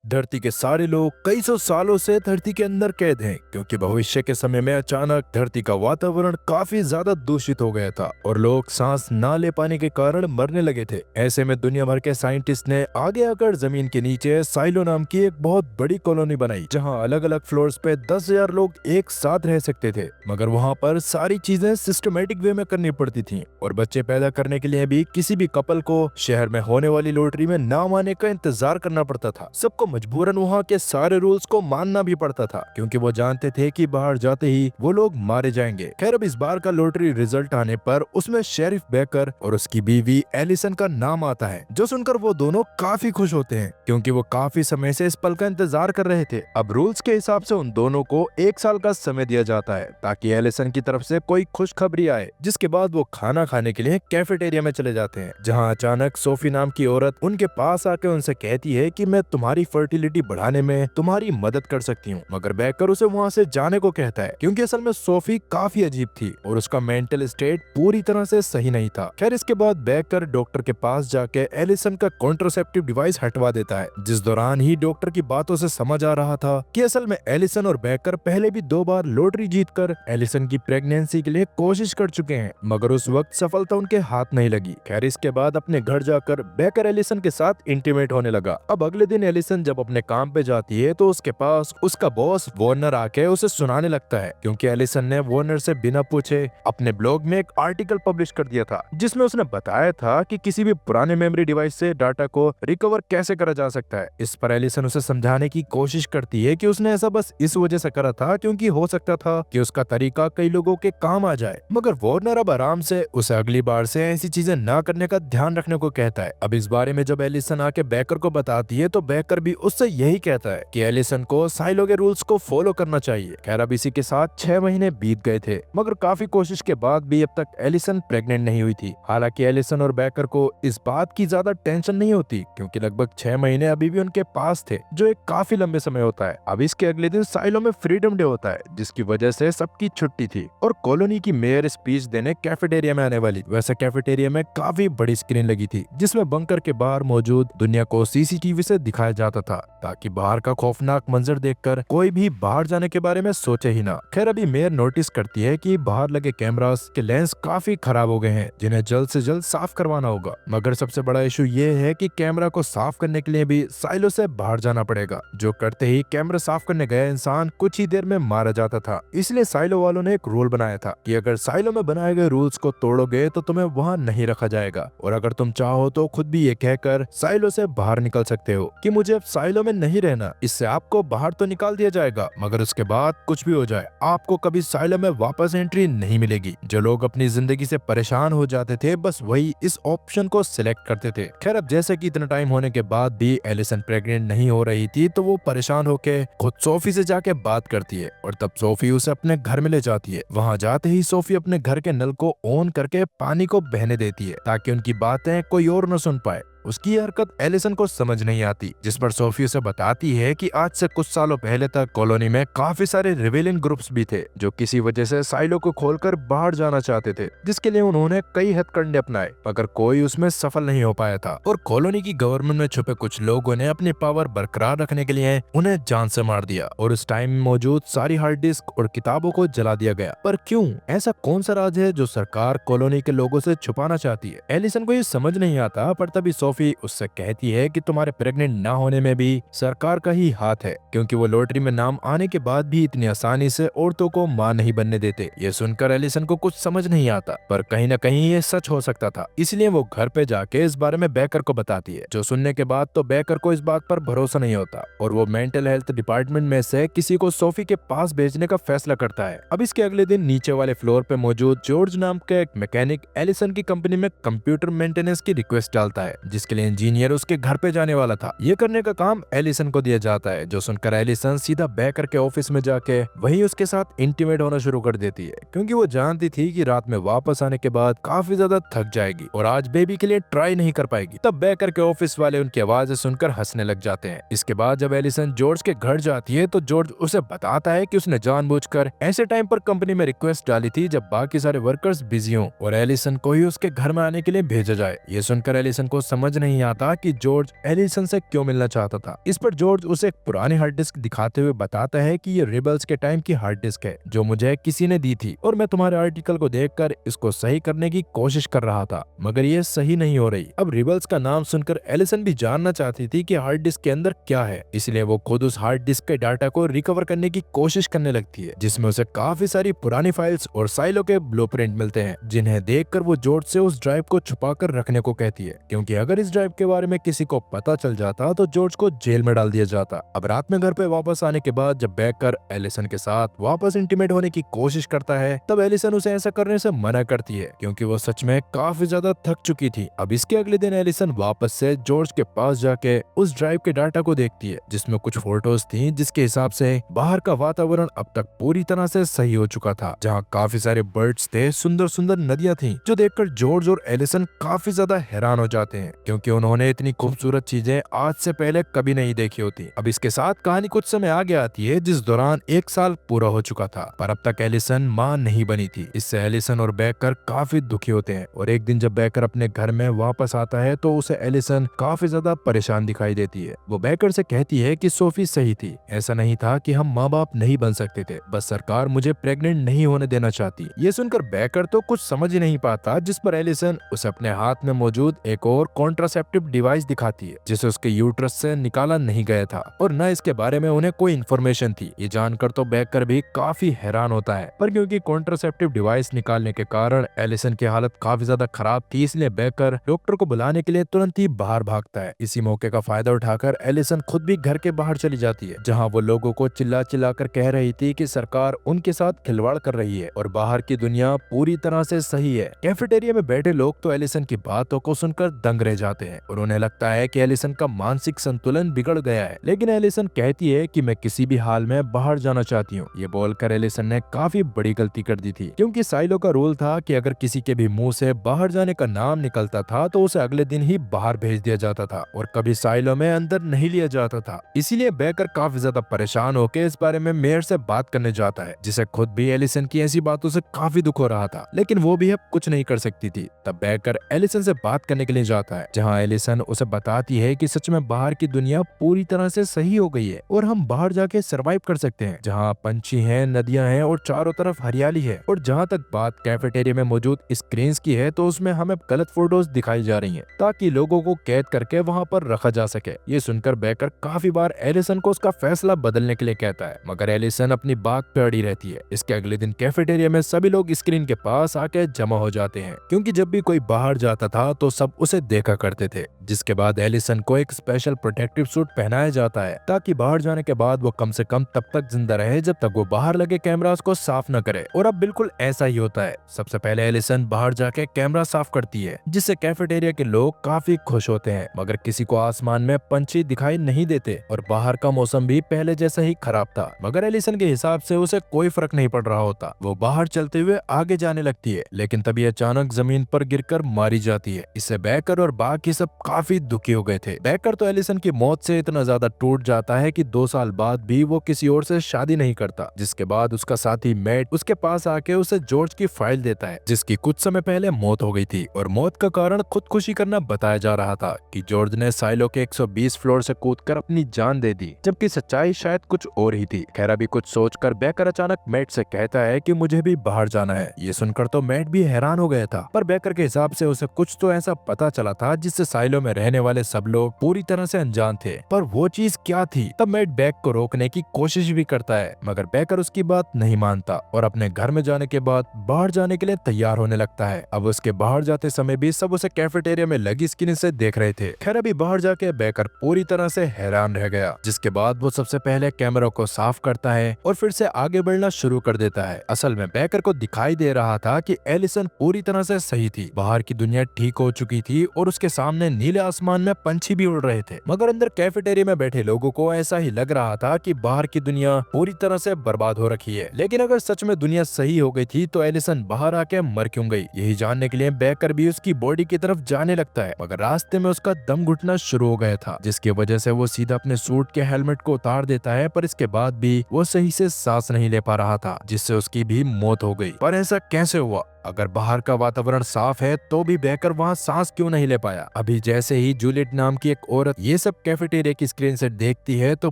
धरती के सारे लोग कई सौ सालों से धरती के अंदर कैद हैं क्योंकि भविष्य के समय में अचानक धरती का वातावरण काफी ज्यादा दूषित हो गया था और लोग सांस ना ले पाने के कारण मरने लगे थे। ऐसे में दुनिया भर के साइंटिस्ट ने आगे आकर जमीन के नीचे साइलो नाम की एक बहुत बड़ी कॉलोनी बनाई जहां अलग अलग फ्लोर्स पे 10,000 लोग एक साथ रह सकते थे, मगर वहां पर सारी चीजें सिस्टमेटिक वे में करनी पड़ती थी और बच्चे पैदा करने के लिए भी किसी भी कपल को शहर में होने वाली लॉटरी में नाम आने का इंतजार करना पड़ता था। सबको मजबूरन वहाँ के सारे रूल्स को मानना भी पड़ता था क्योंकि वो जानते थे कि बाहर जाते ही वो लोग मारे जाएंगे। खैर, अब इस बार का लॉटरी रिजल्ट आने पर उसमें शेरिफ बेकर और उसकी बीवी एलिसन का नाम आता है, जो सुनकर वो दोनों काफी खुश होते हैं क्योंकि वो काफी समय से इस पल का इंतजार कर रहे थे। अब रूल्स के हिसाब से उन दोनों को 1 साल का समय दिया जाता है ताकि एलिसन की तरफ से कोई खुशखबरी आए, जिसके बाद वो खाना खाने के लिए कैफेटेरिया में चले जाते हैं जहाँ अचानक सोफी नाम की औरत उनके पास आके उनसे कहती है कि मैं तुम्हारी फर्टिलिटी बढ़ाने में तुम्हारी मदद कर सकती हूँ, मगर बेकर उसे वहाँ से जाने को कहता है क्योंकि असल में सोफी काफी अजीब थी और उसका मेंटल स्टेट पूरी तरह से सही नहीं था। खैर, इसके बाद बेकर डॉक्टर के पास जाके एलिसन का कॉन्ट्रासेप्टिव डिवाइस हटवा देता है, जिस दौरान ही डॉक्टर की बातों से समझ आ रहा था कि असल में एलिसन और बेकर पहले भी 2 बार लॉटरी जीतकर एलिसन की प्रेगनेंसी के लिए कोशिश कर चुके हैं, मगर उस वक्त सफलता उनके हाथ नहीं लगी। खैर, इसके बाद अपने घर जाकर बेकर एलिसन के साथ इंटीमेट होने लगा। अब अगले दिन एलिसन जब अपने काम पे जाती है तो उसके पास उसका बॉस वार्नर आके उसे सुनाने लगता है क्योंकि एलिसन ने वार्नर से बिना पूछे अपने ब्लॉग में एक आर्टिकल पब्लिश कर दिया था जिसमें उसने बताया था कि किसी भी पुराने मेमोरी डिवाइस से डाटा को रिकवर कैसे करा जा सकता है। इस पर एलिसन उसे समझाने की कोशिश करती है कि उसने ऐसा बस इस वजह से करा था क्योंकि हो सकता था कि उसका तरीका कई लोगों के काम आ जाए, मगर वार्नर अब आराम से उसे अगली बार से ऐसी चीजें ना करने का ध्यान रखने को कहता है। अब इस बारे में जब एलिसन आके बेकर को बताती है तो बेकर भी उससे यही कहता है कि एलिसन को साइलो के रूल्स को फॉलो करना चाहिए। खैर, अब इसी के साथ 6 महीने बीत गए थे, मगर काफी कोशिश के बाद भी अब तक एलिसन प्रेग्नेंट नहीं हुई थी। हालांकि एलिसन और बेकर को इस बात की ज्यादा टेंशन नहीं होती क्योंकि लगभग 6 महीने अभी भी उनके पास थे, जो एक काफी लंबे समय होता है। अब इसके अगले दिन साइलो में फ्रीडम डे होता है जिसकी वजह से सबकी छुट्टी थी और कॉलोनी की मेयर स्पीच देने कैफेटेरिया में आने वाली। वैसे कैफेटेरिया में काफी बड़ी स्क्रीन लगी थी जिसमें बंकर के बाहर मौजूद दुनिया को सीसीटीवी से दिखाया जाता था ताकि बाहर का खौफनाक मंजर देखकर कोई भी बाहर जाने के बारे में सोचे ही ना। खैर, अभी मेयर नोटिस करती है कि बाहर लगे कैमरास के लेंस काफी खराब हो गए हैं जिन्हें जल्द से जल्द साफ करवाना होगा, मगर सबसे बड़ा इशू ये है कि कैमरा को साफ करने के लिए भी साइलो से बाहर जाना पड़ेगा, जो करते ही कैमरा साफ करने गया इंसान कुछ ही देर में मारा जाता था। इसलिए साइलो वालों ने एक रूल बनाया था कि अगर साइलो में बनाए गए रूल्स को तोड़ोगे तो तुम्हें वहाँ नहीं रखा जाएगा और अगर तुम चाहो तो खुद भी ये कहकर साइलो से बाहर निकल सकते हो कि मुझे अब साइलो में नहीं रहना। इससे आपको बाहर तो निकाल दिया जाएगा, मगर उसके बाद कुछ भी हो जाए आपको कभी साइलो में वापस एंट्री नहीं मिलेगी। जो लोग अपनी जिंदगी से परेशान हो जाते थे बस वही इस ऑप्शन को सिलेक्ट करते थे। खैर, अब जैसे कि इतना टाइम होने के बाद भी एलिसन प्रेग्नेंट नहीं हो रही थी तो वो परेशान होके खुद सोफी से जाके बात करती है और तब सोफी उसे अपने घर में ले जाती है। वहाँ जाते ही सोफी अपने घर के नल को ऑन करके पानी को बहने देती है ताकि उनकी बातें कोई और न सुन पाए। उसकी ये हरकत एलिसन को समझ नहीं आती, जिस पर सोफी उसे बताती है कि आज से कुछ सालों पहले तक कॉलोनी में काफी सारे रिवेलियन ग्रुप्स भी थे जो किसी वजह से साइलो को खोलकर बाहर जाना चाहते थे, जिसके लिए उन्होंने कई हथकंडे अपनाए मगर कोई उसमें सफल नहीं हो पाया था और कॉलोनी की गवर्नमेंट में छुपे कुछ लोगों ने अपनी पावर बरकरार रखने के लिए उन्हें जान से मार दिया और उस टाइम में मौजूद सारी हार्ड डिस्क और किताबों को जला दिया गया। पर क्यों? ऐसा कौन सा राज है जो सरकार कॉलोनी के लोगों से छुपाना चाहती है? एलिसन को ये समझ नहीं आता, पर तभी सोफी उससे कहती है कि तुम्हारे प्रेग्नेंट ना होने में भी सरकार का ही हाथ है क्योंकि वो लॉटरी में नाम आने के बाद भी इतनी आसानी से औरतों को मां नहीं बनने देते। ये सुनकर एलिसन को कुछ समझ नहीं आता, पर कहीं न कहीं ये सच हो सकता था, इसलिए वो घर पे जाके इस बारे में बेकर को बताती है, जो सुनने के बाद तो बेकर को इस बात पर भरोसा नहीं होता और वो मेंटल हेल्थ डिपार्टमेंट में से किसी को सोफी के पास भेजने का फैसला करता है। अब इसके अगले दिन नीचे वाले फ्लोर पे मौजूद जॉर्ज नाम का एक मैकेनिक एलिसन की कंपनी में कंप्यूटर मेंटेनेंस की रिक्वेस्ट डालता है, जिसके लिए इंजीनियर उसके घर पे जाने वाला था। ये करने का काम एलिसन को दिया जाता है, जो सुनकर एलिसन सीधा बेकर के ऑफिस में जाके वहीं उसके साथ इंटीमेट होना शुरू कर देती है क्योंकि वो जानती थी कि रात में वापस आने के बाद काफी ज्यादा थक जाएगी और आज बेबी के लिए ट्राई नहीं कर पाएगी। तब बेकर के ऑफिस वाले उनकी आवाजें सुनकर हंसने लग जाते हैं। इसके बाद जब एलिसन जॉर्ज के घर जाती है तो जॉर्ज उसे बताता है कि उसने जानबूझकर ऐसे टाइम पर कंपनी में रिक्वेस्ट डाली थी जब बाकी सारे वर्कर्स बिजी हों और एलिसन को ही उसके घर में आने के लिए भेजा जाए। ये सुनकर एलिसन को समझ समझ नहीं आता कि जॉर्ज एलिसन से क्यों मिलना चाहता था। इस पर जॉर्ज उसे एक पुरानी हार्ड डिस्क दिखाते हुए बताता है कि ये रिबल्स के टाइम की हार्ड डिस्क है जो मुझे किसी ने दी थी और मैं तुम्हारे आर्टिकल को देखकर इसको सही करने की कोशिश कर रहा था, मगर ये सही नहीं हो रही। अब रिबल्स का नाम सुनकर एलिसन भी जानना चाहती थी कि हार्ड डिस्क के अंदर क्या है, इसलिए वो खुद उस हार्ड डिस्क के डाटा को रिकवर करने की कोशिश करने लगती है, जिसमें उसे काफी सारी पुरानी फाइल्स और साइलो के ब्लूप्रिंट मिलते हैं, जिन्हें देखकर वो जॉर्ज से उस ड्राइव को छुपा कर रखने को कहती है, क्योंकि अगर इस ड्राइव के बारे में किसी को पता चल जाता तो जॉर्ज को जेल में डाल दिया जाता। अब रात में घर पे वापस आने के बाद जब बेकर एलिसन के साथ वापस इंटीमेट होने की कोशिश करता है, तब एलिसन उसे ऐसा करने से मना करती है, क्योंकि वो सच में काफी ज्यादा थक चुकी थी। अब इसके अगले दिन एलिसन वापस से जॉर्ज के पास जाके उस ड्राइव के डाटा को देखती है, जिसमें कुछ फोटोज थी, जिसके हिसाब से बाहर का वातावरण अब तक पूरी तरह से सही हो चुका था, जहाँ काफी सारे बर्ड्स थे, सुंदर सुंदर नदियां थी, जो देखकर जॉर्ज और एलिसन काफी ज्यादा हैरान हो जाते हैं, क्योंकि उन्होंने इतनी खूबसूरत चीजें आज से पहले कभी नहीं देखी होती। अब इसके साथ कहानी कुछ समय आगे आती है, जिस दौरान 1 साल पूरा हो चुका था, पर अब तक एलिसन मां नहीं बनी थी। इससे एलिसन और बेकर काफी दुखी होते हैं, और एक दिन जब बेकर अपने घर में वापस आता है तो उसे एलिसन काफी ज्यादा परेशान दिखाई देती है। वो बेकर से कहती है कि सोफी सही थी, ऐसा नहीं था कि हम माँ बाप नहीं बन सकते थे, बस सरकार मुझे प्रेग्नेंट नहीं होने देना चाहती। ये सुनकर बेकर तो कुछ समझ ही नहीं पाता, जिस पर एलिसन उसे अपने हाथ में मौजूद एक और कॉन्ट्रासेप्टिव डिवाइस दिखाती है, जिसे उसके यूट्रस से निकाला नहीं गया था और न इसके बारे में उन्हें कोई इन्फॉर्मेशन थी। ये जानकर तो बेकर भी काफी हैरान होता है, पर क्योंकि कॉन्ट्रासेप्टिव डिवाइस निकालने के कारण एलिसन की हालत काफी ज्यादा खराब थी, इसलिए बेकर डॉक्टर को बुलाने के लिए तुरंत ही बाहर भागता है। इसी मौके का फायदा उठाकर एलिसन खुद भी घर के बाहर चली जाती है, जहाँ वो लोगों को चिल्ला चिल्ला कर कह रही थी कि सरकार उनके साथ खिलवाड़ कर रही है और बाहर की दुनिया पूरी तरह से सही है। कैफेटेरिया में बैठे लोग तो एलिसन की बातों को सुनकर दंग रह जाते हैं और उन्हें लगता है कि एलिसन का मानसिक संतुलन बिगड़ गया है, लेकिन एलिसन कहती है कि मैं किसी भी हाल में बाहर जाना चाहती हूँ। ये बोलकर एलिसन ने काफी बड़ी गलती कर दी थी, क्योंकि साइलो का रूल था कि अगर किसी के भी मुंह से बाहर जाने का नाम निकलता था तो उसे अगले दिन ही बाहर भेज दिया जाता था और कभी साइलो में अंदर नहीं लिया जाता था। इसीलिए बेकर काफी ज्यादा परेशान होकर इस बारे में मेयर से बात करने जाता है, जिसे खुद भी एलिसन की ऐसी बातों से काफी दुख हो रहा था, लेकिन वो भी अब कुछ नहीं कर सकती थी। तब बेकर एलिसन से बात करने के लिए जाता है, जहाँ एलिसन उसे बताती है कि सच में बाहर की दुनिया पूरी तरह से सही हो गई है और हम बाहर जाके सरवाइव कर सकते हैं, जहाँ पंछी हैं, नदियां हैं और चारों तरफ हरियाली है। और जहाँ तक बात कैफेटेरिया में मौजूद स्क्रीन्स की है, तो उसमें हमें गलत फोटोज दिखाई जा रही हैं, ताकि लोगों को कैद करके वहाँ पर रखा जा सके। ये सुनकर बेकर काफी बार एलिसन को उसका फैसला बदलने के लिए कहता है, मगर एलिसन अपनी बात पे अड़ी रहती है। इसके अगले दिन कैफेटेरिया में सभी लोग स्क्रीन के पास आके जमा हो जाते हैं, क्योंकि जब भी कोई बाहर जाता था तो सब उसे देखा करते थे। जिसके बाद एलिसन को एक स्पेशल प्रोटेक्टिव सूट पहनाया जाता है, ताकि बाहर जाने के बाद वो कम से कम तब तक जिंदा रहे जब तक वो बाहर लगे कैमरास को साफ न करे। और अब बिल्कुल ऐसा ही होता है। सबसे पहले एलिसन बाहर जाके कैमरा साफ करती है, जिससे कैफेटेरिया के लोग काफी खुश होते हैं, मगर किसी को आसमान में पंछी दिखाई नहीं देते और बाहर का मौसम भी पहले जैसा ही खराब था। मगर एलिसन के हिसाब से उसे कोई फर्क नहीं पड़ रहा होता। वो बाहर चलते हुए आगे जाने लगती है, लेकिन तभी अचानक जमीन पर गिरकर मारी जाती है। इससे बेकर और बाकी सब काफी दुखी हो गए थे। बेकर तो एलिसन की मौत से इतना ज्यादा टूट जाता है कि 2 साल बाद भी वो किसी और से शादी नहीं करता। जिसके बाद उसका साथी मैट उसके पास आके उसे जॉर्ज की फाइल देता है, जिसकी कुछ समय पहले मौत हो गई थी और मौत का कारण खुदकुशी करना बताया जा रहा था कि जॉर्ज ने साइलो के 120 फ्लोर से कूदकर अपनी जान दे दी, जबकि सच्चाई शायद कुछ और ही थी। खैर अभी कुछ सोचकर बेकर अचानक मैट से कहता है कि मुझे भी बाहर जाना है। ये सुनकर तो मैट भी हैरान हो गया था, पर बेकर के हिसाब से उसे कुछ तो ऐसा पता चला था जिससे साइलो में रहने वाले सब लोग पूरी तरह से अनजान थे। पर वो चीज क्या थी? तब मैट बैक को रोकने की कोशिश भी करता है, मगर बेकर उसकी बात नहीं मानता और अपने घर में जाने के बाद बाहर जाने के लिए तैयार होने लगता है। अब उसके बाहर जाते समय भी सब उसे कैफेटेरिया में लगी स्क्रीन से देख रहे थे। खैर अभी बाहर जाके बेकर पूरी तरह से हैरान रह गया, जिसके बाद वो सबसे पहले कैमरा को साफ करता है और फिर से आगे बढ़ना शुरू कर देता है। असल में बेकर को दिखाई दे रहा था कि एलिसन पूरी तरह से सही थी, बाहर की दुनिया ठीक हो चुकी थी और उसके सामने नीले आसमान में पंछी भी उड़ रहे थे। मगर अंदर कैफेटेरिया में बैठे लोगों को ऐसा ही लग रहा था कि बाहर की दुनिया पूरी तरह से बर्बाद हो रखी है। लेकिन अगर सच में दुनिया सही हो गई थी तो एलिसन बाहर आके मर क्यों गई? यही जानने के लिए बेकर भी उसकी बॉडी की तरफ जाने लगता है, मगर रास्ते में उसका दम घुटना शुरू हो गया था, जिसकी वजह से वो सीधा अपने सूट के हेलमेट को उतार देता है। पर इसके बाद भी वो सही से सांस नहीं ले पा रहा था, जिससे उसकी भी मौत हो गई। पर ऐसा कैसे हुआ? अगर बाहर का वातावरण साफ है तो भी बेकर वहाँ सांस क्यों नहीं ले पाया। अभी जैसे ही जूलियट नाम की एक औरत ये सब कैफेटेरिया की स्क्रीन से देखती है तो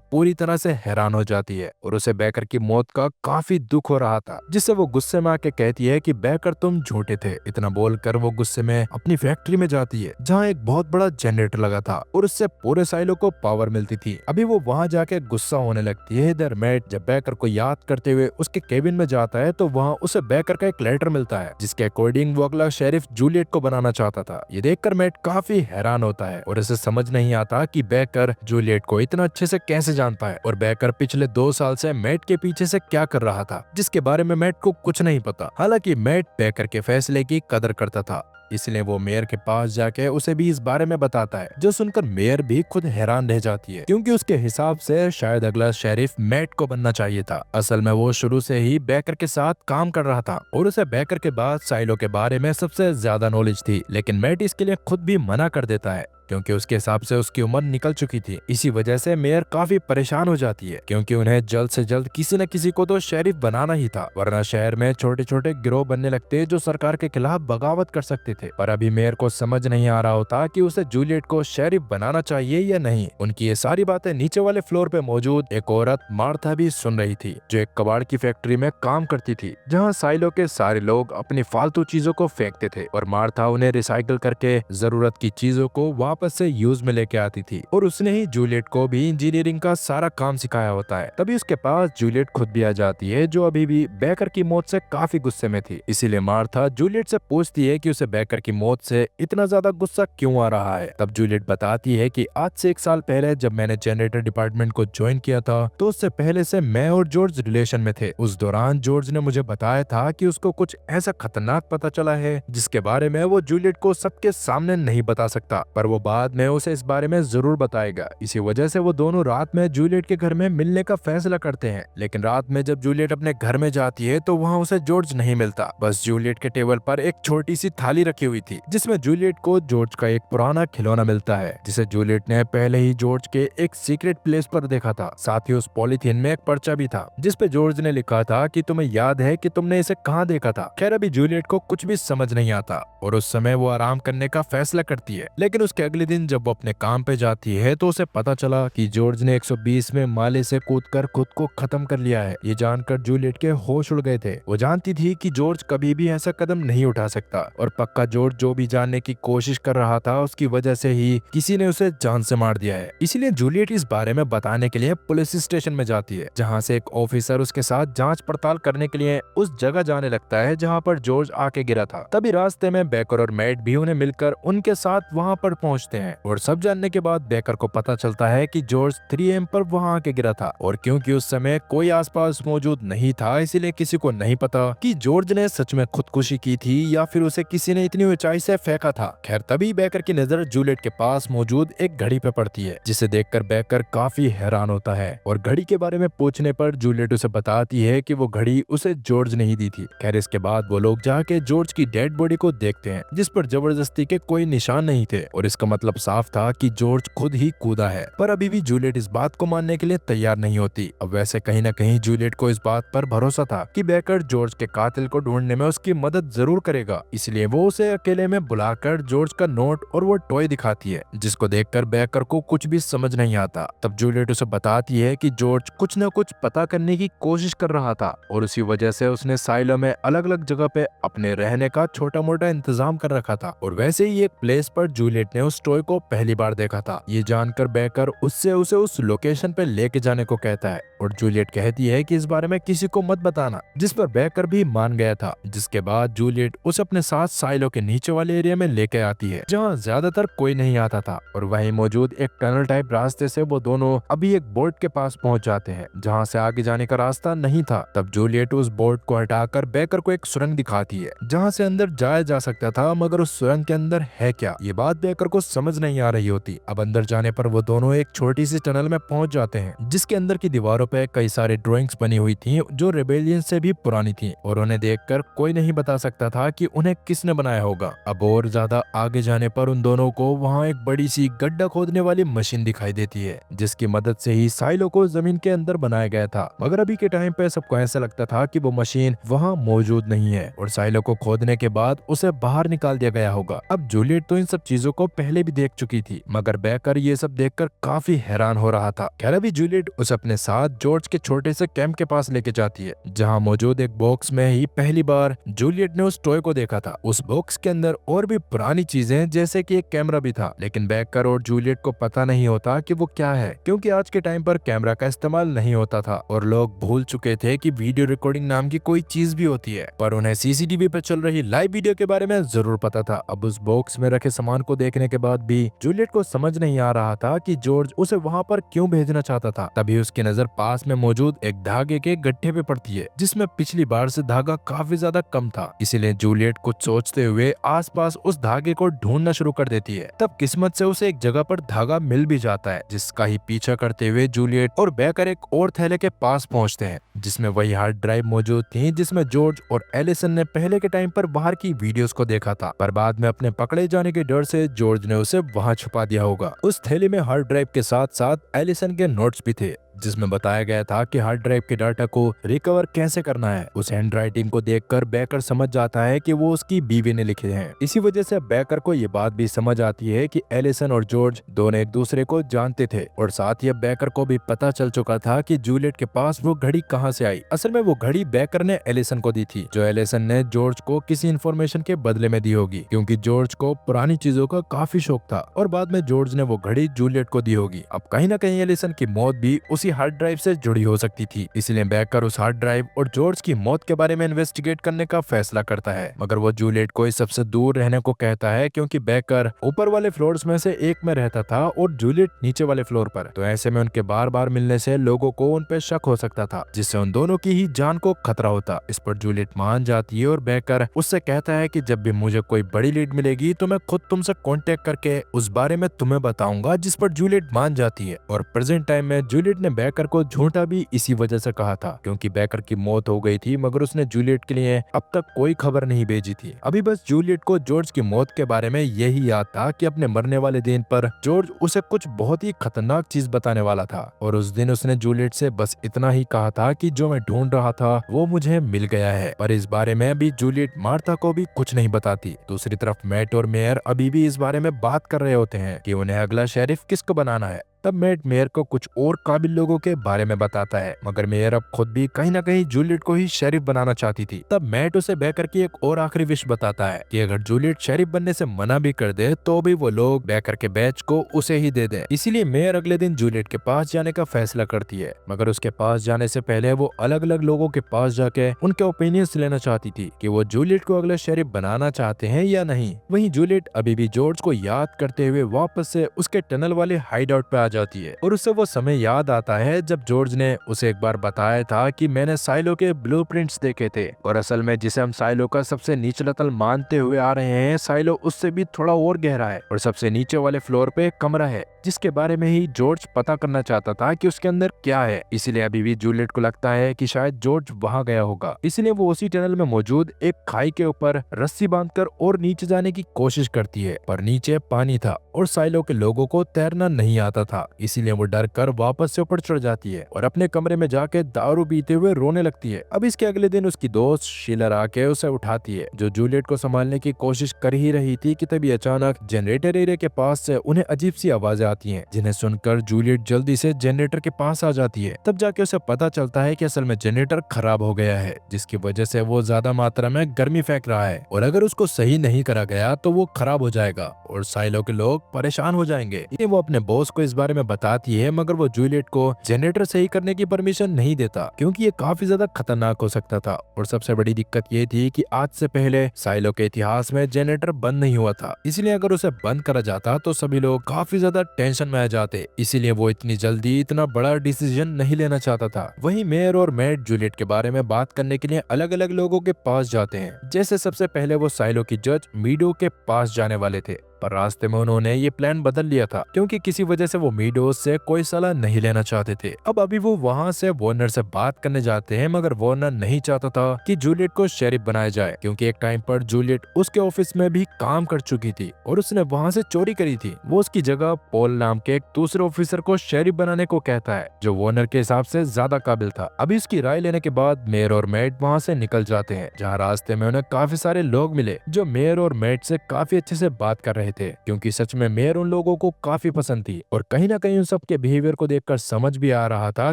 पूरी तरह से हैरान हो जाती है और उसे बेकर की मौत का काफी दुख हो रहा था, जिससे वो गुस्से में आके कहती है कि बेकर तुम झूठे थे। इतना बोलकर वो गुस्से में अपनी फैक्ट्री में जाती है जहाँ एक बहुत बड़ा जनरेटर लगा था और उससे पूरे साइलो को पावर मिलती थी। अभी वो वहाँ जाके गुस्सा होने लगती है। इधर मैट जब बेकर को याद करते हुए उसके केबिन में जाता है तो वहाँ उसे बेकर का एक लेटर मिलता है जिसके अकॉर्डिंग वो अगला शेरिफ जूलियट को बनाना चाहता था। ये देखकर मैट काफी हैरान होता है और इसे समझ नहीं आता कि बेकर जूलियट को इतना अच्छे से कैसे जानता है और बेकर पिछले 2 साल से मैट के पीछे से क्या कर रहा था जिसके बारे में मैट को कुछ नहीं पता। हालांकि मैट बेकर के फैसले की कदर करता था, इसलिए वो मेयर के पास जाके उसे भी इस बारे में बताता है, जो सुनकर मेयर भी खुद हैरान रह जाती है क्योंकि उसके हिसाब से शायद अगला शेरिफ मैट को बनना चाहिए था। असल में वो शुरू से ही बेकर के साथ काम कर रहा था और उसे बेकर के बाद साइलो के बारे में सबसे ज्यादा नॉलेज थी, लेकिन मैट इसके लिए खुद भी मना कर देता है क्योंकि उसके हिसाब से उसकी उम्र निकल चुकी थी। इसी वजह से मेयर काफी परेशान हो जाती है क्योंकि उन्हें जल्द से जल्द किसी न किसी को तो शेरिफ बनाना ही था, वरना शहर में छोटे छोटे गिरोह बनने लगते जो सरकार के खिलाफ बगावत कर सकते थे। पर अभी मेयर को समझ नहीं आ रहा होता कि उसे जूलियट को शेरिफ बनाना चाहिए या नहीं। उनकी ये सारी बातें नीचे वाले फ्लोर पे मौजूद एक औरत मार्था भी सुन रही थी, जो एक कबाड़ की फैक्ट्री में काम करती थी जहाँ साइलो के सारे लोग अपनी फालतू चीजों को फेंकते थे और मार्था उन्हें रिसाइकिल करके जरूरत की चीजों को वापस से यूज में लेके आती थी और उसने ही जूलियट को भी इंजीनियरिंग का सारा काम सिखाया होता है। तभी उसके पास जूलियट खुद भी आ जाती है, जो अभी भी बेकर की मौत से काफी गुस्से में थी। इसीलिए मार्था जूलियट से पूछती है कि उसे बेकर की मौत से इतना ज्यादा गुस्सा क्यों आ रहा है। तब जूलियट बताती है कि आज से 1 साल पहले जब मैंने जनरेटर डिपार्टमेंट को ज्वाइन किया था तो उससे पहले से मैं और जॉर्ज रिलेशन में थे। उस दौरान जॉर्ज ने मुझे बताया था कि उसको कुछ ऐसा खतरनाक पता चला है जिसके बारे में वो जूलियट को सबके सामने नहीं बता सकता, पर वो बाद में उसे इस बारे में जरूर बताएगा। इसी वजह से वो दोनों रात में जूलियट के घर में मिलने का फैसला करते हैं। लेकिन रात में जब जूलियट अपने घर में जाती है तो वहाँ उसे जॉर्ज नहीं मिलता। बस जूलियट के टेबल पर एक छोटी सी थाली रखी हुई थी जिसमें जूलियट को जॉर्ज का एक पुराना खिलौना मिलता है जिसे जूलियट ने पहले ही जॉर्ज के एक सीक्रेट प्लेस पर देखा था। साथ ही उस पॉलीथीन में एक पर्चा भी था जिसपे जॉर्ज ने लिखा था कि तुम्हें याद है कि तुमने इसे कहाँ देखा था। खैर अभी जूलियट को कुछ भी समझ नहीं आता और उस समय वो आराम करने का फैसला करती है। लेकिन उसके अगले दिन जब वो अपने काम पे जाती है तो उसे पता चला कि जॉर्ज ने 120 में माले से कूदकर खुद को खत्म कर लिया है। ये जानकर जूलियट के होश उड़ गए थे। वो जानती थी कि जॉर्ज कभी भी ऐसा कदम नहीं उठा सकता और पक्का जॉर्ज जो भी जानने की कोशिश कर रहा था उसकी वजह से ही किसी ने उसे जान से मार दिया है। इसीलिए जूलियट इस बारे में बताने के लिए पुलिस स्टेशन में जाती है, जहाँ से एक ऑफिसर उसके साथ जांच पड़ताल करने के लिए उस जगह जाने लगता है जहाँ पर जॉर्ज आके गिरा था। तभी रास्ते में बेकर और मैट भी उन्हें मिलकर उनके साथ वहाँ पर पहुँचते हैं और सब जानने के बाद बेकर को पता चलता है कि जॉर्ज 3 AM पर वहाँ आके गिरा था और क्योंकि उस समय कोई आसपास मौजूद नहीं था इसीलिए किसी को नहीं पता कि जॉर्ज ने सच में खुदकुशी की थी या फिर उसे किसी ने इतनी ऊंचाई से फेंका था। खैर तभी बेकर की नजर जूलियट के पास मौजूद एक घड़ी पे पड़ती है जिसे देखकर बेकर काफी हैरान होता है और घड़ी के बारे में पूछने पर जूलियट उसे बताती है कि वो घड़ी उसे जॉर्ज ने ही दी थी। खैर इसके बाद वो लोग जाके जॉर्ज की डेड बॉडी को देखते हैं जिस पर जबरदस्ती के कोई निशान नहीं थे और इसका मतलब साफ था कि जॉर्ज खुद ही कूदा है। पर अभी भी जूलियट इस बात को मानने के लिए तैयार नहीं होती। अब वैसे कहीं न कहीं जूलियट को इस बात पर भरोसा था कि बेकर जॉर्ज के कातिल को ढूंढने में उसकी मदद जरूर करेगा, इसलिए वो उसे अकेले में बुलाकर जॉर्ज का नोट और वो टॉय दिखाती है जिसको देखकर बेकर को कुछ भी समझ नहीं आता। तब जूलियट उसे बताती है कि जॉर्ज कुछ न कुछ पता करने की कोशिश कर रहा था और उसी वजह से उसने साइलो में अलग अलग जगह पे अपने रहने का छोटा मोटा इंतजाम कर रखा था और वैसे ही एक प्लेस पर जूलियट ने उस टॉय को पहली बार देखा था। ये जानकर बेकर उससे उसे उस लोकेशन पे लेके जाने को कहता है और जूलियट कहती है कि इस बारे में किसी को मत बताना, जिस पर बेकर भी मान गया था। जिसके बाद जूलियट उसे अपने साथ साइलो के नीचे वाले एरिया में लेके आती है जहाँ ज्यादातर कोई नहीं आता था और वहीं मौजूद एक टनल टाइप रास्ते से वो दोनों अभी एक बोर्ड के पास पहुंच जाते हैं जहाँ से आगे जाने का रास्ता नहीं था। तब जूलियट उस बोर्ड को हटाकर बेकर को एक सुरंग दिखाती है जहाँ से अंदर जाया जा सकता था, मगर उस सुरंग के अंदर है क्या ये बात बेकर को समझ नहीं आ रही होती। अब अंदर जाने पर वो दोनों एक छोटी सी टनल में पहुंच जाते हैं, जिसके अंदर की दीवारों पे कई सारे ड्राइंग्स बनी हुई थी जो रेबेलियन से भी पुरानी थी, और उन्हें देखकर कोई नहीं बता सकता था कि उन्हें किसने बनाया होगा। अब और ज्यादा आगे जाने पर उन दोनों को वहाँ एक बड़ी सी गड्ढा खोदने वाली मशीन दिखाई देती है, जिसकी मदद से ही साइलो को जमीन के अंदर बनाया गया था। मगर अभी के टाइम पे सबको ऐसा लगता था कि वो मशीन वहाँ मौजूद नहीं है और साइलो को खोदने के बाद उसे बाहर निकाल दिया गया होगा। अब जूलियट तो इन सब चीजों को पहले भी देख चुकी थी, मगर बेकर ये सब देखकर काफी हैरान हो रहा था। खैर अभी जूलियट उसे अपने साथ जॉर्ज के छोटे से कैंप के पास लेके जाती है, जहाँ मौजूद एक बॉक्स में ही पहली बार जूलियट ने उस टॉय को देखा था। उस बॉक्स के अंदर और भी पुरानी चीजें जैसे कि एक कैमरा भी था, लेकिन बेकर और जूलियट को पता नहीं होता कि वो क्या है, क्योंकि आज के टाइम पर कैमरा का इस्तेमाल नहीं होता था और लोग भूल चुके थे कि वीडियो रिकॉर्डिंग नाम की कोई चीज भी होती है। पर उन्हें सीसीटीवी पे चल रही लाइव वीडियो के बारे में जरूर पता था। अब उस बॉक्स में रखे सामान को देखने के बाद भी जूलियट को समझ नहीं आ रहा था कि जॉर्ज उसे वहाँ पर क्यों भेजना चाहता था। तभी उसकी नजर पास में मौजूद एक धागे के गड्ढे पे पड़ती है, जिसमें पिछली बार से धागा काफी ज्यादा कम था। इसीलिए जूलियट कुछ सोचते हुए आसपास उस धागे को ढूंढना शुरू कर देती है। तब किस्मत से उसे एक जगह पर धागा मिल भी जाता है, जिसका ही पीछा करते हुए जूलियट और बेकर एक और थैले के पास पहुंचते हैं, जिसमें वही हार्ड ड्राइव मौजूद थी जिसमें जॉर्ज और एलिसन ने पहले के टाइम पर बाहर की वीडियोस को देखा था। पर बाद में अपने पकड़े जाने के डर से जॉर्ज ने उसे वहां छुपा दिया होगा। उस थैले में हार्ड ड्राइव के साथ साथ एलिसन के नोट्स भी थे, जिसमें बताया गया था कि हार्ड ड्राइव के डाटा को रिकवर कैसे करना है। उस हैंड राइटिंग को देखकर बेकर समझ जाता है कि वो उसकी बीवी ने लिखे हैं। इसी वजह से बेकर को ये बात भी समझ आती है कि एलिसन और जॉर्ज दोनों एक दूसरे को जानते थे, और साथ ही अब बेकर को भी पता चल चुका था कि जूलियट के पास वो घड़ी कहां से आई। असल में वो घड़ी बेकर ने एलिसन को दी थी, जो एलिसन ने जॉर्ज को किसी इन्फॉर्मेशन के बदले में दी होगी, क्योंकि जॉर्ज को पुरानी चीजों का काफी शौक था और बाद में जॉर्ज ने वो घड़ी जूलियट को दी होगी। अब कहीं ना कहीं एलिसन की मौत भी उसी हार्ड ड्राइव से जुड़ी हो सकती थी, इसलिए बेकर उस हार्ड ड्राइव और जॉर्ज की मौत के बारे में इन्वेस्टिगेट करने का फैसला करता है। मगर वो जूलियट को इस सबसे दूर रहने को कहता है, क्योंकि बेकर ऊपर वाले फ्लोर्स में से एक में रहता था और जूलियट नीचे वाले फ्लोर पर। तो ऐसे में उनके बार बार मिलने से लोगों को उन पे शक हो सकता था, जिससे उन दोनों की ही जान को खतरा होता। इस पर जूलियट मान जाती है और बेकर उससे कहता है कि जब भी मुझे कोई बड़ी लीड मिलेगी तो मैं खुद तुमसे कांटेक्ट करके उस बारे में तुम्हें बताऊंगा, जिस पर जूलियट मान जाती है। और प्रेजेंट टाइम में जूलियट ने बेकर को झूठा भी इसी वजह से कहा था, क्योंकि बेकर की मौत हो गई थी, मगर उसने जूलियट के लिए अब तक कोई खबर नहीं भेजी थी। अभी बस जूलियट को जॉर्ज की मौत के बारे में यही याद था कि अपने मरने वाले दिन पर जॉर्ज उसे कुछ बहुत ही खतरनाक चीज बताने वाला था, और उस दिन उसने जूलियट से बस इतना ही कहा था कि जो मैं ढूंढ रहा था वो मुझे मिल गया है। पर इस बारे में भी जूलियट मार्था को भी कुछ नहीं बताती। दूसरी तरफ मैट और मेयर अभी भी इस बारे में बात कर रहे होते हैं कि उन्हें अगला शेरिफ किसको बनाना है। तब मैट मेयर को कुछ और काबिल लोगों के बारे में बताता है, मगर मेयर अब खुद भी कहीं ना कहीं जूलियट को ही शेरिफ बनाना चाहती थी। तब मैट उसे बेकर की एक और आखिरी विश बताता है कि अगर जूलियट शेरिफ बनने से मना भी कर दे तो भी वो लोग बेकर के बैच को उसे ही दे दे। इसीलिए मेयर अगले दिन जूलियट के पास जाने का फैसला करती है, मगर उसके पास जाने से पहले वो अलग अलग लोगों के पास जाके उनके ओपिनियंस लेना चाहती थी कि वो जूलियट को अगला शेरिफ बनाना चाहते हैं या नहीं। वहीं जूलियट अभी भी जॉर्ज को याद करते हुए वापस से उसके टनल वाले हाइड आउट पे आ जाती है, और उसे वो समय याद आता है जब जॉर्ज ने उसे एक बार बताया था कि मैंने साइलो के ब्लूप्रिंट्स देखे थे, और असल में जिसे हम साइलो का सबसे निचला तल मानते हुए आ रहे हैं, साइलो उससे भी थोड़ा और गहरा है, और सबसे नीचे वाले फ्लोर पे एक कमरा है जिसके बारे में ही जॉर्ज पता करना चाहता था कि उसके अंदर क्या है। इसलिए अभी भी जूलियट को लगता है कि शायद जॉर्ज वहां गया होगा, इसलिए वो उसी टनल में मौजूद एक खाई के ऊपर रस्सी बांधकर और नीचे जाने की कोशिश करती है, पर नीचे पानी था और साइलो के लोगों को तैरना नहीं आता था, इसीलिए वो डर कर वापस से ऊपर चढ़ जाती है और अपने कमरे में जाके दारू पीते हुए रोने लगती है। अब इसके अगले दिन उसकी दोस्त शीलर आके उसे उठाती है, जो जूलियट को संभालने की कोशिश कर ही रही थी कि तभी अचानक जनरेटर एरिया के पास से उन्हें अजीब सी आवाजें आती हैं, जिन्हें सुनकर जूलियट जल्दी से जनरेटर के पास आ जाती है। तब जाके उसे पता चलता है कि असल में जनरेटर खराब हो गया है, जिसकी वजह से वो ज्यादा मात्रा में गर्मी फेंक रहा है, और अगर उसको सही नहीं करा गया तो वो खराब हो जाएगा और साइलो के लोग परेशान हो जाएंगे। वो अपने बॉस को इस बारे में बताती है, मगर वो जूलियट को जनरेटर सही करने की परमिशन नहीं देता, क्योंकि ये काफी ज्यादा खतरनाक हो सकता था। और सबसे बड़ी दिक्कत ये थी कि आज से पहले साइलो के इतिहास में जनरेटर बंद नहीं हुआ था, इसलिए अगर उसे बंद करा जाता तो सभी लोग काफी ज्यादा टेंशन में आ जाते, इसीलिए वो इतनी जल्दी इतना बड़ा डिसीजन नहीं लेना चाहता था। वहीं मेयर और मैट जूलियट के बारे में बात करने के लिए अलग अलग लोगों के पास जाते हैं। जैसे सबसे पहले वो साइलो की जज मीडो के पास जाने वाले थे, पर रास्ते में उन्होंने ये प्लान बदल लिया था क्योंकि किसी वजह से वो मीडोज से कोई सलाह नहीं लेना चाहते थे। अब अभी वो वहाँ से वार्नर से बात करने जाते हैं, मगर वार्नर नहीं चाहता था कि जूलियट को शेरिफ बनाया जाए क्योंकि एक टाइम पर जूलियट उसके ऑफिस में भी काम कर चुकी थी और उसने वहाँ से चोरी करी थी। वो उसकी जगह पॉल नाम के एक दूसरे ऑफिसर को शेरिफ बनाने को कहता है जो वार्नर के हिसाब से ज्यादा काबिल था। अभी उसकी राय लेने के बाद मेयर और मैट वहाँ से निकल जाते हैं, जहाँ रास्ते में उन्हें काफी सारे लोग मिले जो मेयर और मैट से काफी अच्छे से बात कर रहे थे क्योंकि सच में मेयर उन लोगों को काफी पसंद थी और कहीं ना कहीं उन सबके बिहेवियर को देखकर समझ भी आ रहा था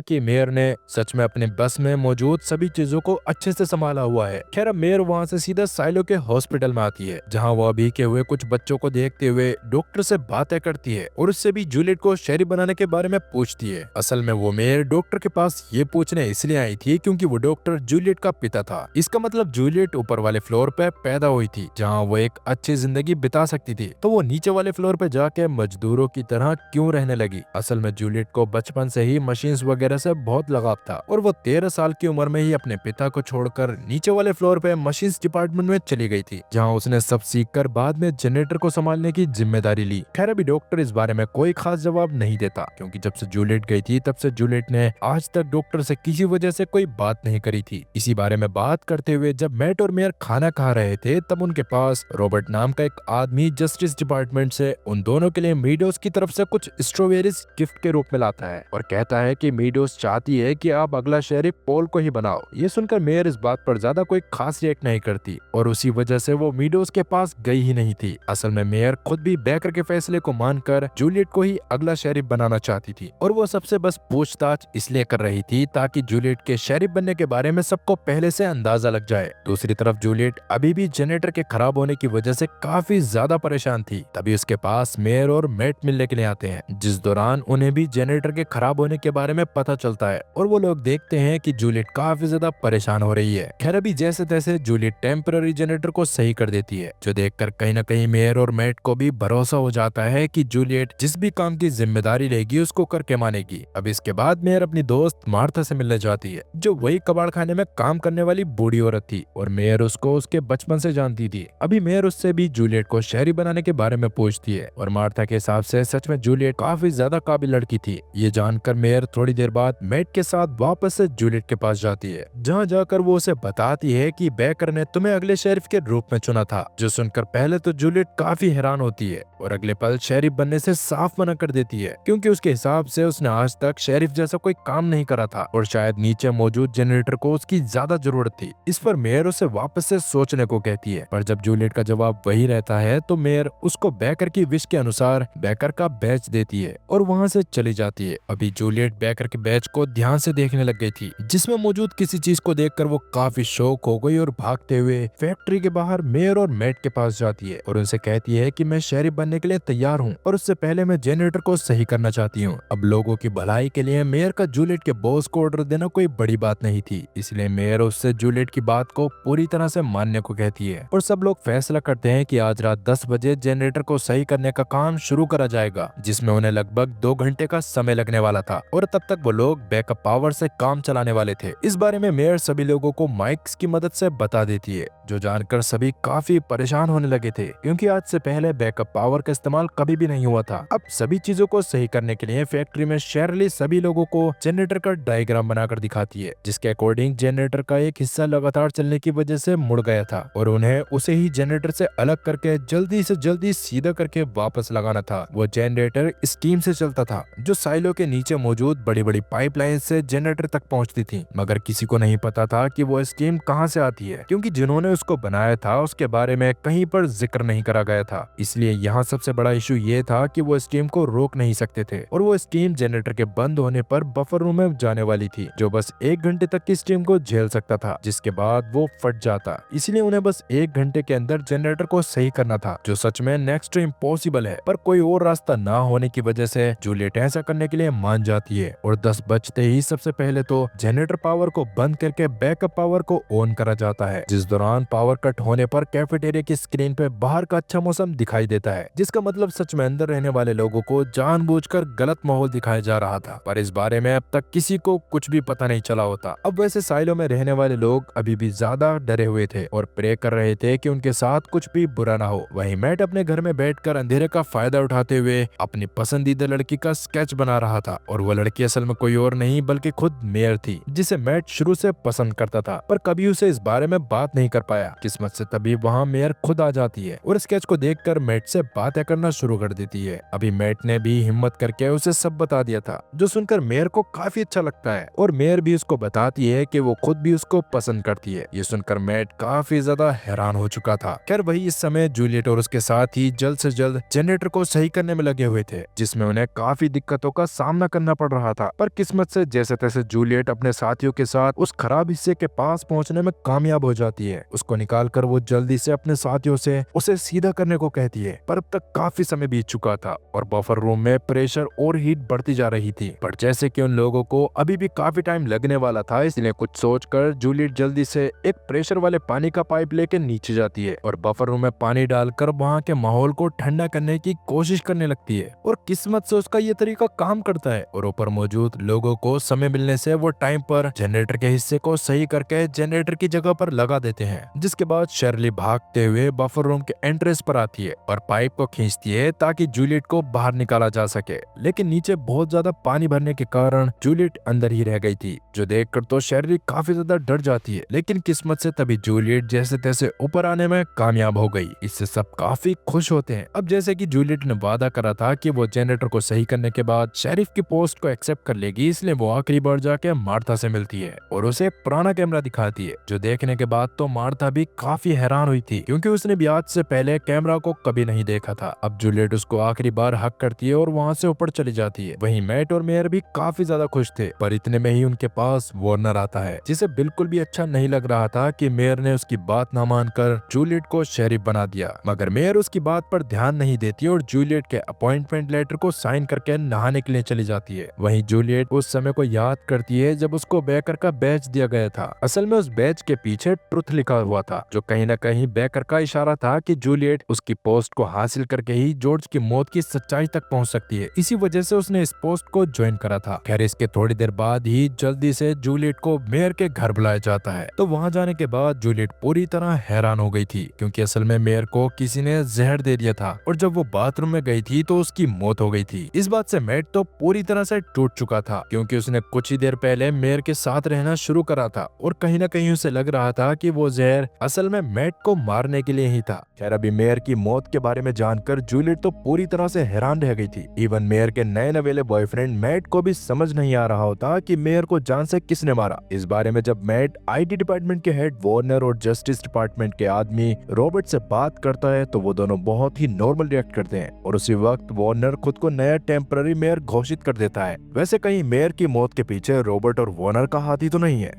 कि मेयर ने सच में अपने बस में मौजूद सभी चीजों को अच्छे से संभाला हुआ है। खैर अब मेयर वहाँ से सीधा साइलो के हॉस्पिटल में आती है, जहाँ वो अभी के हुए कुछ बच्चों को देखते हुए डॉक्टर से बातें करती है और उससे भी जूलियट को शेरिफ बनाने के बारे में पूछती है। असल में वो मेयर डॉक्टर के पास ये पूछने इसलिए आई थी क्योंकि वो डॉक्टर जूलियट का पिता था। इसका मतलब जूलियट ऊपर वाले फ्लोर पे पैदा हुई थी जहाँ वो एक अच्छी जिंदगी बिता सकती थी, तो वो नीचे वाले फ्लोर पे जाके मजदूरों की तरह क्यों रहने लगी। असल में जूलियट को बचपन से ही मशीन्स वगैरह से बहुत लगाव था और वो 13 साल की उम्र में ही अपने पिता को छोड़कर नीचे वाले फ्लोर पे मशीन्स डिपार्टमेंट में चली गई थी, जहाँ उसने सब सीखकर बाद में जनरेटर को संभालने की जिम्मेदारी ली। खैर अभी डॉक्टर इस बारे में कोई खास जवाब नहीं देता क्योंकि जब से जूलियट गई थी तब से जूलियट ने आज तक डॉक्टर से किसी वजह से कोई बात नहीं करी थी। इसी बारे में बात करते हुए जब मैट और मेयर खाना खा रहे थे तब उनके पास रॉबर्ट नाम का एक आदमी जस्टिस डिपार्टमेंट से उन दोनों के लिए मीडोज की तरफ से कुछ स्ट्रॉबेरीज गिफ्ट के रूप में लाता है और कहता है कि मीडोज चाहती है कि आप अगला शेरिफ पॉल को ही बनाओ। ये सुनकर मेयर इस बात पर ज्यादा कोई खास रिएक्ट नहीं करती और उसी वजह से वो मीडोज के पास गई ही नहीं थी। असल में मेयर खुद भी बेकर के फैसले को मानकर जूलियट को ही अगला शेरिफ बनाना चाहती थी और वो सबसे बस पूछताछ इसलिए कर रही थी ताकि जूलियट के शेरिफ बनने के बारे में सबको पहले से अंदाजा लग जाए। दूसरी तरफ जूलियट अभी भी जनरेटर के खराब होने की वजह से काफी ज्यादा परेशान थी। तभी उसके पास मेयर और मैट मिलने के लिए आते हैं, जिस दौरान उन्हें भी जनरेटर के खराब होने के बारे में पता चलता है और वो लोग देखते हैं कि जूलियट काफी ज्यादा परेशान हो रही है। खैर अभी जैसे तैसे जूलियट टेम्पररी जनरेटर को सही कर देती है, जो देखकर कहीं ना कहीं मेयर और मैट को भी भरोसा हो जाता है कि जूलियट जिस भी काम की जिम्मेदारी लेगी उसको करके मानेगी। अब इसके बाद मेयर अपनी दोस्त मार्था से मिलने जाती है, जो वही कबाड़ खाने में काम करने वाली बूढ़ी औरत थी और मेयर उसको उसके बचपन से जानती थी। अभी मेयर उससे भी जूलियट को शहरी बनाने के बारे में पूछती है और मार्था के हिसाब से सच में जूलियट काफी ज्यादा काबिल लड़की थी। ये जानकर मेयर थोड़ी देर बाद मैट के साथ वापस से जूलियट के पास जाती है, जहाँ जाकर वो उसे बताती है कि बेकर ने तुम्हें अगले शेरिफ के रूप में चुना था। जो सुनकर पहले तो जूलियट काफी हैरान होती है और अगले पल शेरिफ बनने से साफ मना कर देती है क्योंकि उसके हिसाब से उसने आज तक शेरिफ जैसा कोई काम नहीं करा था और शायद नीचे मौजूद जनरेटर को उसकी ज्यादा जरूरत थी। इस पर मेयर उसे वापस से सोचने को कहती है, पर जब जूलियट का जवाब वही रहता है तो मेयर उसको बेकर की विश के अनुसार बेकर का बैच देती है और वहाँ से चली जाती है। अभी जूलियट बेकर के बैच को ध्यान से देखने लग गई थी, जिसमें मौजूद किसी चीज को देखकर वो काफी शौक हो गई और भागते हुए फैक्ट्री के बाहर मेयर और मैट के पास जाती है और उनसे कहती है कि मैं शेरिफ बनने के लिए तैयार हूँ और उससे पहले मैं जनरेटर को सही करना चाहती हूँ। अब लोगों की भलाई के लिए मेयर का जूलियट के बॉस को ऑर्डर देना कोई बड़ी बात नहीं थी, इसलिए मेयर उससे जूलियट की बात को पूरी तरह से मानने को कहती है और सब लोग फैसला करते हैं कि आज रात 10 बजे जनरेटर को सही करने का काम शुरू करा जाएगा, जिसमें उन्हें लगभग 2 घंटे का समय लगने वाला था और तब तक वो लोग बैकअप पावर से काम चलाने वाले थे। इस बारे में मेयर सभी लोगों को माइक्स की मदद से बता देती है, जो जानकर सभी काफी परेशान होने लगे थे क्योंकि आज से पहले बैकअप पावर का इस्तेमाल कभी भी नहीं हुआ था। अब सभी चीजों को सही करने के लिए फैक्ट्री में शेरली सभी लोगों को जनरेटर का डायग्राम बनाकर दिखाती है, जिसके अकॉर्डिंग जनरेटर का एक हिस्सा लगातार चलने की वजह से मुड़ गया था और उन्हें उसे ही जनरेटर से अलग करके जल्दी से जल्दी सीधा करके वापस लगाना था। वो जनरेटर स्टीम से चलता था, जो साइलो के नीचे मौजूद बड़ी बड़ी पाइपलाइन से जनरेटर तक पहुंचती थी, मगर किसी को नहीं पता था कि वो स्टीम कहां से आती है क्योंकि जिन्होंने उसको बनाया था उसके बारे में कहीं पर जिक्र नहीं करा गया था। इसलिए यहाँ सबसे बड़ा इशू ये था कि वो स्टीम को रोक नहीं सकते थे और वो स्टीम जनरेटर के बंद होने पर बफर रूम में जाने वाली थी, जो बस 1 घंटे तक की स्टीम को झेल सकता था, जिसके बाद वो फट जाता। इसलिए उन्हें बस 1 घंटे के अंदर जनरेटर को सही करना था, जो सच में नेक्स्ट टू इम्पॉसिबल है। पर कोई और रास्ता ना होने की वजह से जूलियट ऐसा करने के लिए मान जाती है और 10 बजते ही सबसे पहले तो जनरेटर पावर को बंद करके बैकअप पावर को ऑन करा जाता है, जिस दौरान पावर कट होने पर कैफेटेरिया की स्क्रीन पे बाहर का अच्छा मौसम दिखाई देता है, जिसका मतलब सच में अंदर रहने वाले लोगों को जानबूझकर गलत माहौल दिखाया जा रहा था। पर इस बारे में अब तक किसी को कुछ भी पता नहीं चला होता। अब वैसे साइलो में रहने वाले लोग अभी भी ज्यादा डरे हुए थे और प्रे कर रहे थे कि उनके साथ कुछ भी बुरा ना हो। वहीं मैट अपने अपने घर में बैठकर अंधेरे का फायदा उठाते हुए अपनी पसंदीदा लड़की का स्केच बना रहा था और वो लड़की असल में कोई और नहीं बल्कि खुद मेयर थी, जिसे मैट शुरू से पसंद करता था पर कभी उसे इस बारे में बात नहीं कर पाया। किस्मत से तभी वहाँ मेयर खुद आ जाती है और स्केच को देखकर मैट से बातें करना शुरू कर देती है। अभी मैट ने भी हिम्मत करके उसे सब बता दिया था, जो सुनकर मेयर को काफी अच्छा लगता है और मेयर भी उसको बताती है कि वो खुद भी उसको पसंद करती है। ये सुनकर मैट काफी ज्यादा हैरान हो चुका था। खैर वही इस समय जूलियट और उसके साथ ही जल्द से जल्द जनरेटर को सही करने में लगे हुए थे, जिसमें उन्हें काफी दिक्कतों का सामना करना पड़ रहा था। पर किस्मत से जैसे तैसे जूलियट अपने साथियों के साथ उस खराब हिस्से के पास पहुंचने में कामयाब हो जाती है। उसको निकालकर वो जल्दी से अपने साथियों से उसे सीधा करने को कहती है, पर अब तक काफी समय बीत चुका था और बफर रूम में प्रेशर और हीट बढ़ती जा रही थी। पर जैसे कि उन लोगों को अभी भी काफी टाइम लगने वाला था, इसलिए कुछ सोचकर जूलियट जल्दी से एक प्रेशर वाले पानी का पाइप लेकर नीचे जाती है और बफर रूम में पानी डालकर वहाँ के माहौल को ठंडा करने की कोशिश करने लगती है। और किस्मत से उसका ये तरीका काम करता है और ऊपर मौजूद लोगों को समय मिलने से वो टाइम पर जनरेटर के हिस्से को सही करके जनरेटर की जगह पर लगा देते हैं। जिसके बाद शर्ली भागते हुए बफर रूम के एंट्रेंस पर आती है और पाइप को खींचती है ताकि जूलियट को बाहर निकाला जा सके, लेकिन नीचे बहुत ज्यादा पानी भरने के कारण जूलियट अंदर ही रह गई थी, जो देखकर तो शर्ली काफी ज्यादा डर जाती है। लेकिन किस्मत से तभी जूलियट जैसे तैसे ऊपर आने में कामयाब हो गई। इससे सब काफी खुश होते हैं। अब जैसे कि जूलियट ने वादा करा था कि वो जनरेटर को सही करने के बाद शेरिफ की पोस्ट को एक्सेप्ट कर लेगी, इसलिए वो आखिरी बार जाके मार्था से मिलती है और उसे एक पुराना कैमरा दिखाती है, जो देखने के बाद तो मार्था भी काफी हैरान हुई थी क्योंकि उसने भी आज से पहले कैमरा को कभी नहीं देखा था। अब जूलियट उसको आखिरी बार हक करती है और वहाँ से ऊपर चली जाती है। वहीं मैट और मेयर भी काफी ज्यादा खुश थे, पर इतने में ही उनके पास वार्नर आता है, जिसे बिल्कुल भी अच्छा नहीं लग रहा था कि मेयर ने उसकी बात न मानकर जूलियट को शेरिफ बना दिया। मगर मेयर उसकी बात पर ध्यान नहीं देती और जूलियट के अपॉइंटमेंट लेटर को साइन करके नहाने के लिए चली जाती है। वहीं जूलियट उस समय को याद करती है जब उसको बेकर का बैच दिया गया था। असल में उस बैच के पीछे ट्रुथ लिखा हुआ था, जो कहीं न कहीं बेकर का इशारा था कि जूलियट उसकी पोस्ट को हासिल करके ही जॉर्ज की मौत की सच्चाई तक पहुंच सकती है। इसी वजह से उसने इस पोस्ट को ज्वाइन करा था। खैर इसके थोड़ी देर बाद ही जल्दी से जूलियट को मेयर के घर बुलाया जाता है। तो वहां जाने के बाद जूलियट पूरी तरह हैरान हो गई थी क्योंकि असल में मेयर को किसी ने जहर दे दिया था और जब वो बाथरूम में गई थी तो उसकी मौत हो गई थी। इस बात से मैट तो पूरी तरह से टूट चुका था क्योंकि उसने कुछ ही देर पहले मेयर के साथ रहना शुरू करा था और कहीं न कहीं उसे लग रहा था कि वो जहर असल में मैट को मारने के लिए ही था। खैर अभी मेयर की मौत के बारे में जानकर जूलियट तो पूरी तरह से हैरान रह गई थी। इवन मेयर के नए नवेले बॉयफ्रेंड मैट को भी समझ नहीं आ रहा होता कि मेयर को जान से किसने मारा। इस बारे में जब मैट आईटी डिपार्टमेंट के हेड वार्नर और जस्टिस डिपार्टमेंट के आदमी रॉबर्ट से बात करता है तो वो दोनों बहुत ही नॉर्मल रिएक्ट करते हैं और उसी वक्त वार्नर खुद को नया टेम्पररी मेयर घोषित कर देता है। वैसे कहीं मेयर की मौत के पीछे रॉबर्ट और वार्नर का हाथ ही तो नहीं है।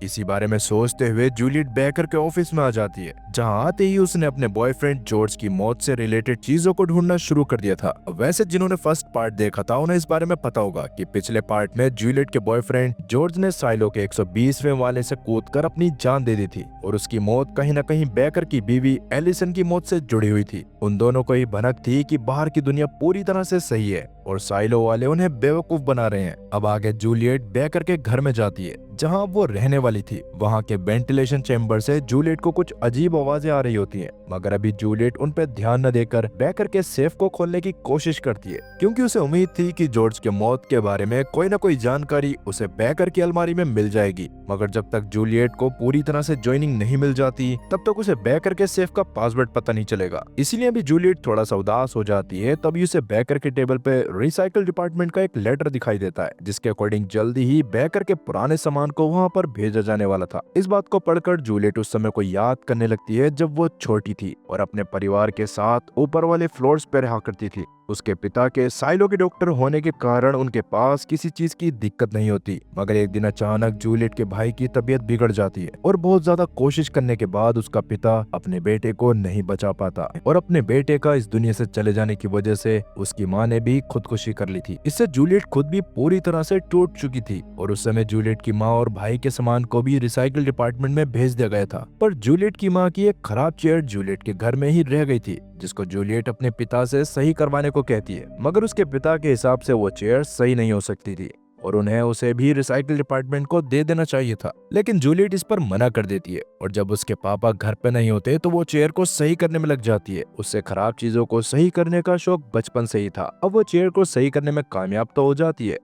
इसी बारे में सोचते हुए जूलियट बेकर के ऑफिस में आ जाती है, जहां आते ही उसने अपने बॉयफ्रेंड जॉर्ज की मौत से रिलेटेड चीजों को ढूंढना शुरू कर दिया था। वैसे जिन्होंने फर्स्ट पार्ट देखा था उन्हें इस बारे में पता होगा कि पिछले पार्ट में जूलियट के बॉयफ्रेंड जॉर्ज ने साइलो के 120वें वाले से कूदकर अपनी जान दे दी थी और उसकी मौत कहीं न कहीं बेकर की बीवी एलिसन की मौत से जुड़ी हुई थी। उन दोनों को ही भनक थी कि बाहर की दुनिया पूरी तरह से सही है और साइलो वाले उन्हें बेवकूफ बना रहे हैं। अब आगे जूलियट बेकर के घर में जाती है जहां वो रहने वाली थी। वहां के वेंटिलेशन चैम्बर से जूलियट को कुछ अजीब आवाजें आ रही होती हैं, मगर अभी जूलियट उन पे ध्यान न देकर बेकर के सेफ को खोलने की कोशिश करती है क्योंकि उसे उम्मीद थी कि जॉर्ज के मौत के बारे में कोई न कोई जानकारी उसे बेकर की अलमारी में मिल जाएगी। मगर जब तक जूलियट को पूरी तरह से ज्वाइनिंग नहीं मिल जाती तब तक उसे बेकर के सेफ का पासवर्ड पता नहीं चलेगा। इसीलिए अभी जूलियट थोड़ा सा उदास हो जाती है। तभी उसे बेकर के टेबल पे रिसाइकल डिपार्टमेंट का एक लेटर दिखाई देता है जिसके अकॉर्डिंग जल्दी ही बेकर के पुराने सामान को वहां पर भेजा जाने वाला था। इस बात को पढ़कर जूलियट उस समय को याद करने लगती है जब वो छोटी थी और अपने परिवार के साथ ऊपर वाले फ्लोर्स पे रहा करती थी। उसके पिता के साइलो के डॉक्टर होने के कारण उनके पास किसी चीज की दिक्कत नहीं होती, मगर एक दिन अचानक जूलियट के भाई की तबीयत बिगड़ जाती है और बहुत ज्यादा कोशिश करने के बाद उसका पिता अपने बेटे को नहीं बचा पाता और अपने बेटे का इस दुनिया से चले जाने की वजह से उसकी माँ ने भी खुदकुशी कर ली थी। इससे जूलियट खुद भी पूरी तरह से टूट चुकी थी और उस समय जूलियट की माँ और भाई के सामान को भी रिसाइकल डिपार्टमेंट में भेज दिया गया था। पर जूलियट की माँ की एक खराब चेयर जूलियट के घर में ही रह गई थी, जिसको जूलियट अपने पिता से सही करवाने को कहती है, मगर उसके पिता के हिसाब से वो चेयर सही नहीं हो सकती थी। और उन्हें उसे भी रिसाइकल डिपार्टमेंट को दे देना चाहिए था। लेकिन जूलियट इस पर मना कर देती है और जब उसके पापा घर पे नहीं होते तो वो चेयर को सही करने में लग जाती है। उससे खराब चीजों को सही करने का शौक बचपन से ही था। अब वो चेयर को सही करने में कामयाब तो हो जाती है,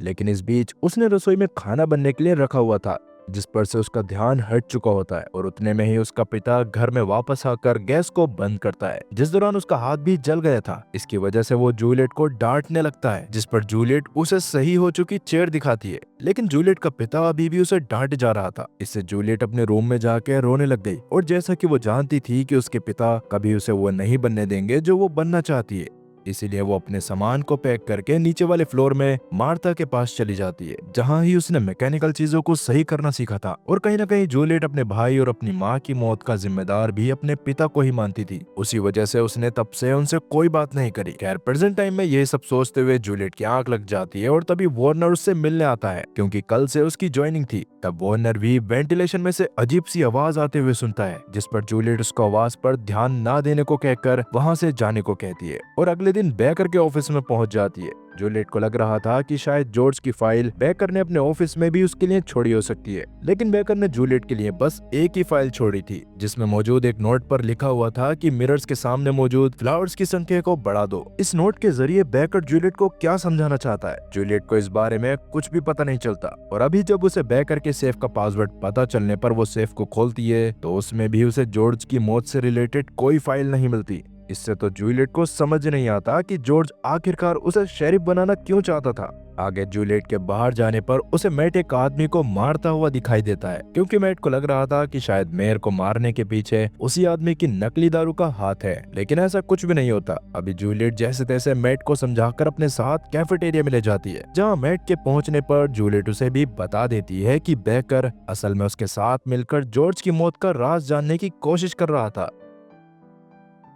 लेकिन इस बीच उसने रसोई में खाना बनने के लिए रखा हुआ था जिस पर से उसका ध्यान हट चुका होता है और उतने में ही उसका पिता घर में वापस आकर गैस को बंद करता है, जिस दौरान उसका हाथ भी जल गया था। इसकी वजह से वो जूलियट को डांटने लगता है, जिस पर जूलियट उसे सही हो चुकी चेयर दिखाती है। लेकिन जूलियट का पिता अभी भी उसे डांटे जा रहा था। इससे जूलियट अपने रूम में जाके रोने लग गई और जैसा कि वो जानती थी कि उसके पिता कभी उसे वो नहीं बनने देंगे जो वो बनना चाहती है, इसीलिए वो अपने सामान को पैक करके नीचे वाले फ्लोर में मार्था के पास चली जाती है, जहां ही उसने मैकेनिकल चीजों को सही करना सीखा था। और कहीं ना कहीं जूलियट अपने भाई और अपनी माँ की मौत का जिम्मेदार भी अपने पिता को ही मानती थी। उसी वजह से उसने तब से उनसे कोई बात नहीं करी। खैर, प्रेजेंट टाइम में ये सब सोचते हुए जूलियट की आंख लग जाती है और तभी वार्नर उससे मिलने आता है, क्योंकि कल से उसकी ज्वाइनिंग थी। तब वार्नर भी वेंटिलेशन में से अजीब सी आवाज आते हुए सुनता है, जिस पर जूलियट उसको आवाज पर ध्यान ना देने को कहकर वहां से जाने को कहती है और अगले दिन बेकर के ऑफिस में पहुंच जाती है। जूलियट को लग रहा था कि शायद जॉर्ज की फाइल बेकर ने अपने ऑफिस में भी उसके लिए छोड़ी हो सकती है, लेकिन बेकर ने जूलियट के लिए बस एक ही फाइल छोड़ी थी, जिसमें मौजूद एक नोट पर लिखा हुआ था कि मिरर्स के सामने मौजूद फ्लावर्स की संख्या को बढ़ा दो। इस नोट के जरिए बेकर जूलियट को क्या समझाना चाहता है, जूलियट को इस बारे में कुछ भी पता नहीं चलता। और अभी जब उसे बेकर के सेफ का पासवर्ड पता चलने पर वो सेफ को खोलती है तो उसमें भी उसे जॉर्ज की मौत से रिलेटेड कोई फाइल नहीं मिलती। इससे तो जूलियट को समझ नहीं आता कि जॉर्ज आखिरकार उसे शेरिफ बनाना क्यों चाहता था। आगे जूलियट के बाहर जाने पर उसे मैट एक आदमी को मारता हुआ दिखाई देता है, क्योंकि मैट को लग रहा था कि शायद मेयर को मारने के पीछे उसी आदमी की नकली दारू का हाथ है, लेकिन ऐसा कुछ भी नहीं होता। अभी जूलियट जैसे तैसे मैट को समझाकर अपने साथ कैफेटेरिया में ले जाती है, जहाँ मैट के पहुंचने पर जूलियट उसे भी बता देती है कि बेकर असल में उसके साथ मिलकर जॉर्ज की मौत का राज जानने की कोशिश कर रहा था,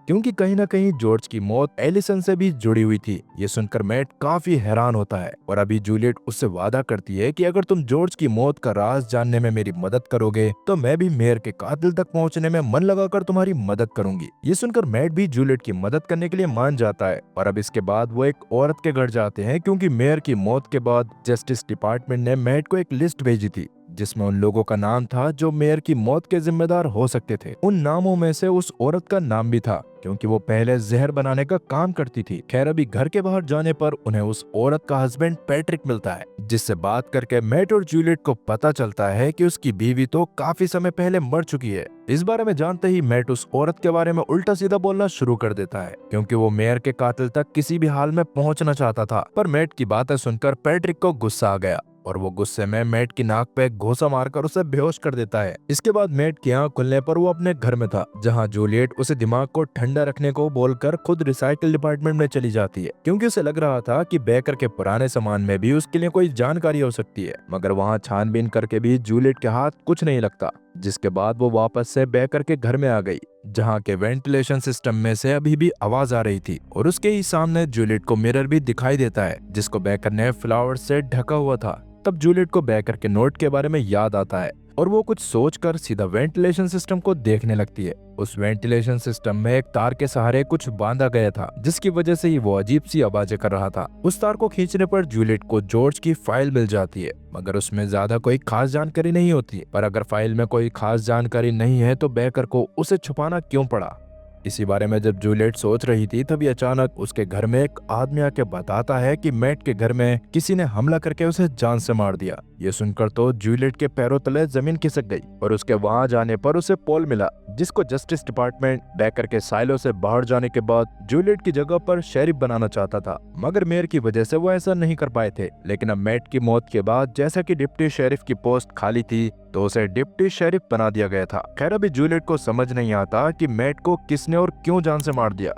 क्योंकि कहीं ना कहीं जॉर्ज की मौत एलिसन से भी जुड़ी हुई थी। ये सुनकर मैट काफी हैरान होता है और अभी जूलियट उससे वादा करती है कि अगर तुम जॉर्ज की मौत का राज जानने में मेरी मदद करोगे तो मैं भी मेयर के कातिल तक पहुंचने में मन लगाकर तुम्हारी मदद करूंगी। ये सुनकर मैट भी जूलियट की मदद करने के लिए मान जाता है और अब इसके बाद वो एक औरत के घर जाते हैं, क्योंकि मेयर की मौत के बाद जस्टिस डिपार्टमेंट ने मैट को एक लिस्ट भेजी थी जिसमें उन लोगों का नाम था जो मेयर की मौत के जिम्मेदार हो सकते थे। उन नामों में से उस औरत का नाम भी था, क्योंकि वो पहले जहर बनाने का काम करती थी। खैर, अभी घर के बाहर जाने पर उन्हें उस औरत का हस्बैंड पैट्रिक मिलता है, जिससे बात करके मैट और जूलियट को पता चलता है कि उसकी बीवी तो काफी समय पहले मर चुकी है। इस बारे में जानते ही मैट उस औरत के बारे में उल्टा सीधा बोलना शुरू कर देता है, क्योंकि वो मेयर के कातिल तक किसी भी हाल में पहुंचना चाहता था। पर मैट की बातें सुनकर पैट्रिक को गुस्सा आ गया और वो गुस्से में मैट की नाक पे घोंसा मारकर उसे बेहोश कर देता है। इसके बाद मैट की आंख खुलने पर वो अपने घर में था, जहां जूलियट उसे दिमाग को ठंडा रखने को बोलकर खुद रिसाइकल डिपार्टमेंट में चली जाती है, क्योंकि उसे लग रहा था कि बेकर के पुराने सामान में भी उसके लिए कोई जानकारी हो सकती है। मगर वहां छानबीन करके भी जूलियट के हाथ कुछ नहीं लगता, जिसके बाद वो वापस से बेकर के घर में आ गई, जहाँ के वेंटिलेशन सिस्टम में से अभी भी आवाज आ रही थी और उसके ही सामने जूलियट को मिरर भी दिखाई देता है, जिसको बेकर ने फ्लावर से ढका हुआ था। तब जूलियट को बेकर के नोट के बारे में याद आता है और वो कुछ सोचकर सीधा वेंटिलेशन सिस्टम को देखने लगती है। उस वेंटिलेशन सिस्टम में एक तार के सहारे कुछ बांधा गया था, जिसकी वजह से ही वो अजीब सी आवाजें कर रहा था। उस तार को खींचने पर जूलियट को जॉर्ज की फाइल मिल जाती है, मगर उसमें ज्यादा कोई खास जानकारी नहीं होती। पर अगर फाइल में कोई खास जानकारी नहीं है तो बेकर को उसे छुपाना क्यों पड़ा। इसी बारे में जब जूलियट सोच रही थी तभी अचानक उसके घर में एक आदमी आके बताता है कि मैट के घर में किसी ने हमला करके उसे जान से मार दिया। ये सुनकर तो जूलियट के पैरों तले जमीन खिसक गई और उसके वहां जाने पर उसे पॉल मिला, जिसको जस्टिस डिपार्टमेंट बेकर के साइलो से बाहर जाने के बाद जूलियट की जगह पर शेरिफ बनाना चाहता था, मगर मेयर की वजह से वो ऐसा नहीं कर पाए थे। लेकिन अब मैट की मौत के बाद जैसा कि डिप्टी शेरिफ की पोस्ट खाली थी तो उसे डिप्टी शेरिफ बना दिया गया था। खैर, अभी जूलियट को समझ नहीं आता कि मैट को किसने और क्यों जान से मार दिया।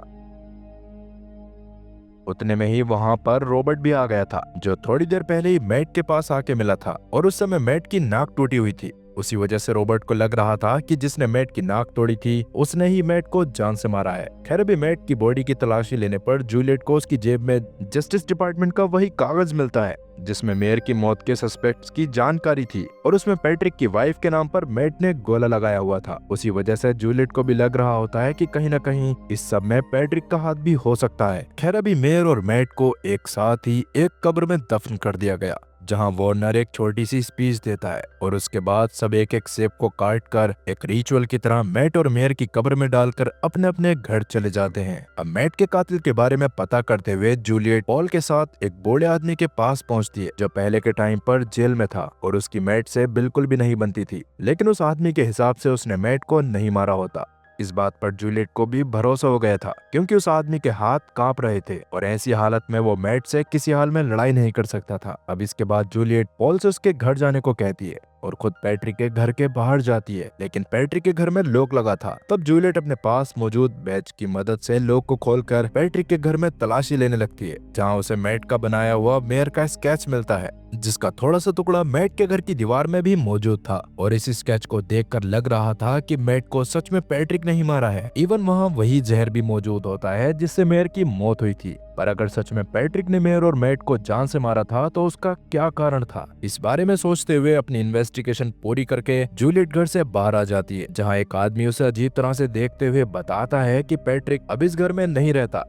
उतने में ही वहां पर रॉबर्ट भी आ गया था, जो थोड़ी देर पहले ही मैट के पास आके मिला था और उस समय मैट की नाक टूटी हुई थी। उसी वजह से रॉबर्ट को लग रहा था कि जिसने मैट की नाक तोड़ी थी उसने ही मैट को जान से मारा है। खैर अभी मैट की बॉडी की तलाशी लेने पर जूलियट को उसकी जेब में जस्टिस डिपार्टमेंट का वही कागज मिलता है जिसमें मेयर की मौत के सस्पेक्ट्स की जानकारी थी और उसमें पैट्रिक की वाइफ के नाम पर मैट ने गोला लगाया हुआ था। उसी वजह से जूलियट को भी लग रहा होता है कि कहीं न कहीं इस सब में पैट्रिक का हाथ भी हो सकता है। खैर अभी मेयर और मैट को एक साथ ही एक कब्र में दफन कर दिया गया जहां वार्नर एक छोटी सी स्पीच देता है और उसके बाद सब एक एक सेब को काट कर एक रिचुअल की तरह मैट और मेयर की कब्र में डालकर अपने अपने घर चले जाते हैं। अब मैट के कातिल के बारे में पता करते हुए जूलियट पॉल के साथ एक बूढ़े आदमी के पास पहुंचती है जो पहले के टाइम पर जेल में था और उसकी मैट से बिल्कुल भी नहीं बनती थी, लेकिन उस आदमी के हिसाब से उसने मैट को नहीं मारा होता। इस बात पर जूलियट को भी भरोसा हो गया था क्योंकि उस आदमी के हाथ कांप रहे थे और ऐसी हालत में वो मैट से किसी हाल में लड़ाई नहीं कर सकता था। अब इसके बाद जूलियट पॉल से उसके घर जाने को कहती है और खुद पैट्रिक के घर के बाहर जाती है, लेकिन पैट्रिक के घर में लॉक लगा था। तब जूलियट अपने पास मौजूद बैच की मदद से लॉक को खोलकर पैट्रिक के घर में तलाशी लेने लगती है जहां उसे मैट का बनाया हुआ मेयर का स्केच मिलता है जिसका थोड़ा सा टुकड़ा मैट के घर की दीवार में भी मौजूद था और इस स्केच को देखकर लग रहा था कि मैट को सच में पैट्रिक नहीं मारा है। इवन वहाँ वही जहर भी मौजूद होता है जिससे मेयर की मौत हुई थी। पर अगर सच में पैट्रिक ने मेयर और मैट को जान से मारा था तो उसका क्या कारण था? इस बारे में सोचते हुए अपनी इन्वेस्टिगेशन पूरी करके जूलियट घर से बाहर आ जाती है जहाँ एक आदमी उसे अजीब तरह से देखते हुए बताता है कि पैट्रिक अब इस घर में नहीं रहता।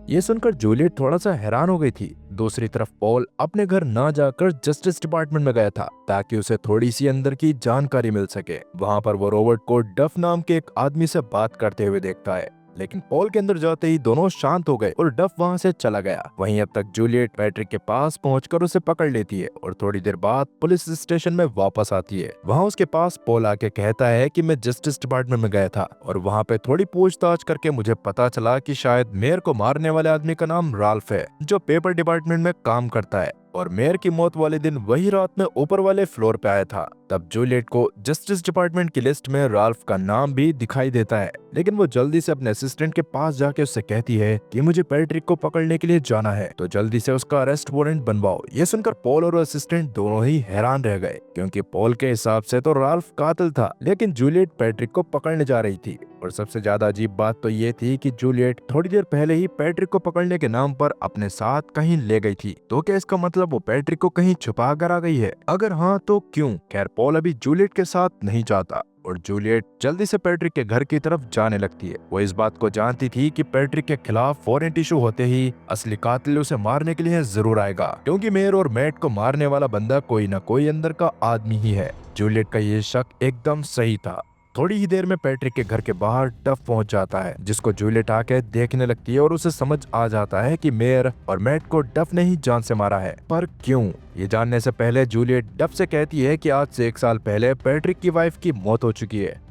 ये सुनकर जूलियट थोड़ा सा हैरान हो गई थी। दूसरी तरफ पॉल अपने घर ना जाकर जस्टिस डिपार्टमेंट में गया था ताकि उसे थोड़ी सी अंदर की जानकारी मिल सके। वहाँ पर वो रॉबर्ट को डफ नाम के एक आदमी से बात करते हुए देखता है, लेकिन पॉल के अंदर जाते ही दोनों शांत हो गए और डफ वहां से चला गया। वहीं अब तक जूलियट पैट्रिक के पास पहुंचकर उसे पकड़ लेती है और थोड़ी देर बाद पुलिस स्टेशन में वापस आती है। वहां उसके पास पॉल आके कहता है कि मैं जस्टिस डिपार्टमेंट में गया था और वहां पे थोड़ी पूछताछ करके मुझे पता चला कि शायद मेयर को मारने वाले आदमी का नाम राल्फ है जो पेपर डिपार्टमेंट में काम करता है और मेयर की मौत वाले दिन वही रात में ऊपर वाले फ्लोर पे आया था। तब जूलियट को जस्टिस डिपार्टमेंट की लिस्ट में राल्फ का नाम भी दिखाई देता है, लेकिन वो जल्दी से अपने असिस्टेंट के पास जाके उससे कहती है कि मुझे पैट्रिक को पकड़ने के लिए जाना है तो जल्दी से उसका अरेस्ट वारंट बनवाओ। ये सुनकर पॉल और असिस्टेंट दोनों ही हैरान रह गए क्योंकि पॉल के हिसाब से तो राल्फ कातिल था, लेकिन जूलियट पैट्रिक को पकड़ने जा रही थी। और सबसे ज्यादा अजीब बात तो ये थी कि जूलियट थोड़ी देर पहले ही पैट्रिक को पकड़ने के नाम पर अपने साथ कहीं ले गई थी। तो क्या इसका मतलब वो पैट्रिक को कहीं छुपा कर आ गई है? अगर हाँ तो क्यों? खैर पॉल अभी जूलियट के साथ नहीं जाता और जूलियट जल्दी से पैट्रिक के घर की तरफ जाने लगती है। वो इस बात को जानती थी कि पैट्रिक के खिलाफ वारंट इशू होते ही असली कातिल उसे मारने के लिए जरूर आएगा क्योंकि मेयर और मैट को मारने वाला बंदा कोई न कोई अंदर का आदमी ही है। जूलियट का ये शक एकदम सही था। थोड़ी ही देर में पैट्रिक के घर के बाहर डफ पहुंच जाता है जिसको जूलियट आके देखने लगती है और उसे समझ आ जाता है कि मेयर और मैट को डफ ने ही जान से मारा है। पर क्यों? ये जानने से पहले जूलियट डफ से कहती है कि आज से 1 साल पहले पैट्रिक की वाइफ की मौत हो चुकी है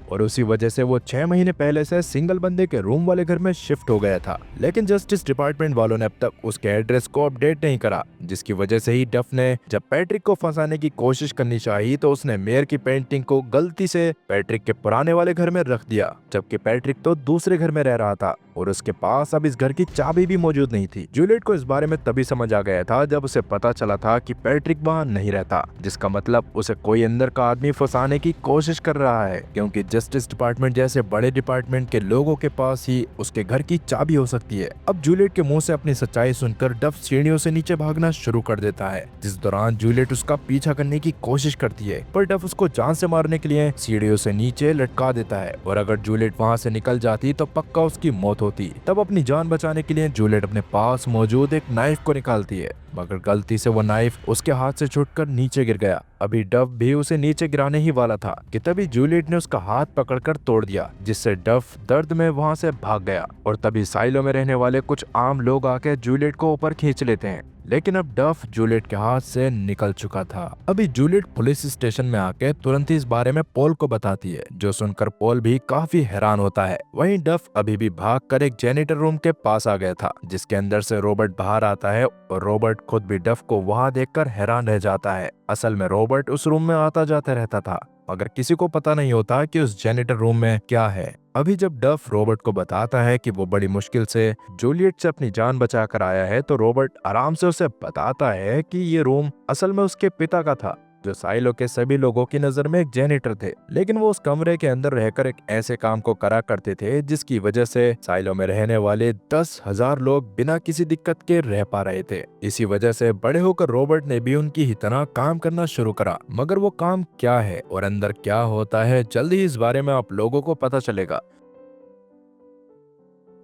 और उसी वजह से वो 6 महीने पहले से सिंगल बंदे के रूम वाले घर में शिफ्ट हो गया था, लेकिन जस्टिस डिपार्टमेंट वालों ने अब तक उसके एड्रेस को अपडेट नहीं करा, जिसकी वजह से ही डफ ने जब पैट्रिक को फंसाने की कोशिश करनी चाहिए तो उसने मेयर की पेंटिंग को गलती से पैट्रिक के पुराने वाले घर में रख दिया, जबकि पैट्रिक तो दूसरे घर में रह रहा था और उसके पास अब इस घर की चाबी भी मौजूद नहीं थी। जूलियट को इस बारे में तभी समझ आ गया था जब उसे पता चला था कि पैट्रिक वहाँ नहीं रहता, जिसका मतलब उसे कोई अंदर का आदमी फंसाने की कोशिश कर रहा है क्योंकि जस्टिस डिपार्टमेंट जैसे बड़े डिपार्टमेंट के लोगों के पास ही उसके घर की चाबी हो सकती है। अब जूलियट के मुंह से अपनी सच्चाई सुनकर डफ सीढ़ियों से नीचे भागना शुरू कर देता है, जिस दौरान जूलियट उसका पीछा करने की कोशिश करती है पर डफ उसको जान से मारने के लिए सीढ़ियों से नीचे लटका देता है और अगर जूलियट वहाँ से निकल जाती तो पक्का उसकी मौत होती। तब अपनी जान बचाने के लिए जूलियट अपने पास मौजूद एक नाइफ को निकालती है, मगर गलती से वो नाइफ उसके हाथ से छूटकर नीचे गिर गया। अभी डफ भी उसे नीचे गिराने ही वाला था कि तभी जूलियट ने उसका हाथ पकड़कर तोड़ दिया, जिससे डफ दर्द में वहां से भाग गया और तभी साइलो में रहने वाले कुछ आम लोग आके जूलियट को ऊपर खींच लेते हैं, लेकिन अब डफ जूलियट के हाथ से निकल चुका था। अभी जूलियट पुलिस स्टेशन में आके तुरंत ही इस बारे में पॉल को बताती है, जो सुनकर पॉल भी काफी हैरान होता है। वहीं डफ अभी भी भागकर एक जेनिटर रूम के पास आ गया था, जिसके अंदर से रॉबर्ट बाहर आता है और रॉबर्ट खुद भी डफ को वहां देखकर हैरान रह जाता है। असल में रॉबर्ट उस रूम में आता जाता रहता था मगर किसी को पता नहीं होता कि उस जेनिटर रूम में क्या है। अभी जब डफ रॉबर्ट को बताता है कि वो बड़ी मुश्किल से जूलियट से अपनी जान बचा कर आया है, तो रॉबर्ट आराम से उसे बताता है कि ये रूम असल में उसके पिता का था, जो साइलो के सभी लोगों की नजर में एक जेनिटर थे। लेकिन वो उस कमरे के अंदर रहकर एक ऐसे काम को करा करते थे जिसकी वजह से साइलो में रहने वाले 10,000 लोग बिना किसी दिक्कत के रह पा रहे थे। इसी वजह से बड़े होकर रॉबर्ट ने भी उनकी ही तरह काम करना शुरू करा। मगर वो काम क्या है और अंदर क्या होता है, जल्दी ही इस बारे में आप लोगों को पता चलेगा।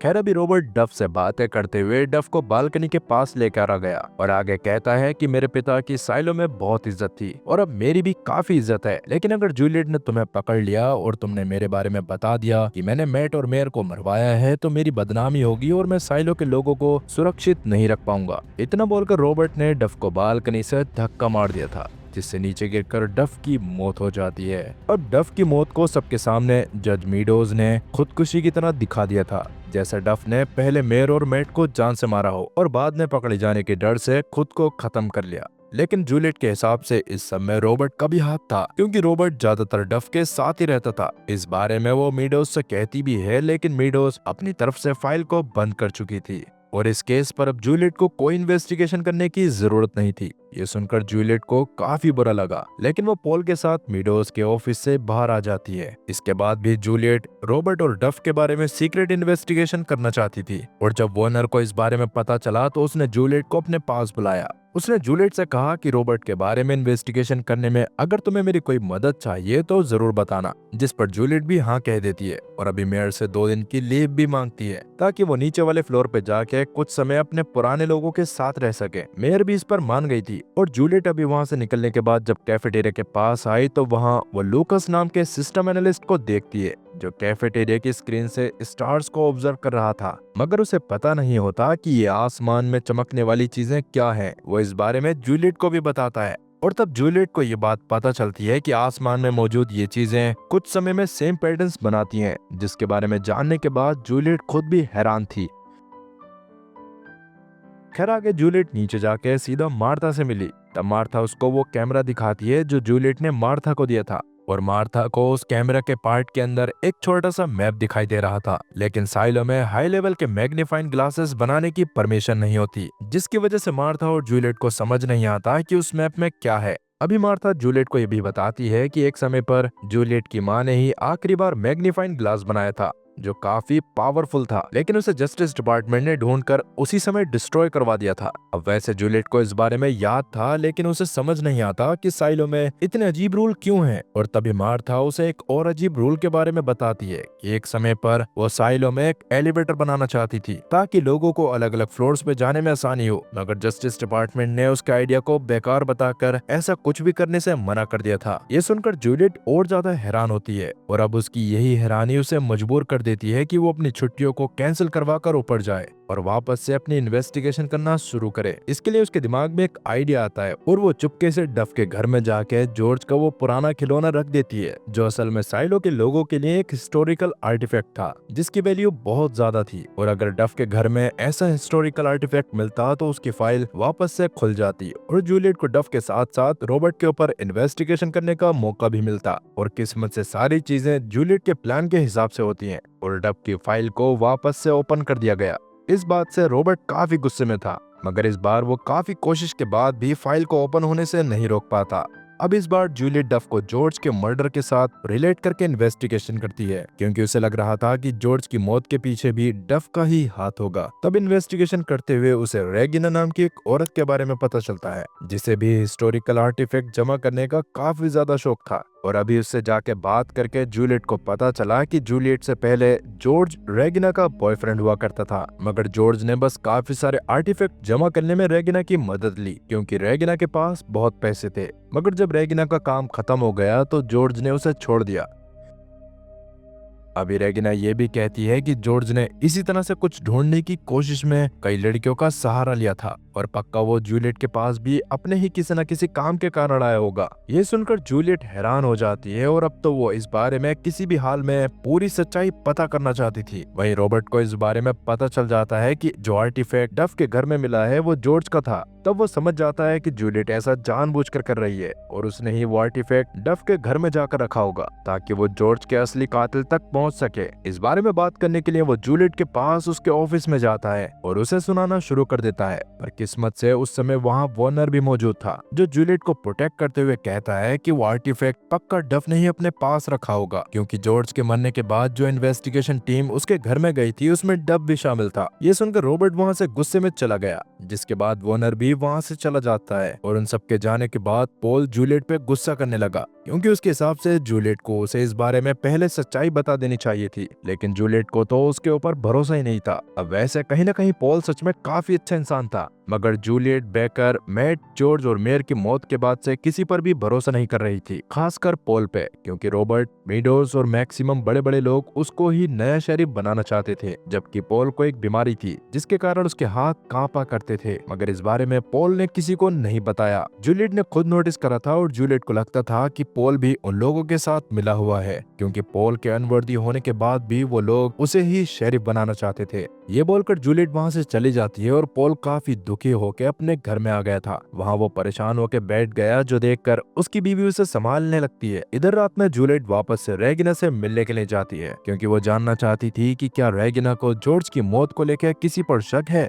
खैर अभी रॉबर्ट डफ से बातें करते हुए डफ को बालकनी के पास लेकर आ गया और आगे कहता है कि मेरे पिता की साइलो में बहुत इज्जत थी और अब मेरी भी काफी इज्जत है, लेकिन अगर जूलियट ने तुम्हें पकड़ लिया और तुमने मेरे बारे में बता दिया कि मैंने मैट और मेयर को मरवाया है, तो मेरी बदनामी होगी और मैं साइलो के लोगों को सुरक्षित नहीं रख पाऊंगा। इतना बोलकर रॉबर्ट ने डफ को बालकनी से धक्का मार दिया था, जिससे नीचे गिरकर डफ की मौत हो जाती है। अब डफ की मौत को सबके सामने जज मीडोज ने खुदकुशी की तरह दिखा दिया था, जैसे डफ ने पहले मेयर और मैट को जान से मारा हो और बाद में पकड़े जाने के डर से खुद को खत्म कर लिया। लेकिन जूलियट के हिसाब से इस सब में रॉबर्ट का भी हाथ था, क्योंकि रॉबर्ट ज्यादातर डफ के साथ ही रहता था। इस बारे में वो मीडोज से कहती भी है, लेकिन मीडोज अपनी तरफ से फाइल को बंद कर चुकी थी और इस केस पर अब जूलियट को कोई इन्वेस्टिगेशन करने की जरूरत नहीं थी। ये सुनकर जूलियट को काफी बुरा लगा, लेकिन वो पॉल के साथ मीडोज के ऑफिस से बाहर आ जाती है। इसके बाद भी जूलियट रॉबर्ट और डफ के बारे में सीक्रेट इन्वेस्टिगेशन करना चाहती थी और जब वॉर्नर को इस बारे में पता चला तो उसने जूलियट को अपने पास बुलाया। उसने जूलियट से कहा कि रॉबर्ट के बारे में इन्वेस्टिगेशन करने में अगर तुम्हें मेरी कोई मदद चाहिए तो जरूर बताना, जिस पर जूलियट भी हाँ कह देती है और अभी मेयर से 2 दिन की लीव भी मांगती है ताकि वो नीचे वाले फ्लोर पे जाके कुछ समय अपने पुराने लोगों के साथ रह सके। मेयर भी इस पर मान गई थी और जूलियट अभी वहां से निकलने के बाद जब कैफेटेरिया के पास आई तो वहां वो लूकस नाम के सिस्टम एनालिस्ट को देखती है, जो कैफेटेरिया की स्क्रीन से स्टार्स को ऑब्जर्व कर रहा था। मगर उसे पता नहीं होता कि ये आसमान में चमकने वाली चीजें क्या हैं। वो इस बारे में जूलियट को भी बताता है और तब जूलियट को ये बात पता चलती है कि आसमान में मौजूद ये चीजें कुछ समय में सेम पैटर्न्स बनाती हैं, जिसके बारे में जानने के बाद जूलियट खुद भी हैरान थी। खैर आगे जूलियट नीचे जाके सीधा मार्था से मिली। तब मार्था उसको वो कैमरा दिखाती है जो जूलियट ने मार्था को दिया था और मार्था को उस कैमरा के पार्ट के अंदर एक छोटा सा मैप दिखाई दे रहा था, लेकिन साइलो में हाई लेवल के मैग्नीफाइंग ग्लासेस बनाने की परमिशन नहीं होती, जिसकी वजह से मार्था और जूलियट को समझ नहीं आता कि उस मैप में क्या है। अभी मार्था जूलियट को ये भी बताती है कि एक समय पर जूलियट की माँ ने ही आखिरी बार मैग्नीफाइंग ग्लास बनाया था, जो काफी पावरफुल था, लेकिन उसे जस्टिस डिपार्टमेंट ने ढूंढकर उसी समय डिस्ट्रॉय करवा दिया था। अब वैसे जूलियट को इस बारे में याद था, लेकिन उसे समझ नहीं आता कि साइलो में इतने अजीब रूल क्यों हैं। और तभी मार्था उसे एक और अजीब रूल के बारे में बताती है कि एक समय पर वो साइलो में एक एलिवेटर बनाना चाहती थी ताकि लोगों को अलग अलग फ्लोर्स पे जाने में आसानी हो, मगर जस्टिस डिपार्टमेंट ने उसके आइडिया को बेकार बताकर ऐसा कुछ भी करने से मना कर दिया था। ये सुनकर जूलियट और ज्यादा हैरान होती है और अब उसकी यही हैरानी उसे मजबूर कर देती है कि वो अपनी छुट्टियों को कैंसिल करवाकर ऊपर जाए और वापस से अपनी इन्वेस्टिगेशन करना शुरू करे। इसके लिए उसके दिमाग में एक आइडिया आता है और वो चुपके से डफ के घर में जाके जॉर्ज का वो पुराना खिलौना रख देती है, जो असल में साइलो के लोगों के लिए एक हिस्टोरिकल आर्टिफैक्ट था जिसकी वैल्यू बहुत ज्यादा थी। और अगर डफ के घर में ऐसा हिस्टोरिकल आर्टिफैक्ट मिलता तो उसकी फाइल वापस से खुल जाती और जूलियट को डफ के साथ साथ रॉबर्ट के ऊपर इन्वेस्टिगेशन करने का मौका भी मिलता। और किस्मत से सारी चीजें जूलियट के प्लान के हिसाब से होती हैं और डफ की फाइल को वापस से ओपन कर दिया गया। इस बात से रॉबर्ट काफी गुस्से में था, मगर इस बार वो काफी कोशिश के बाद भी फाइल को ओपन होने से नहीं रोक पाता। अब इस बार जूलियट डफ को जॉर्ज के मर्डर के साथ रिलेट करके इन्वेस्टिगेशन करती है, क्योंकि उसे लग रहा था कि जॉर्ज की मौत के पीछे भी डफ का ही हाथ होगा। तब इन्वेस्टिगेशन करते हुए उसे रेगिना नाम की एक औरत के बारे में पता चलता है, जिसे भी हिस्टोरिकल आर्टिफैक्ट जमा करने का काफी ज्यादा शौक था। और अभी उससे जाके बात करके जूलियट को पता चला कि जूलियट से पहले जॉर्ज रेगिना का बॉयफ्रेंड हुआ करता था, मगर जॉर्ज ने बस काफी सारे आर्टिफैक्ट जमा करने में रेगिना की मदद ली क्योंकि रेगिना के पास बहुत पैसे थे। मगर जब रेगिना का काम खत्म हो गया तो जॉर्ज ने उसे छोड़ दिया। अभी रेगिना ये भी कहती है कि जॉर्ज ने इसी तरह से कुछ ढूंढने की कोशिश में कई लड़कियों का सहारा लिया था और पक्का वो जूलियट के पास भी अपने ही किसी न किसी काम के कारण आया होगा। ये सुनकर जूलियट हैरान हो जाती है और अब तो वो इस बारे में किसी भी हाल में पूरी सच्चाई पता करना चाहती थी। वहीं रॉबर्ट को इस बारे में पता चल जाता है कि जो आर्टिफैक्ट डफ के घर में मिला है वो जॉर्ज का था। तब वो समझ जाता है कि जूलियट ऐसा जानबूझकर कर रही है और उसने ही वो आर्टिफैक्ट डफ के घर में जाकर रखा होगा ताकि वो जॉर्ज के असली कातिल तक पहुंच सके। इस बारे में बात करने के लिए वो जूलियट के पास उसके ऑफिस में जाता है और उसे सुनाना शुरू कर देता है। पर किस्मत से उस समय वहाँ वॉर्नर भी मौजूद था, जो जूलियट को प्रोटेक्ट करते हुए कहता है कि वो आर्टिफैक्ट पक्का डफ ने ही अपने पास रखा होगा, क्योंकि जॉर्ज के मरने के बाद जो इन्वेस्टिगेशन टीम उसके घर में गई थी उसमें डफ भी शामिल था। ये सुनकर रॉबर्ट वहाँ से गुस्से में चला गया, जिसके बाद वॉर्नर भी वहाँ से चला जाता है और उन सबके जाने के बाद पॉल जूलियट पे गुस्सा करने लगा, क्योंकि उसके हिसाब से जूलियट को उसे इस बारे में पहले सच्चाई बता देनी चाहिए थी, लेकिन जूलियट को तो उसके ऊपर भरोसा ही नहीं था। अब वैसे कहीं ना कहीं पॉल सच में काफी अच्छा इंसान था, मगर जूलियट, बेकर, मैट, जॉर्ज और मेयर की मौत के बाद से किसी पर भी भरोसा नहीं कर रही थी, खासकर पॉल पे, क्योंकि रॉबर्ट, मीडोज और मैक्सिमम बड़े बड़े लोग उसको ही नया शरीफ बनाना चाहते थे, जबकि पॉल को एक बीमारी थी जिसके कारण उसके हाथ कांपा करते थे, मगर इस बारे में पॉल ने किसी को नहीं बताया। जूलियट ने खुद नोटिस करा था और जूलियट को लगता था कि पॉल भी उन लोगों के साथ मिला हुआ है, क्योंकि पॉल के अनवर्दी होने के बाद भी वो लोग उसे ही शेरिफ बनाना चाहते थे। ये बोलकर जूलियट वहाँ से चली जाती है और पॉल काफी दुखी होकर अपने घर में आ गया था। वहाँ वो परेशान होकर बैठ गया, जो देखकर उसकी बीवी उसे संभालने लगती है। इधर रात में जूलियट वापस से रेगिना से मिलने के लिए जाती है, क्योंकि वो जानना चाहती थी कि क्या रेगिना को जॉर्ज की मौत को लेकर किसी पर शक है।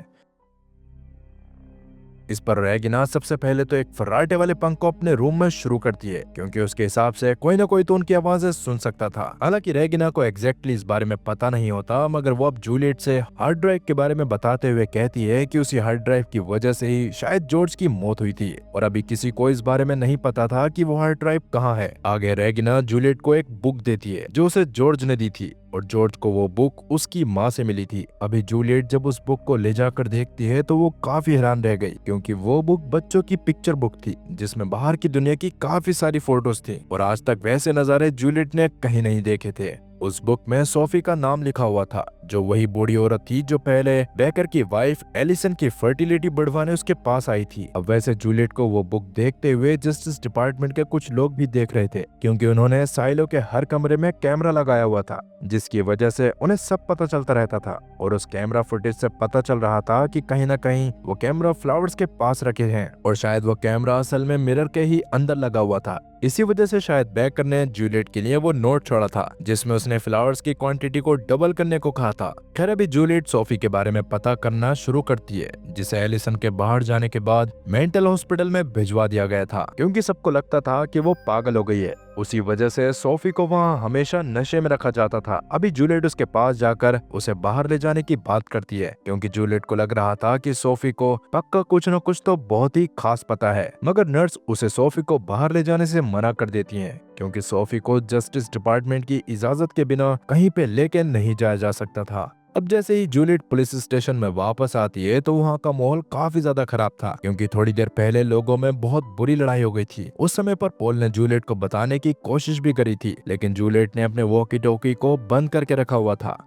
इस पर रेगिना सबसे पहले तो एक फर्राटे वाले पंख को अपने रूम में शुरू करती है, क्योंकि उसके हिसाब से कोई ना कोई तो उनकी आवाजें सुन सकता था। हालांकि रेगिना को एग्जैक्टली इस बारे में पता नहीं होता, मगर वो अब जूलियट से हार्ड ड्राइव के बारे में बताते हुए कहती है कि उसी हार्ड ड्राइव की वजह से ही शायद जॉर्ज की मौत हुई थी, और अभी किसी को इस बारे में नहीं पता था कि वो हार्ड ड्राइव कहाँ है। आगे रेगिना जूलियट को एक बुक देती है जो उसे जॉर्ज ने दी थी, और जॉर्ज को वो बुक उसकी माँ से मिली थी। अभी जूलियट जब उस बुक को ले जाकर देखती है तो वो काफी हैरान रह गई, क्योंकि वो बुक बच्चों की पिक्चर बुक थी जिसमें बाहर की दुनिया की काफी सारी फोटोज थी, और आज तक वैसे नजारे जूलियट ने कहीं नहीं देखे थे। उस बुक में सोफी का नाम लिखा हुआ था, जो वही बूढ़ी औरत थी जो पहले बेकर की वाइफ एलिसन की फर्टिलिटी बढ़वाने उसके पास आई थी। अब वैसे जूलियट को वो बुक देखते हुए जस्टिस डिपार्टमेंट के कुछ लोग भी देख रहे थे, क्योंकि उन्होंने साइलो के हर कमरे में कैमरा लगाया हुआ था, जिसकी वजह से उन्हें सब पता चलता रहता था। और उस कैमरा फुटेज से पता चल रहा था कि कहीं ना कहीं वो कैमरा फ्लावर्स के पास रखे हैं, और शायद वो कैमरा असल में मिरर के ही अंदर लगा हुआ था। इसी वजह से शायद बेकर ने जूलियट के लिए वो नोट छोड़ा था जिसमें उसने फ्लावर्स की क्वांटिटी को डबल करने को कहा था। खैर अभी जूलियट सोफी के बारे में पता करना शुरू करती है, जिसे एलिसन के बाहर जाने के बाद मेंटल हॉस्पिटल में भिजवा दिया गया था, क्योंकि सबको लगता था कि वो पागल हो गई है। उसी वजह से सोफी को वहाँ हमेशा नशे में रखा जाता था। अभी जूलियट उसके पास जाकर उसे बाहर ले जाने की बात करती है, क्योंकि जूलियट को लग रहा था कि सोफी को पक्का कुछ न कुछ तो बहुत ही खास पता है, मगर नर्स उसे सोफी को बाहर ले जाने से मना कर देती है, क्योंकि सोफी को जस्टिस डिपार्टमेंट की इजाजत के बिना कहीं पे लेके नहीं जाया जा सकता था। अब जैसे ही जूलियट पुलिस स्टेशन में वापस आती है तो वहाँ का माहौल काफी ज्यादा खराब था, क्योंकि थोड़ी देर पहले लोगों में बहुत बुरी लड़ाई हो गई थी। उस समय पर पॉल ने जूलियट को बताने की कोशिश भी करी थी, लेकिन जूलियट ने अपने वॉकी टॉकी को बंद करके रखा हुआ था।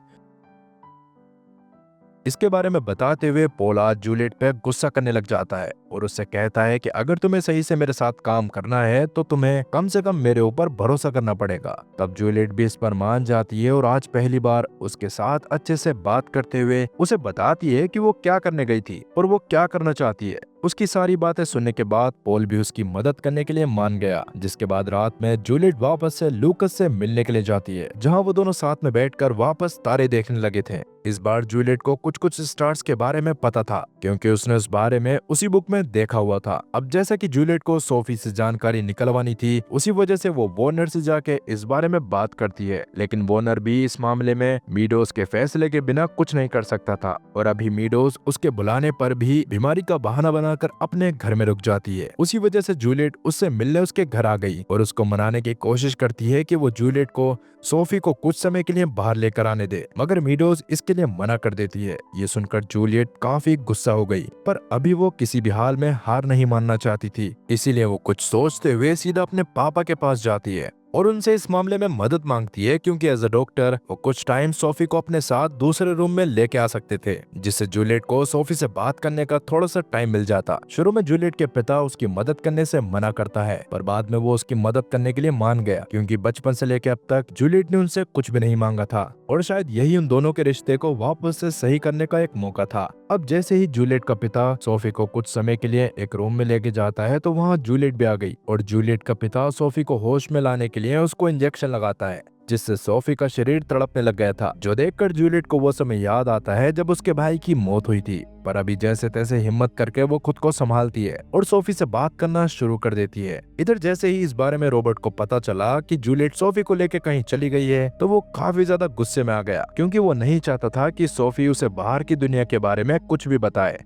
इसके बारे में बताते हुए पॉल आज जूलियट पे गुस्सा करने लग जाता है और उससे कहता है कि अगर तुम्हें सही से मेरे साथ काम करना है तो तुम्हें कम से कम मेरे ऊपर भरोसा करना पड़ेगा। तब जूलियट भी इस पर मान जाती है और आज पहली बार उसके साथ अच्छे से बात करते हुए उसे बताती है कि वो क्या करने गई थी और वो क्या करना चाहती है। उसकी सारी बातें सुनने के बाद पॉल भी उसकी मदद करने के लिए मान गया, जिसके बाद रात में जूलियट वापस से लूकस से मिलने के लिए जाती है, जहां वो दोनों साथ में बैठकर वापस तारे देखने लगे थे। इस बार जूलियट को कुछ कुछ स्टार्स के बारे में पता था, क्योंकि उसने उस बारे में उसी बुक में देखा हुआ था। अब जैसा कि जूलियट को सोफी से जानकारी निकलवानी थी, उसी वजह से वो वॉर्नर से जाके इस बारे में बात करती है, लेकिन वॉर्नर भी इस मामले में मीडोज के फैसले के बिना कुछ नहीं कर सकता था, और अभी मीडोज उसके बुलाने पर भी बीमारी का बहाना बनाकर अपने घर में रुक जाती है। उसी वजह से जूलियट उससे मिलने उसके घर आ गई और उसको मनाने की कोशिश करती है कि वो जूलियट को सोफी को कुछ समय के लिए बाहर लेकर आने दे, मगर मीडोज इसके लिए मना कर देती है। ये सुनकर जूलियट काफी गुस्सा हो गई, पर अभी वो किसी भी हाल में हार नहीं मानना चाहती थी, इसीलिए वो कुछ सोचते हुए सीधा अपने पापा के पास जाती है और उनसे इस मामले में मदद मांगती है, क्योंकि एज अ डॉक्टर वो कुछ टाइम सोफी को अपने साथ दूसरे रूम में लेके आ सकते थे, जिससे जूलियट को सोफी से बात करने का थोड़ा सा टाइम मिल जाता। शुरू में जूलियट के पिता उसकी मदद करने से मना करता है, पर बाद में वो उसकी मदद करने के लिए मान गया, क्योंकि बचपन से लेकर अब तक जूलियट ने उनसे कुछ भी नहीं मांगा था और शायद यही उन दोनों के रिश्ते को वापस से सही करने का एक मौका था। अब जैसे ही जूलियट का पिता सोफी को कुछ समय के लिए एक रूम में लेके जाता है तो वहाँ जूलियट भी आ गई और जूलियट का पिता सोफी को होश में लाने के लिए उसको इंजेक्शन लगाता है, जिससे सोफी का शरीर तड़पने लग गया था, जो देखकर जूलियट को वो समय याद आता है जब उसके भाई की मौत हुई थी। पर अभी जैसे तैसे हिम्मत करके वो खुद को संभालती है और सोफी से बात करना शुरू कर देती है। इधर जैसे ही इस बारे में रॉबर्ट को पता चला कि जूलियट सोफी को लेकर कहीं चली गई है तो वो काफी ज्यादा गुस्से में आ गया, क्योंकि वो नहीं चाहता था कि सोफी उसे बाहर की दुनिया के बारे में कुछ भी बताए।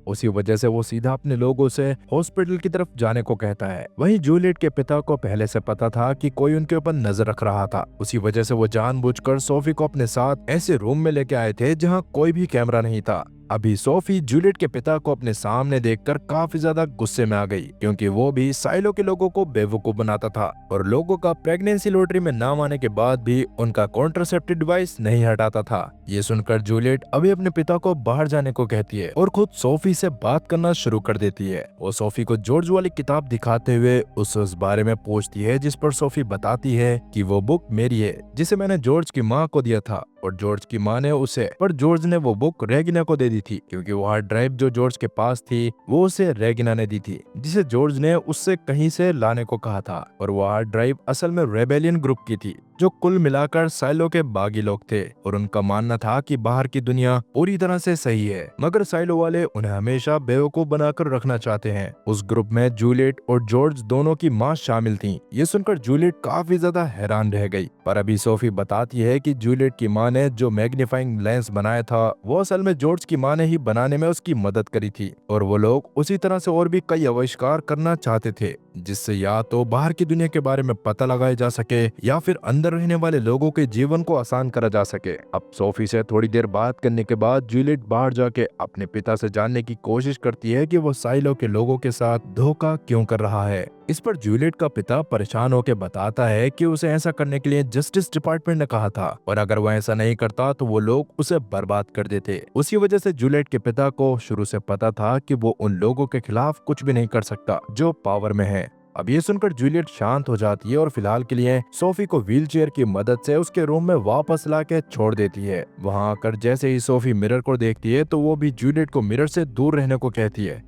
उसी वजह से वो सीधा अपने लोगों से हॉस्पिटल की तरफ जाने को कहता है। वहीं जूलियट के पिता को पहले से पता था कि कोई उनके ऊपर नजर रख रहा था, उसी वजह से वो जानबूझकर सोफी को अपने साथ ऐसे रूम में लेके आए थे जहां कोई भी कैमरा नहीं था। अभी सोफी जूलियट के पिता को अपने सामने देखकर काफी ज्यादा गुस्से में आ गई, क्योंकि वो भी साइलो के लोगों को बेवकूफ बनाता था और लोगों का प्रेगनेंसी लॉटरी में नाम आने के बाद भी उनका कॉन्ट्रासेप्टिव डिवाइस नहीं हटाता था। ये सुनकर जूलियट अभी अपने पिता को बाहर जाने को कहती है और खुद सोफी से बात करना शुरू कर देती है। वो सोफी को जॉर्ज वाली किताब दिखाते हुए उस बारे में पूछती है, जिस पर सोफी बताती है कि वो बुक मेरी है, जिसे मैंने जॉर्ज की माँ को दिया था और जॉर्ज की माँ ने उसे, पर जॉर्ज ने वो बुक रेगिना को दे दी थी, क्योंकि वो हार्ड ड्राइव जो जॉर्ज के पास थी वो उसे रेगिना ने दी थी, जिसे जॉर्ज ने उससे कहीं से लाने को कहा था। और वो हार्ड ड्राइव असल में रेबेलियन ग्रुप की थी, जो कुल मिलाकर साइलो के बागी लोग थे और उनका मानना था कि बाहर की दुनिया पूरी तरह से सही है, मगर साइलो वाले उन्हें हमेशा बेवकूफ बनाकर रखना चाहते हैं। उस ग्रुप में जूलियट और जॉर्ज दोनों की माँ शामिल थी। ये सुनकर जूलियट काफी ज्यादा हैरान रह गई, पर अभी सोफी बताती है कि जूलियट की माँ ने जो मैग्नीफाइंग लेंस बनाया था वो असल में जॉर्ज की माँ ने ही बनाने में उसकी मदद करी थी और वो लोग उसी तरह से और भी कई आविष्कार करना चाहते थे, जिससे या तो बाहर की दुनिया के बारे में पता लगाया जा सके या फिर अंदर रहने वाले लोगों के जीवन को आसान करा जा सके। अब सोफी से थोड़ी देर बात करने के बाद जूलियट बाहर जाके अपने पिता से जानने की कोशिश करती है कि वो साइलो के लोगों के साथ धोखा क्यों कर रहा है। इस पर जूलियट का पिता परेशान होकर बताता है कि उसे ऐसा करने के लिए जस्टिस डिपार्टमेंट ने कहा था और अगर वो ऐसा नहीं करता तो वो लोग उसे बर्बाद कर देते। उसी वजह से जूलियट के पिता को शुरू से पता था कि वो उन लोगों के खिलाफ कुछ भी नहीं कर सकता जो पावर में है। अब ये सुनकर जूलियट शांत हो जाती है और फिलहाल के लिए सोफी को व्हीलचेयर की मदद से उसके रूम में वापस लाके छोड़ देती है। वहां आकर जैसे ही सोफी मिरर को देखती है तो वो भी जूलियट को मिरर से दूर रहने को कहती है,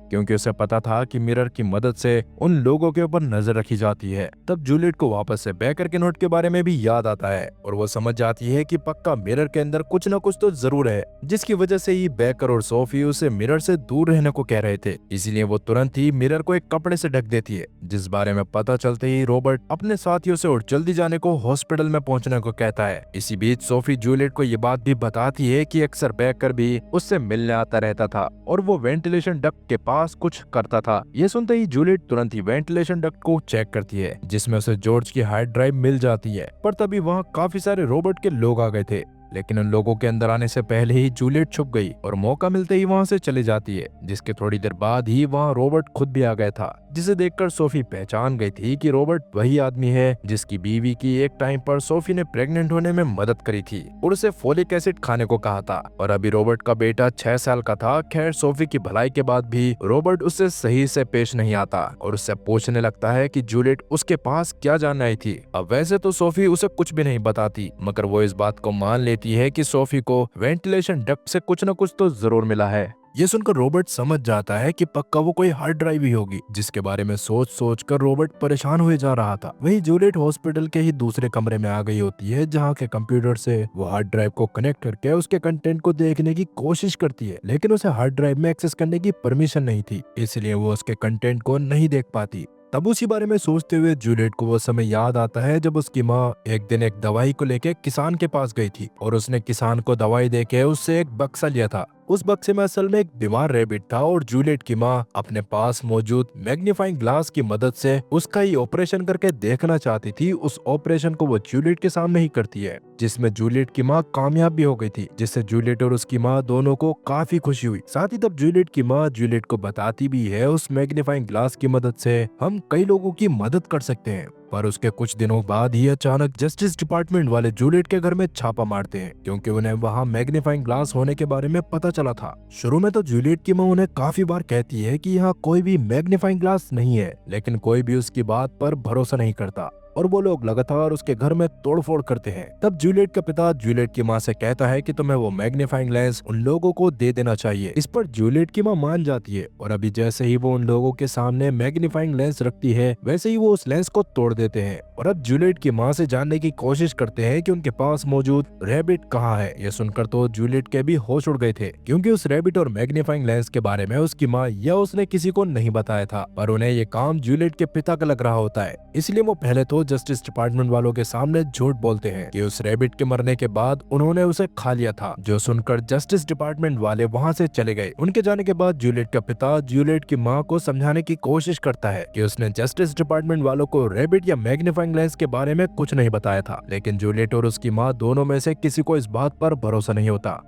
क्योंकि उसे पता था कि मिरर की मदद से उन लोगों के ऊपर नजर रखी जाती है। तब जूलियट को वापस से बेकर के नोट के बारे में भी याद आता है और वो समझ जाती है कि पक्का मिरर के अंदर कुछ न कुछ तो जरूर है, जिसकी वजह से ही बेकर और सोफी उसे मिरर से दूर रहने को कह रहे थे। इसीलिए वो तुरंत ही मिरर को एक कपड़े से ढक देती है, जिस बारे में पता चलते ही रॉबर्ट अपने साथियों से और जल्दी जाने को हॉस्पिटल में पहुंचने को कहता है। इसी बीच सोफी जूलियट को ये बात भी बताती है कि अक्सर बेकर भी उससे मिलने आता रहता था और वो वेंटिलेशन डक्ट के पास कुछ करता था। ये सुनते ही जूलियट तुरंत ही वेंटिलेशन डक्ट को चेक करती है, जिसमें उसे जॉर्ज की हार्ड ड्राइव मिल जाती है। पर तभी वहाँ काफी सारे रॉबर्ट के लोग आ गए थे, लेकिन उन लोगों के अंदर आने से पहले ही जूलियट छुप गई और मौका मिलते ही वहां से चली जाती है, जिसके थोड़ी देर बाद ही वहां रॉबर्ट खुद भी आ गया था, जिसे देखकर सोफी पहचान गई थी कि रॉबर्ट वही आदमी है जिसकी बीवी की एक टाइम पर सोफी ने प्रेग्नेंट होने में मदद करी थी और उसे फोलिक एसिड खाने को कहा था। और अभी रॉबर्ट का बेटा 6 साल का था। खैर सोफी की भलाई के बाद भी रॉबर्ट उससे सही से पेश नहीं आता और उससे पूछने लगता है कि जूलियट उसके पास क्या जानने आई थी। अब वैसे तो सोफी उसे कुछ भी नहीं बताती, मगर वो इस बात को मान लेती है कि सोफी को वेंटिलेशन डक्ट से कुछ न कुछ तो जरूर मिला है। ये सुनकर रॉबर्ट समझ जाता है कि पक्का वो कोई हार्ड ड्राइव ही होगी, जिसके बारे में सोच सोच कर रॉबर्ट परेशान हुए जा रहा था। वहीं जूलियट हॉस्पिटल के ही दूसरे कमरे में आ गई होती है, जहाँ के कंप्यूटर से वो हार्ड ड्राइव को कनेक्ट करके उसके कंटेंट को देखने की कोशिश करती है, लेकिन उसे हार्ड ड्राइव में एक्सेस करने की परमिशन नहीं थी, इसलिए वो उसके कंटेंट को नहीं देख पाती। तब उसी बारे में सोचते हुए जूलियट को वो समय याद आता है जब उसकी माँ एक दिन एक दवाई को लेके किसान के पास गई थी और उसने किसान को दवाई देके उससे एक बक्सा लिया था, उस बक्से में असल में एक बीमार रैबिट था और जूलियट की माँ अपने पास मौजूद मैग्नीफाइंग ग्लास की मदद से उसका ही ऑपरेशन करके देखना चाहती थी। उस ऑपरेशन को वो जूलियट के सामने ही करती है, जिसमें जूलियट की माँ कामयाब भी हो गई थी, जिससे जूलियट और उसकी माँ दोनों को काफी खुशी हुई। साथ ही तब जूलियट की माँ जूलियट को बताती भी है उस मैग्नीफाइंग ग्लास की मदद से हम कई लोगों की मदद कर सकते हैं। पर उसके कुछ दिनों बाद ही अचानक जस्टिस डिपार्टमेंट वाले जूलियट के घर में छापा मारते हैं, क्योंकि उन्हें वहाँ मैग्नीफाइंग ग्लास होने के बारे में पता चला था। शुरू में तो जूलियट की माँ उन्हें काफी बार कहती है कि यहाँ कोई भी मैग्नीफाइंग ग्लास नहीं है, लेकिन कोई भी उसकी बात पर भरोसा नहीं करता और वो लोग लगातार उसके घर में तोड़फोड़ करते हैं। तब जूलियट का पिता जूलियट की माँ से कहता है कि तुम्हें वो मैग्नीफाइंग लेंस उन लोगों को दे देना चाहिए। इस पर जूलियट की माँ मान जाती है और अभी जैसे ही वो उन लोगों के सामने मैग्नीफाइंग लेंस रखती है, वैसे ही वो उस लेंस को तोड़ देते हैं। और अब जूलियट की माँ से जानने की कोशिश करते हैं कि उनके पास मौजूद रैबिट कहाँ है। ये सुनकर तो जूलियट के भी होश उड़ गए थे, क्योंकि उस रैबिट और मैग्नीफाइंग लेंस के बारे में उसकी माँ या उसने किसी को नहीं बताया था। पर उन्हें ये काम जूलियट के पिता का लग रहा होता है, इसलिए वो पहले तो जस्टिस डिपार्टमेंट वालों के सामने झूठ बोलते हैं कि उस रैबिट के मरने के बाद उन्होंने उसे खा लिया था, जो सुनकर जस्टिस डिपार्टमेंट वाले वहां से चले गए। उनके जाने के बाद जूलियट का पिता जूलियट की माँ को समझाने की कोशिश करता है कि उसने जस्टिस डिपार्टमेंट वालों को रैबिट या मैग्नीफाइंग लेंस के बारे में कुछ नहीं बताया था, लेकिन जूलियट और उसकी माँ दोनों में से किसी को इस बात पर भरोसा नहीं होता।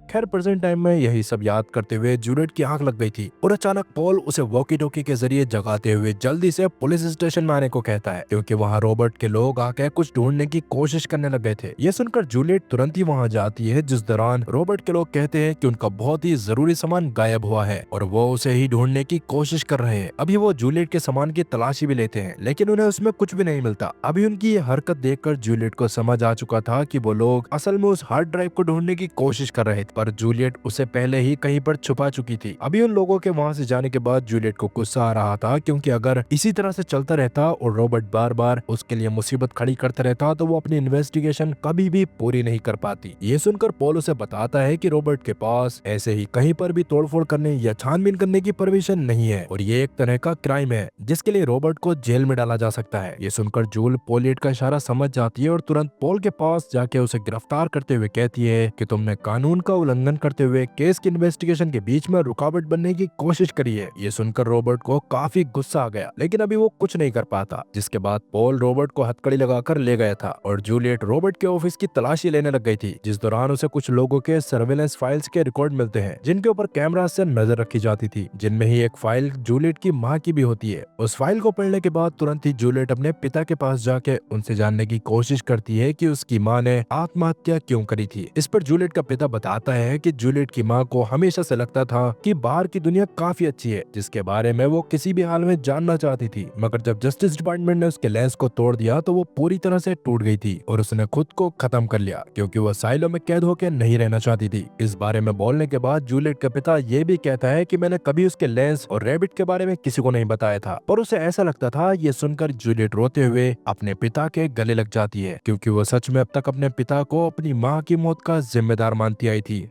खैर प्रेजेंट टाइम में यही सब याद करते हुए जूलियट की आंख लग गई थी और अचानक पॉल उसे वॉकी टॉकी के जरिए जगाते हुए जल्दी से पुलिस स्टेशन में आने को कहता है, क्योंकि वहाँ रॉबर्ट के लोग आके कुछ ढूंढने की कोशिश करने लग गए थे। ये सुनकर जूलियट तुरंत ही वहाँ जाती है, जिस दौरान रॉबर्ट के लोग कहते हैं कि उनका बहुत ही जरूरी सामान गायब हुआ है और वो उसे ही ढूंढने की कोशिश कर रहे हैं। अभी वो जूलियट के सामान की तलाशी भी लेते हैं, लेकिन उन्हें उसमें कुछ भी नहीं मिलता। अभी उनकी ये हरकत देखकर जूलियट को समझ आ चुका था कि वो लोग असल में उस हार्ड ड्राइव को ढूंढने की कोशिश कर रहे थे, पर जूलियट उसे पहले ही कहीं पर छुपा चुकी थी। अभी उन लोगों के वहां से जाने के बाद जूलियट को गुस्सा आ रहा था, क्योंकि अगर इसी तरह से चलता रहता और रॉबर्ट बार बार उसके लिए मुसीबत खड़ी करता रहता तो वो अपनी इन्वेस्टिगेशन कभी भी पूरी नहीं कर पाती। ये सुनकर पॉल उसे बताता है कि रॉबर्ट के पास ऐसे ही कहीं पर भी तोड़फोड़ करने या छानबीन करने की परमिशन नहीं है और ये एक तरह का क्राइम है जिसके लिए रॉबर्ट को जेल में डाला जा सकता है। ये सुनकर जूल पॉलियट का इशारा समझ जाती है और तुरंत पॉल के पास जाके उसे गिरफ्तार करते हुए कहती है कि तुमने कानून का उल्लंघन करते हुए केस की इन्वेस्टिगेशन के बीच में रुकावट बनने की कोशिश करी है। ये सुनकर रॉबर्ट को काफी गुस्सा आ गया, लेकिन अभी वो कुछ नहीं कर पाता, जिसके बाद पॉल रॉबर्ट को हथकड़ी लगाकर ले गया था और जूलियट रॉबर्ट के ऑफिस की तलाशी लेने लग गई थी, जिस दौरान उसे कुछ लोगों के सर्वेलेंस फाइल्स के रिकॉर्ड मिलते हैं जिनके ऊपर कैमरा से नजर रखी जाती थी, जिनमें ही एक फाइल जूलियट की माँ की भी होती है। उस फाइल को पढ़ने के बाद तुरंत ही जूलियट अपने पिता के पास जाके उनसे जानने की कोशिश करती है कि उसकी माँ ने आत्महत्या क्यों करी थी। इस पर जूलियट का पिता बताता है कि जूलियट की माँ को हमेशा से लगता था कि बाहर की दुनिया काफी अच्छी है, जिसके बारे में वो किसी भी हाल में जानना चाहती थी, मगर जब जस्टिस डिपार्टमेंट ने उसके लेंस को तोड़ दिया तो वो पूरी तरह से टूट गई थी और उसने खुद को खत्म कर लिया, क्योंकि वो साइलो में कैद होकर नहीं रहना चाहती थी। इस बारे में बोलने के बाद जूलियट का पिता ये भी कहता है कि मैंने कभी उसके लेंस और रैबिट के बारे में किसी को नहीं बताया था, पर उसे ऐसा लगता था। ये सुनकर जूलियट रोते हुए अपने पिता के गले लग जाती है, क्योंकि वो सच में अब तक अपने पिता को अपनी माँ की मौत का जिम्मेदार मानती आई थी।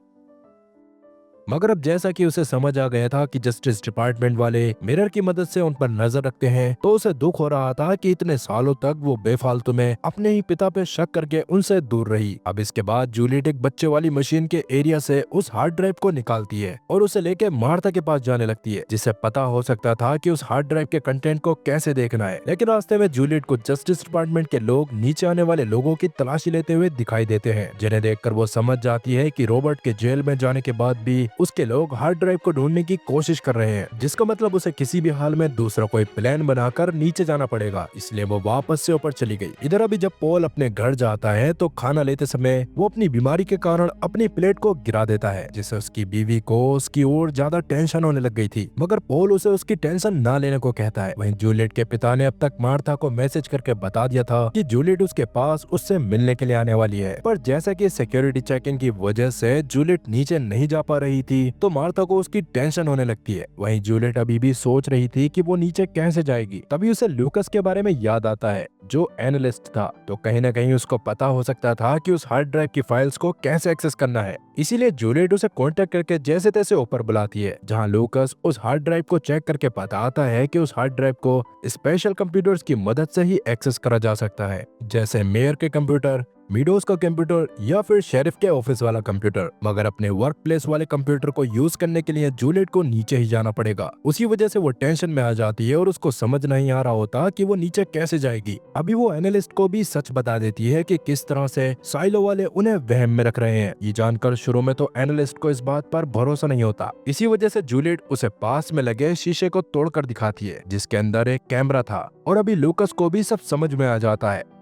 मगर अब जैसा कि उसे समझ आ गया था कि जस्टिस डिपार्टमेंट वाले मिरर की मदद से उन पर नजर रखते हैं, तो उसे दुख हो रहा था कि इतने सालों तक वो बेफालतू में अपने ही पिता पे शक करके उनसे दूर रही। अब इसके बाद जूलियट एक बच्चे वाली मशीन के एरिया से उस हार्ड ड्राइव को निकालती है और उसे लेके मार्था के पास जाने लगती है, जिससे पता हो सकता था कि उस हार्ड ड्राइव के कंटेंट को कैसे देखना है। लेकिन रास्ते में जूलियट को जस्टिस डिपार्टमेंट के लोग नीचे आने वाले लोगों की तलाशी लेते हुए दिखाई देते हैं, जिन्हें देखकर वो समझ जाती है कि रॉबर्ट के जेल में जाने के बाद भी उसके लोग हार्ड ड्राइव को ढूंढने की कोशिश कर रहे हैं, जिसका मतलब उसे किसी भी हाल में दूसरा कोई प्लान बनाकर नीचे जाना पड़ेगा। इसलिए वो वापस से ऊपर चली गई। इधर अभी जब पॉल अपने घर जाता है तो खाना लेते समय वो अपनी बीमारी के कारण अपनी प्लेट को गिरा देता है, जिससे उसकी बीवी को उसकी ओर ज्यादा टेंशन होने लग गई थी, मगर पॉल उसे उसकी टेंशन ना लेने को कहता है। वहीं जूलियट के पिता ने अब तक मार्था को मैसेज करके बता दिया था कि जूलियट उसके पास उससे मिलने के लिए आने वाली है, पर जैसा कि सिक्योरिटी चेक इन की वजह से जूलियट नीचे नहीं जा पा रही थी तो मार्था को उसकी टेंशन होने लगती है। वहीं जूलियट अभी भी सोच रही थी कि वो नीचे कैसे जाएगी। तभी उसे लूकस के बारे में याद आता है, जो एनालिस्ट था, तो कहीं ना कहीं उसको पता हो सकता था कि उस हार्ड ड्राइव की फाइल्स को कैसे एक्सेस करना है। इसीलिए जूलियट उसे कांटेक्ट करके जैसे तैसे ऊपर बुलाती है, जहां लूकस उस हार्ड ड्राइव को चेक करके बताता है कि उस हार्ड ड्राइव को स्पेशल कंप्यूटर्स की मदद से ही एक्सेस करा जा सकता है, जैसे मेयर के कंप्यूटर मीडोज का कंप्यूटर या फिर शेरिफ के ऑफिस वाला कंप्यूटर, मगर अपने वर्क प्लेस वाले कंप्यूटर को यूज करने के लिए जूलियट को नीचे ही जाना पड़ेगा। उसी वजह से वो टेंशन में आ जाती है और उसको समझ नहीं आ रहा होता कि वो नीचे कैसे जाएगी। अभी वो एनालिस्ट को भी सच बता देती है कि किस तरह से साइलो वाले उन्हें वहम में रख रहे हैं। ये जानकर शुरू में तो एनालिस्ट को इस बात पर भरोसा नहीं होता। इसी वजह से जूलियट उसे पास में लगे शीशे को तोड़कर दिखाती है जिसके अंदर एक कैमरा था, और अभी लूकस को भी सब समझ में आ जाता है।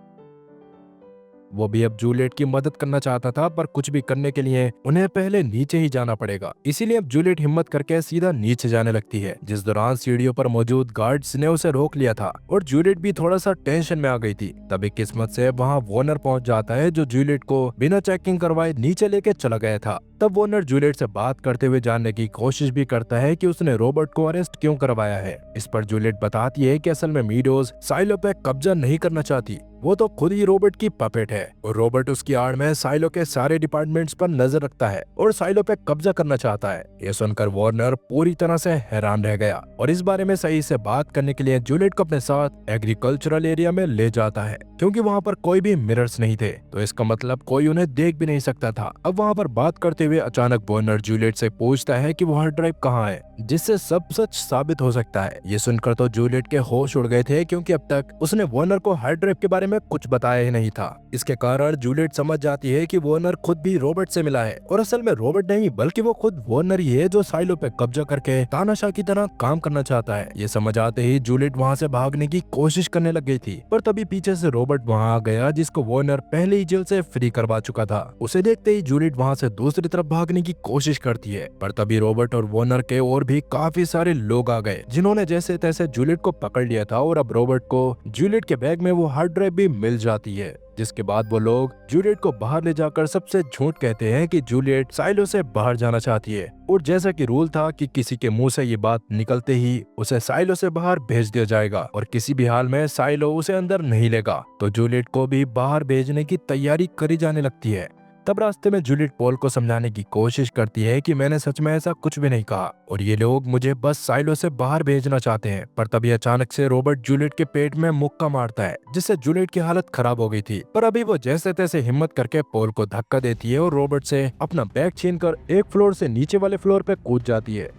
वो भी अब जूलियट की मदद करना चाहता था, पर कुछ भी करने के लिए उन्हें पहले नीचे ही जाना पड़ेगा। इसीलिए अब जूलियट हिम्मत करके सीधा नीचे जाने लगती है, जिस दौरान सीढ़ियों पर मौजूद गार्ड्स ने उसे रोक लिया था और जूलियट भी थोड़ा सा टेंशन में आ गई थी। तभी किस्मत से वहाँ वॉर्नर पहुंच जाता है, जो जूलियट को बिना चेकिंग करवाए नीचे लेके चला गया था। तब वॉर्नर जूलियट से बात करते हुए जानने की कोशिश भी करता है कि उसने रॉबर्ट को अरेस्ट क्यों करवाया है। इस पर जूलियट बताती है कि असल में मीडोज साइलो पे कब्जा नहीं करना चाहती, वो तो खुद ही रॉबर्ट की पपेट है और रॉबर्ट उसकी आड़ में साइलो के सारे डिपार्टमेंट्स पर नजर रखता है और साइलो पे कब्जा करना चाहता है। ये सुनकर वॉर्नर पूरी तरह से हैरान रह गया और इस बारे में सही से बात करने के लिए जूलियट को अपने साथ एग्रीकल्चरल एरिया में ले जाता है, क्योंकि वहाँ पर कोई भी मिरर्स नहीं थे, तो इसका मतलब कोई उन्हें देख भी नहीं सकता था। अब वहाँ पर बात करते हुए अचानक वॉर्नर जूलियट से पूछता है कि वो हार्ड ड्राइव कहाँ है, जिससे सब सच साबित हो सकता है। ये सुनकर तो जूलियट के होश उड़ गए थे, क्योंकि अब तक उसने वॉर्नर को हार्ड ड्राइव के बारे में कुछ बताया ही नहीं था। इसके कारण जूलियट समझ जाती है कि वॉर्नर खुद भी रॉबर्ट से मिला है और असल में रॉबर्ट नहीं बल्कि वो खुद वॉर्नर ही है, जो साइलो पे कब्जा करके तानाशाह की तरह काम करना चाहता है। ये समझ आते ही जूलियट वहाँ से भागने की कोशिश करने लग गई थी, पर तभी पीछे से रॉबर्ट वहाँ आ गया, जिसको वॉर्नर पहले ही जेल से फ्री करवा चुका था। उसे देखते ही जूलियट वहाँ से दूसरी तरफ भागने की कोशिश करती है, पर तभी रॉबर्ट और वॉर्नर के और भी काफी सारे लोग आ गए, जिन्होंने जैसे तैसे जूलियट को पकड़ लिया था। और अब रॉबर्ट को जूलियट के बैग में वो हार्ड ड्राइव भी मिल जाती है, जिसके बाद वो लोग जूलियट को बाहर ले जाकर सबसे झूठ कहते हैं कि जूलियट साइलो से बाहर जाना चाहती है, और जैसा कि रूल था कि किसी के मुंह से ये बात निकलते ही उसे साइलो से बाहर भेज दिया जाएगा और किसी भी हाल में साइलो उसे अंदर नहीं लेगा, तो जूलियट को भी बाहर भेजने की तैयारी करी जाने लगती है। तब रास्ते में जूलियट पॉल को समझाने की कोशिश करती है कि मैंने सच में ऐसा कुछ भी नहीं कहा और ये लोग मुझे बस साइलो से बाहर भेजना चाहते हैं। पर तभी अचानक से रॉबर्ट जूलियट के पेट में मुक्का मारता है, जिससे जूलियट की हालत खराब हो गई थी। पर अभी वो जैसे तैसे हिम्मत करके पॉल को धक्का देती है और रॉबर्ट से अपना बैग छीनकर एक फ्लोर से नीचे वाले फ्लोर पे कूद जाती है।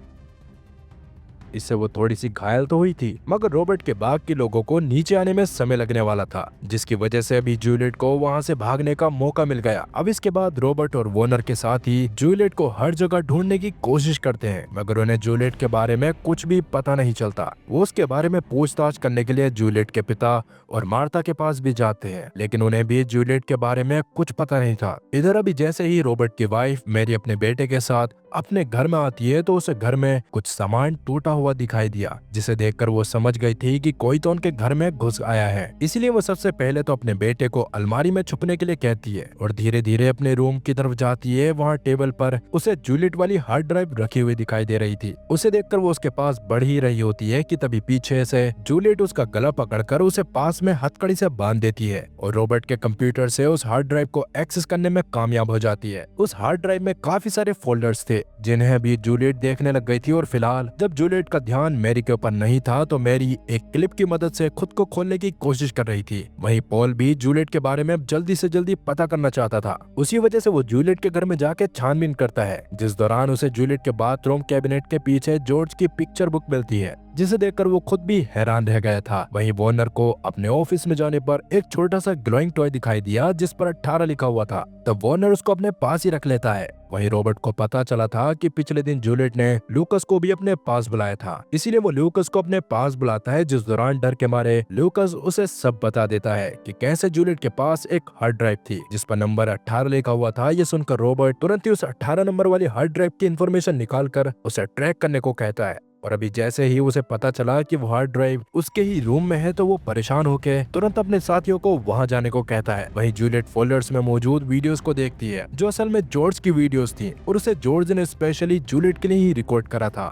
इससे वो थोड़ी सी घायल तो हुई थी, मगर रॉबर्ट के बाकी लोगों को नीचे आने में समय लगने वाला था, जिसकी वजह से अभी जूलियट को वहां से भागने का मौका मिल गया। अब इसके बाद रॉबर्ट और वॉर्नर के साथ ही जूलियट को हर जगह ढूंढने की कोशिश करते हैं, मगर उन्हें जूलियट के बारे में कुछ भी पता नहीं चलता। वो उसके बारे में पूछताछ करने के लिए जूलियट के पिता और मार्था के पास भी जाते हैं, लेकिन उन्हें भी जूलियट के बारे में कुछ पता नहीं था। इधर अभी जैसे ही रॉबर्ट की वाइफ मैरी अपने बेटे के साथ अपने घर में आती है, तो उसे घर में कुछ सामान टूटा हुआ दिखाई दिया, जिसे देखकर वो समझ गई थी कि कोई तो उनके घर में घुस आया है। इसीलिए वो सबसे पहले तो अपने बेटे को अलमारी में छुपने के लिए कहती है और धीरे धीरे अपने रूम की तरफ जाती है। वहाँ टेबल पर उसे जूलियट वाली हार्ड ड्राइव रखी हुई दिखाई दे रही थी। उसे देखकर वो उसके पास बढ़ ही रही होती है कि तभी पीछे से जूलियट उसका गला पकड़कर उसे पास में हथकड़ी से बांध देती है और रॉबर्ट के कंप्यूटर से उस हार्ड ड्राइव को एक्सेस करने में कामयाब हो जाती है। उस हार्ड ड्राइव में काफी सारे फोल्डर्स थे, जिन्हें भी जूलियट देखने लग गई थी। और फिलहाल जब जूलियट का ध्यान मैरी के ऊपर नहीं था, तो मैरी एक क्लिप की मदद से खुद को खोलने की कोशिश कर रही थी। वहीं पॉल भी जूलियट के बारे में जल्दी से जल्दी पता करना चाहता था। उसी वजह से वो जूलियट के घर में जाके छानबीन करता है, जिस दौरान उसे जूलियट के बाथरूम कैबिनेट के पीछे जॉर्ज की पिक्चर बुक मिलती है, जिसे देखकर वो खुद भी हैरान रह गया था। वहीं वॉर्नर को अपने ऑफिस में जाने पर एक छोटा सा ग्लोइंग टॉय दिखाई दिया, जिस पर 18 लिखा हुआ था। तब वॉर्नर उसको अपने पास ही रख लेता है। वहीं रॉबर्ट को पता चला था कि पिछले दिन जूलियट ने लूकस को भी अपने पास बुलाया था, इसीलिए वो लूकस को अपने पास बुलाता है, जिस दौरान डर के मारे लूकस उसे सब बता देता है कि कैसे जूलियट के पास एक हार्ड ड्राइव थी जिस पर नंबर 18 लिखा हुआ था। ये सुनकर रॉबर्ट तुरंत ही उस 18 नंबर वाली हार्ड ड्राइव की इन्फॉर्मेशन निकालकर उसे ट्रैक करने को कहता है। और अभी जैसे ही उसे पता चला कि वो हार्ड ड्राइव उसके ही रूम में है, तो वो परेशान होके तुरंत अपने साथियों को वहां जाने को कहता है। वहीं जूलियट फोल्डर्स में मौजूद वीडियोस को देखती है, जो असल में जॉर्ज की वीडियोस थी और उसे जॉर्ज ने स्पेशली जूलियट के लिए ही रिकॉर्ड करा था।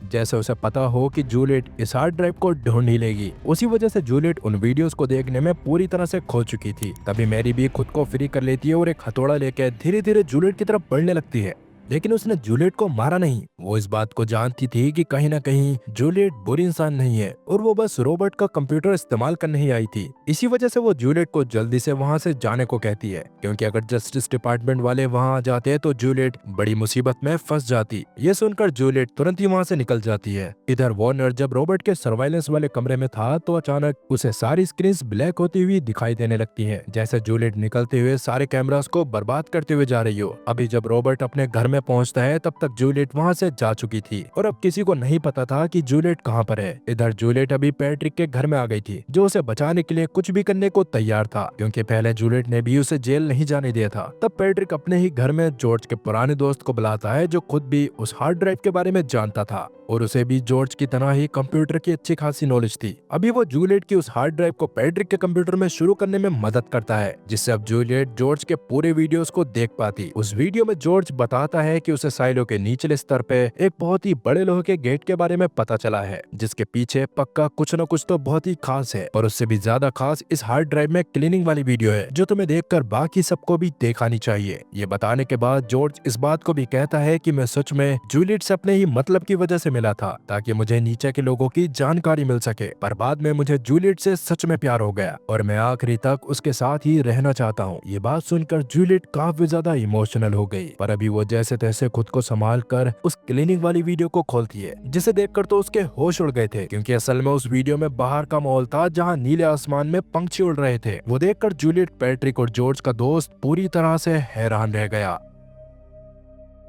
जैसे उसे पता हो कि जूलियट इस हार्ड ड्राइव को ढूंढ ही लेगी, उसी वजह से जूलियट उन वीडियोस को देखने में पूरी तरह से खो चुकी थी। तभी मैरी भी खुद को फ्री कर लेती है और एक हथौड़ा लेकर धीरे धीरे जूलियट की तरफ बढ़ने लगती है। लेकिन उसने जूलियट को मारा नहीं। वो इस बात को जानती थी कि कहीं ना कहीं जूलियट बुरी इंसान नहीं है और वो बस रॉबर्ट का कंप्यूटर इस्तेमाल करने ही आई थी। इसी वजह से वो जूलियट को जल्दी से वहाँ से जाने को कहती है, क्योंकि अगर जस्टिस डिपार्टमेंट वाले वहाँ आ जाते तो जूलियट बड़ी मुसीबत में फंस जाती। ये सुनकर जूलियट तुरंत ही वहाँ से निकल जाती है। इधर वॉर्नर जब रॉबर्ट के सर्वाइलेंस वाले कमरे में था तो अचानक उसे सारी स्क्रीन ब्लैक होती हुई दिखाई देने लगती है, जैसे जूलियट निकलते हुए सारे कैमरास को बर्बाद करते हुए जा रही हो। अभी जब रॉबर्ट अपने घर में पहुंचता है तब तक जूलियट वहां से जा चुकी थी और अब किसी को नहीं पता था कि जूलियट कहां पर है। इधर जूलियट अभी पैट्रिक के घर में आ गई थी, जो उसे बचाने के लिए कुछ भी करने को तैयार था, क्योंकि पहले जूलियट ने भी उसे जेल नहीं जाने दिया था। तब पैट्रिक अपने ही घर में जॉर्ज के पुराने दोस्त को बुलाता है, जो खुद भी उस हार्ड ड्राइव के बारे में जानता था और उसे भी जॉर्ज की तरह ही कंप्यूटर की अच्छी खासी नॉलेज थी। अभी वो जूलियट की उस हार्ड ड्राइव को पैट्रिक के कंप्यूटर में शुरू करने में मदद करता है, जिससे अब जूलियट जॉर्ज के पूरे वीडियोस को देख पाती। उस वीडियो में जॉर्ज बताता है कि उसे साइलो के निचले स्तर पे एक बहुत ही बड़े लोहे के गेट के बारे में पता चला है, जिसके पीछे पक्का कुछ न कुछ तो बहुत ही खास है। और उससे भी ज्यादा खास इस हार्ड ड्राइव में क्लीनिंग वाली वीडियो है, जो तुम्हें देखकर बाकी सबको भी दिखानी चाहिए। ये बताने के बाद जॉर्ज इस बात को भी कहता है कि मैं सच में जूलियट से अपने ही मतलब की वजह से मिला था, ताकि मुझे नीचे के लोगों की जानकारी मिल सके, पर बाद में मुझे जूलियट से सच में प्यार हो गया और मैं आखिरी तक उसके साथ ही रहना चाहता हूँ। ये बात सुनकर जूलियट काफी ज्यादा इमोशनल हो गई, पर अभी वो जैसे तैसे खुद को संभाल कर उस क्लीनिंग वाली वीडियो को खोलती है, जिसे देखकर तो उसके होश उड़ गए थे, क्योंकि असल में उस वीडियो में बाहर का माहौल था जहाँ नीले आसमान में पंछी उड़ रहे थे। वो देखकर जूलियट पैट्रिक और जॉर्ज का दोस्त पूरी तरह से हैरान रह गया।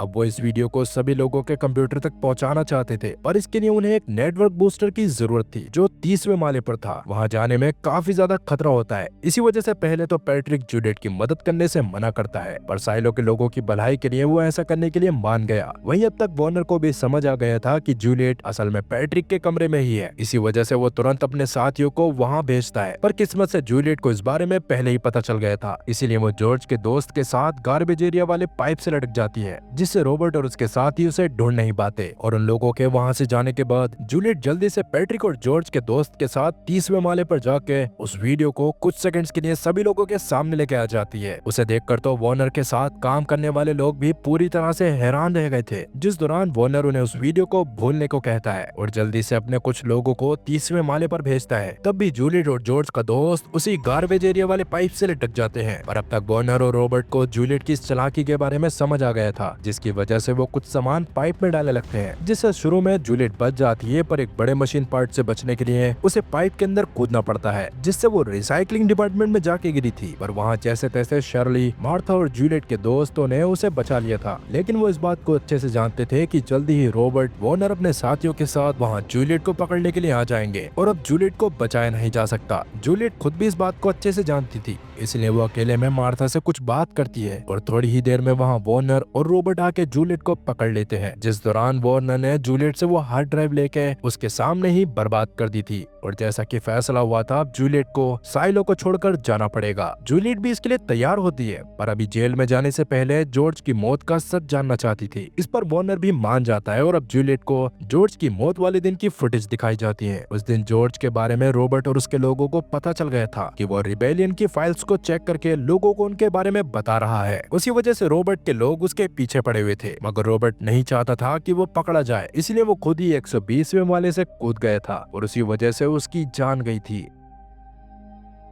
अब वो इस वीडियो को सभी लोगों के कंप्यूटर तक पहुंचाना चाहते थे, पर इसके लिए उन्हें एक नेटवर्क बूस्टर की जरूरत थी, जो 30वें माले पर था। वहां जाने में काफी ज्यादा खतरा होता है। इसी वजह से पहले तो पैट्रिक जूलियट की मदद करने से मना करता है, पर साइलो के लोगों की भलाई के लिए वो ऐसा करने के लिए मान गया। वहीं अब तक वॉर्नर को भी समझ आ गया था कि जूलियट असल में पैट्रिक के कमरे में ही है। इसी वजह से वो तुरंत अपने साथियों को वहाँ भेजता है, पर किस्मत से जूलियट को इस बारे में पहले ही पता चल गया था। इसीलिए वो जॉर्ज के दोस्त के साथ गार्बेज एरिया वाले पाइप से लटक जाती है, जिससे रॉबर्ट और उसके साथी उसे ढूंढ नहीं पाते। और उन लोगों के वहां से जाने के बाद जूलियट जल्दी से पैट्रिक और जॉर्ज के दोस्त के साथ 30वें माले पर जाके उस वीडियो को कुछ सेकंड्स के लिए सभी लोगों के सामने लेके आ जाती है। उसे देखकर तो वॉर्नर के साथ काम करने वाले लोग भी पूरी तरह से हैरान रह गए थे, जिस दौरान वॉर्नर उन्हें उस वीडियो को भूलने को कहता है और जल्दी से अपने कुछ लोगों को 30वें माले पर भेजता है। तब भी जूलियट और जॉर्ज का दोस्त उसी गार्बेज एरिया वाले पाइप से लटक जाते हैं। पर अब तक वॉर्नर और रॉबर्ट को जूलियट की इस चालाकी के बारे में समझ आ गया था, जिसकी वजह से वो कुछ सामान पाइप में डालने लगते हैं, जिससे शुरू में जूलियट बच जाती है, पर एक बड़े मशीन पार्ट से बचने के लिए उसे पाइप के अंदर कूदना पड़ता है, जिससे वो रिसाइकलिंग डिपार्टमेंट में जाके गिरी थी। पर वहाँ जैसे तैसे शर्ली, मार्था और जूलियट के दोस्तों ने उसे बचा लिया था, लेकिन वो इस बात को अच्छे से जानते थे कि जल्दी ही रॉबर्ट, वॉर्नर अपने साथियों के साथ वहाँ जूलियट को पकड़ने के लिए आ जाएंगे और अब जूलियट को बचाया नहीं जा सकता। जूलियट खुद भी इस बात को अच्छे से जानती थी, इसलिए वो अकेले में मार्था से कुछ बात करती है और थोड़ी ही देर में वहाँ वॉर्नर और रॉबर्ट आके जूलियट को पकड़ लेते हैं, जिस दौरान वॉर्नर ने जूलियट से वो हार्ड ड्राइव लेके उसके सामने ही बर्बाद कर दी थी। और जैसा कि फैसला हुआ था, जूलियट को साइलो को छोड़कर जाना पड़ेगा। जूलियट भी इसके लिए तैयार होती है, पर अभी जेल में जाने से पहले जॉर्ज की मौत का सच जानना चाहती थी। इस पर वॉर्नर भी मान जाता है और अब जूलियट को जॉर्ज की मौत वाले दिन की फुटेज दिखाई जाती है। उस दिन जॉर्ज के बारे में रॉबर्ट और उसके लोगों को पता चल गया था कि वो रिबेलियन की फाइल्स को चेक करके लोगों को उनके बारे में बता रहा है। उसी वजह से रॉबर्ट के लोग उसके पीछे पड़े हुए थे, मगर रॉबर्ट नहीं चाहता था कि वो पकड़ा जाए, इसलिए वो खुद ही 120वें माले से कूद गया था और उसी वजह से उसकी जान गई थी।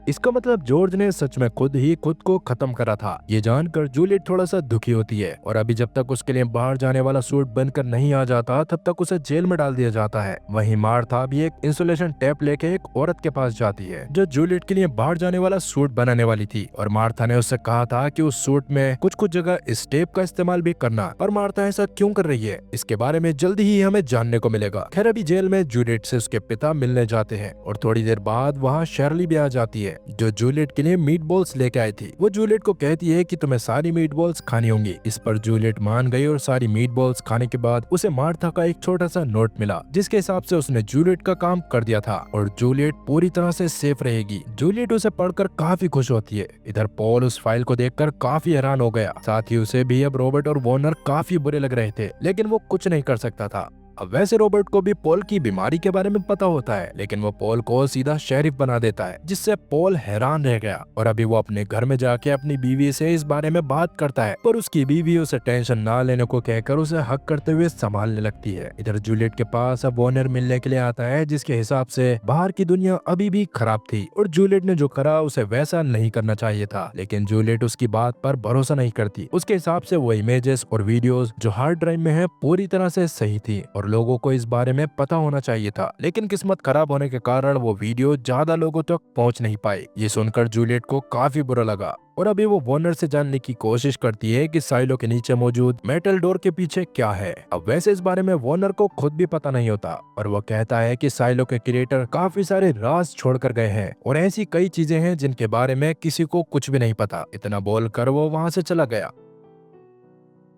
इसका मतलब जॉर्ज ने सच में खुद ही खुद को खत्म करा था। ये जानकर जूलियट थोड़ा सा दुखी होती है और अभी जब तक उसके लिए बाहर जाने वाला सूट बनकर नहीं आ जाता, तब तक उसे जेल में डाल दिया जाता है। वहीं मार्था भी एक इंसुलेशन टेप लेके एक औरत के पास जाती है, जो जूलियट के लिए बाहर जाने वाला सूट बनाने वाली थी। और मार्था ने उससे कहा था कि उस सूट में कुछ कुछ जगह इस टेप का इस्तेमाल भी करना। पर मार्था ऐसा क्यों कर रही है, इसके बारे में जल्दी ही हमें जानने को मिलेगा। खैर, अभी जेल में जूलियट से उसके पिता मिलने जाते हैं और थोड़ी देर बाद वहाँ शर्ली भी आ जाती है, जो जूलियट के लिए मीट बॉल्स लेके आई थी। वो जूलियट को कहती है कि तुम्हें सारी मीट बॉल्स खानी होंगी। इस पर जूलियट मान गई और सारी मीट बॉल्स खाने के बाद उसे मार्था का एक छोटा सा नोट मिला, जिसके हिसाब से उसने जूलियट का काम कर दिया था और जूलियट पूरी तरह से सेफ रहेगी। जूलियट उसे पढ़कर काफी खुश होती है। इधर पॉल उस फाइल को देखकर काफी हैरान हो गया। साथ ही उसे भी अब रॉबर्ट और वॉर्नर काफी बुरे लग रहे थे, लेकिन वो कुछ नहीं कर सकता था। अब वैसे रॉबर्ट को भी पॉल की बीमारी के बारे में पता होता है, लेकिन वो पॉल को सीधा शेरिफ बना देता है, जिससे पॉल हैरान रह गया। और अभी वो अपने घर में जाके अपनी बीवी से इस बारे में बात करता है, पर उसकी बीवी उसे टेंशन ना लेने को कहकर उसे हक करते हुए संभालने लगती है। इधर जूलियट के पास अब वॉर्नर मिलने के लिए आता है, जिसके हिसाब से बाहर की दुनिया अभी भी खराब थी और जूलियट ने जो करा उसे वैसा नहीं करना चाहिए था। लेकिन जूलियट उसकी बात पर भरोसा नहीं करती। उसके हिसाब से वो इमेजेस और वीडियोस जो हार्ड ड्राइव में है पूरी तरह से सही थी और लोगों को इस बारे में पता होना चाहिए था। लेकिन किस्मत खराब होने के कारण वो वीडियो ज्यादा लोगों तक पहुंच नहीं पाई। ये सुनकर जूलियट को काफी बुरा लगा और अभी वो वॉर्नर से जानने की कोशिश करती है कि साइलो के नीचे मौजूद मेटल डोर के पीछे क्या है। अब वैसे इस बारे में वॉर्नर को खुद भी पता नहीं होता और वो कहता है कि साइलो के क्रिएटर काफी सारे राज छोड़कर गए हैं और ऐसी कई चीजें हैं जिनके बारे में किसी को कुछ भी नहीं पता। इतना बोलकर वो वहां से चला गया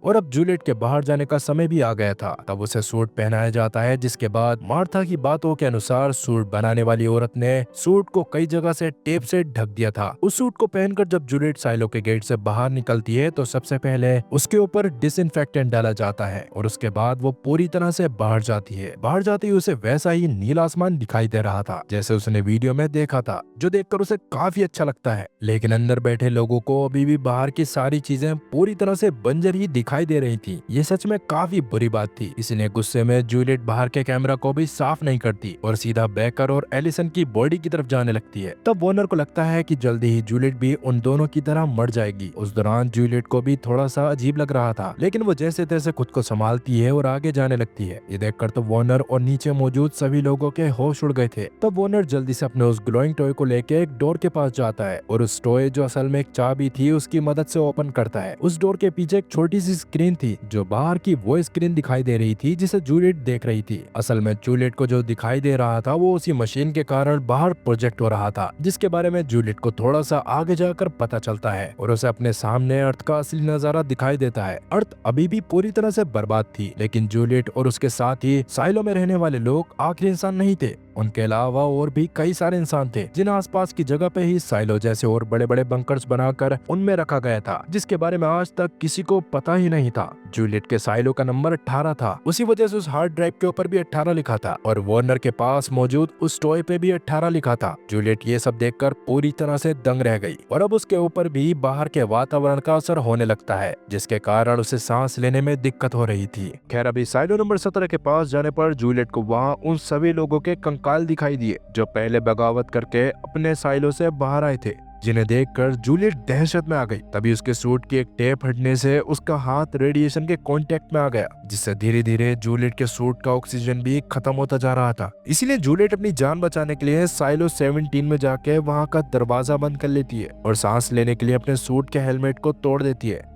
और अब जूलियट के बाहर जाने का समय भी आ गया था। तब उसे सूट पहनाया जाता है, जिसके बाद मार्था की बातों के अनुसार सूट बनाने वाली औरत ने सूट को कई जगह से टेप से ढक दिया था। उस सूट को पहनकर जब जूलियट साइलो के गेट से बाहर निकलती है तो सबसे पहले उसके ऊपर डिसइंफेक्टेंट डाला जाता है और उसके बाद वो पूरी तरह से बाहर जाती है। बाहर जाते ही उसे वैसा ही नीला आसमान दिखाई दे रहा था जैसे उसने वीडियो में देखा था, जो देखकर उसे काफी अच्छा लगता है। लेकिन अंदर बैठे लोगों को अभी भी बाहर की सारी चीजें पूरी तरह से बंजर ही दिखाई दे रही थी। ये सच में काफी बुरी बात थी। इसलिए गुस्से में जूलियट बाहर के कैमरा को भी साफ नहीं करती और सीधा बेकर और एलिसन की बॉडी की तरफ जाने लगती है। तब वॉर्नर को लगता है कि जल्दी ही जूलियट भी उन दोनों की तरह मर जाएगी। उस दौरान जूलियट को भी थोड़ा सा अजीब लग रहा था, लेकिन वो जैसे तैसे खुद को संभालती है और आगे जाने लगती है। ये देखकर तो वॉर्नर और नीचे मौजूद सभी लोगों के होश उड़ गए थे। तब वॉर्नर जल्दी से अपने उस ग्लोइंग टॉय को लेके एक डोर के पास जाता है और उस टॉय जो असल में एक चाबी थी उसकी मदद से ओपन करता है। उस डोर के पीछे एक छोटी सी स्क्रीन थी जो बाहर की वो स्क्रीन दिखाई दे रही थी जिसे जूलियट देख रही थी। असल में जूलियट को जो दिखाई दे रहा था वो उसी मशीन के कारण बाहर प्रोजेक्ट हो रहा था, जिसके बारे में जूलियट को थोड़ा सा आगे जाकर पता चलता है और उसे अपने सामने अर्थ का असली नजारा दिखाई देता है। अर्थ अभी भी पूरी तरह से बर्बाद थी, लेकिन जूलियट और उसके साथ ही साइलो में रहने वाले लोग आखिरी इंसान नहीं थे। उनके अलावा और भी कई सारे इंसान थे जिन्हें आसपास की जगह पे ही साइलो जैसे और बड़े बड़े बंकर्स बनाकर उनमें रखा गया था, जिसके बारे में आज तक किसी को पता ही नहीं था। जूलियट के साइलो का नंबर 18 था, उसी वजह से उस हार्ड ड्राइव के ऊपर भी 18 लिखा था और वॉर्नर के पास मौजूद उस टॉय पे भी 18 लिखा था। जूलियट ये सब देखकर पूरी तरह से दंग रह गई और अब उसके ऊपर भी बाहर के वातावरण का असर होने लगता है, जिसके कारण उसे सांस लेने में दिक्कत हो रही थी। खैर अभी साइलो नंबर 17 के पास जाने पर जूलियट को वहाँ उन सभी लोगों के कंकाल दिखाई दिए जो पहले बगावत करके अपने साइलो से बाहर आए थे, जिन्हें देखकर जूलियट दहशत में आ गई। तभी उसके सूट की एक टेप हटने से उसका हाथ रेडिएशन के कांटेक्ट में आ गया, जिससे धीरे धीरे जूलियट के सूट का ऑक्सीजन भी खत्म होता जा रहा था। इसीलिए जूलियट अपनी जान बचाने के लिए साइलो 17 में जाके वहां का दरवाजा बंद कर लेती है और सांस लेने के लिए अपने सूट के हेलमेट को तोड़ देती है।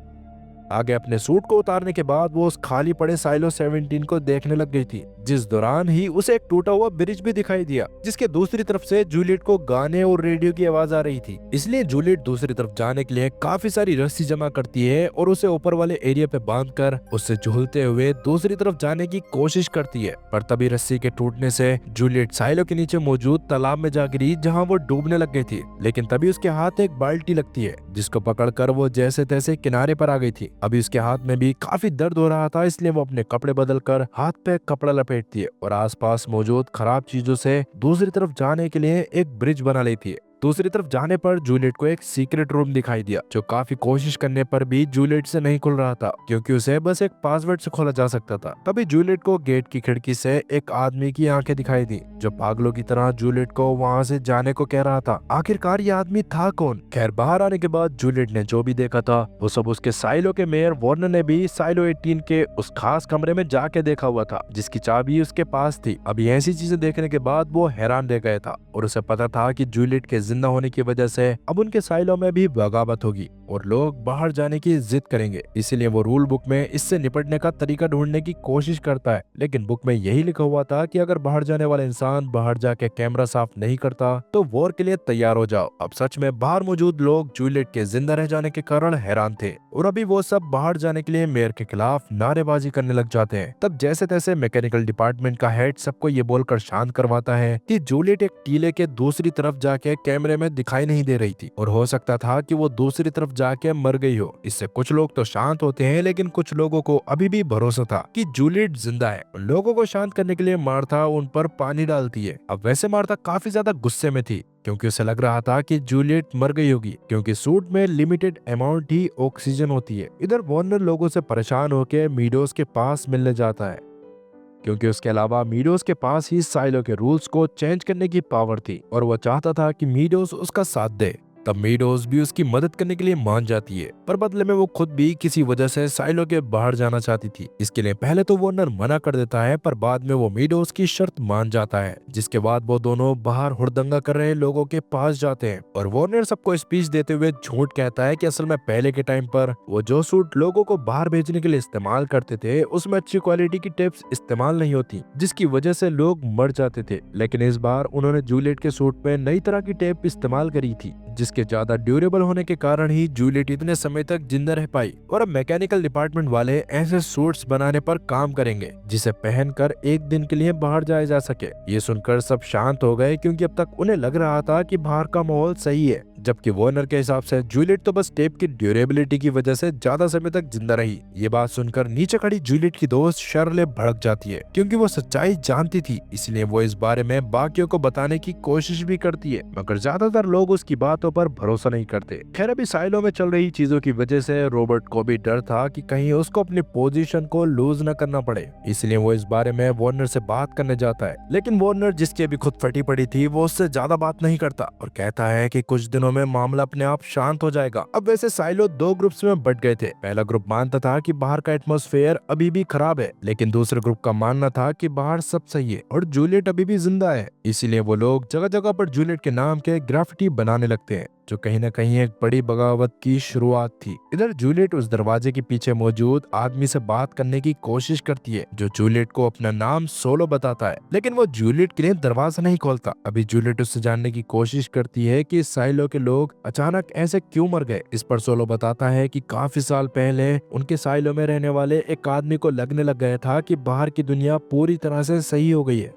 आगे अपने सूट को उतारने के बाद वो उस खाली पड़े साइलो 17 को देखने लग गई थी, जिस दौरान ही उसे एक टूटा हुआ ब्रिज भी दिखाई दिया, जिसके दूसरी तरफ से जूलियट को गाने और रेडियो की आवाज आ रही थी। इसलिए जूलियट दूसरी तरफ जाने के लिए काफी सारी रस्सी जमा करती है और उसे ऊपर वाले एरिया पे बांधकर उससे झूलते हुए दूसरी तरफ जाने की कोशिश करती है। पर तभी रस्सी के टूटने से जूलियट साइलो के नीचे मौजूद तालाब में जा गिरी, जहाँ वो डूबने लग गई थी। लेकिन तभी उसके हाथ एक बाल्टी लगती है, जिसको पकड़कर वो जैसे तैसे किनारे पर आ गई थी। अभी उसके हाथ में भी काफी दर्द हो रहा था, इसलिए वो अपने कपड़े बदलकर हाथ पे कपड़ा लपेटती है और आसपास मौजूद खराब चीजों से दूसरी तरफ जाने के लिए एक ब्रिज बना लेती है। दूसरी तरफ जाने पर जूलियट को एक सीक्रेट रूम दिखाई दिया, जो काफी कोशिश करने पर भी जूलियट से नहीं खुल रहा था, क्योंकि उसे बस एक पासवर्ड से खोला जा सकता था। तभी जूलियट को गेट की खिड़की से एक आदमी की आंखें दिखाई दी, जो पागलों की तरह जूलियट को वहाँ से जाने को कह रहा था। आखिरकार ये आदमी था कौन? खैर बाहर आने के बाद जूलियट ने जो भी देखा था वो सब उसके साइलो के मेयर वॉर्नर ने भी साइलो 18 के उस खास कमरे में जाके देखा हुआ था, जिसकी चाबी उसके पास थी। अभी ऐसी चीजें देखने के बाद वो हैरान रह गया था और उसे पता था कि जूलियट के जिंदा होने की वजह से अब उनके साइलो में भी बगावत होगी और लोग बाहर जाने की जिद करेंगे। इसीलिए वो रूल बुक में इससे निपटने का तरीका ढूंढने की कोशिश करता है, लेकिन बुक में यही लिखा हुआ था कि अगर बाहर जाने वाला इंसान बाहर जाके कैमरा साफ नहीं करता तो वॉर के लिए तैयार हो जाओ। अब सच में बाहर मौजूद लोग जूलियट के जिंदा रह जाने के कारण हैरान थे और अभी वो सब बाहर जाने के लिए मेयर के खिलाफ नारेबाजी करने लग जाते हैं। तब जैसे तैसे मैकेनिकल डिपार्टमेंट का हेड सबको ये बोलकर शांत करवाता है कि जूलियट एक टीले के दूसरी तरफ जाके कैमरा कैमरे में दिखाई नहीं दे रही थी और हो सकता था कि वो दूसरी तरफ जाके मर गई हो। इससे कुछ लोग तो शांत होते हैं, लेकिन कुछ लोगों को अभी भी भरोसा था कि जूलियट जिंदा है। लोगों को शांत करने के लिए मार्था उन पर पानी डालती है। अब वैसे मार्था काफी ज्यादा गुस्से में थी, क्योंकि उसे लग रहा था कि जूलियट मर गई होगी, क्योंकि सूट में लिमिटेड अमाउंट ही ऑक्सीजन होती है। इधर वार्नर लोगों से परेशान होकर मीडोज के पास मिलने जाता है, क्योंकि उसके अलावा मीडोज के पास ही साइलो के रूल्स को चेंज करने की पावर थी और वो चाहता था कि मीडोज उसका साथ दे। तब मीडोज भी उसकी मदद करने के लिए मान जाती है, पर बदले में वो खुद भी किसी वजह से साइलो के बाहर जाना चाहती थी। इसके लिए पहले तो वार्नर मना कर देता है, पर बाद में वो मीडोज की शर्त मान जाता है, जिसके बाद वो दोनों बाहर हुड़दंगा कर रहे लोगों के पास जाते हैं और वार्नर सबको स्पीच देते हुए झूठ कहता है कि असल में पहले के टाइम पर वो जो सूट लोगों को बाहर भेजने के लिए इस्तेमाल करते थे उसमें अच्छी क्वालिटी की टेप्स इस्तेमाल नहीं होती, जिसकी वजह से लोग मर जाते थे। लेकिन इस बार उन्होंने जूलियट के सूट में नई तरह की टेप इस्तेमाल करी थी, जिसके ज्यादा ड्यूरेबल होने के कारण ही जूलियट इतने समय तक जिंदा रह पाई। और अब मैकेनिकल डिपार्टमेंट वाले ऐसे सूट्स बनाने पर काम करेंगे जिसे पहनकर एक दिन के लिए बाहर जाया जा सके। ये सुनकर सब शांत हो गए, क्योंकि अब तक उन्हें लग रहा था कि बाहर का माहौल सही है, जबकि वार्नर के हिसाब से जूलियट तो बस टेप की ड्यूरेबिलिटी की वजह से ज्यादा समय तक जिंदा रही। ये बात सुनकर नीचे खड़ी जूलियट की दोस्त शर्ले भड़क जाती है, क्योंकि वो सच्चाई जानती थी, इसलिए वो इस बारे में बाकियों को बताने की कोशिश भी करती है, मगर ज्यादातर लोग उसकी बातों पर भरोसा नहीं करते। खैर, अभी साइलो में चल रही चीजों की वजह से रॉबर्ट को भी डर था कि कहीं उसको अपनी पोजीशन को लूज न करना पड़े, इसलिए वो इस बारे में वार्नर से बात करने जाता है। लेकिन वार्नर, जिसकी अभी खुद फटी पड़ी थी, वो उससे ज्यादा बात नहीं करता और कहता है कि कुछ दिनों में मामला अपने आप शांत हो जाएगा। अब वैसे साइलो दो ग्रुप्स में बट गए थे। पहला ग्रुप मानता था कि बाहर का एटमॉस्फेयर अभी भी खराब है, लेकिन दूसरे ग्रुप का मानना था कि बाहर सब सही है और जूलियट अभी भी जिंदा है। इसीलिए वो लोग जगह जगह पर जूलियट के नाम के ग्राफिटी बनाने लगते हैं, जो कहीं न कहीं एक बड़ी बगावत की शुरुआत थी। इधर जूलियट उस दरवाजे के पीछे मौजूद आदमी से बात करने की कोशिश करती है, जो जूलियट को अपना नाम सोलो बताता है, लेकिन वो जूलियट के लिए दरवाजा नहीं खोलता। अभी जूलियट उससे जानने की कोशिश करती है कि साइलो के लोग अचानक ऐसे क्यों मर गए। इस पर सोलो बताता है कि काफी साल पहले उनके साइलो में रहने वाले एक आदमी को लगने लग गया था कि बाहर की दुनिया पूरी तरह से सही हो गई है,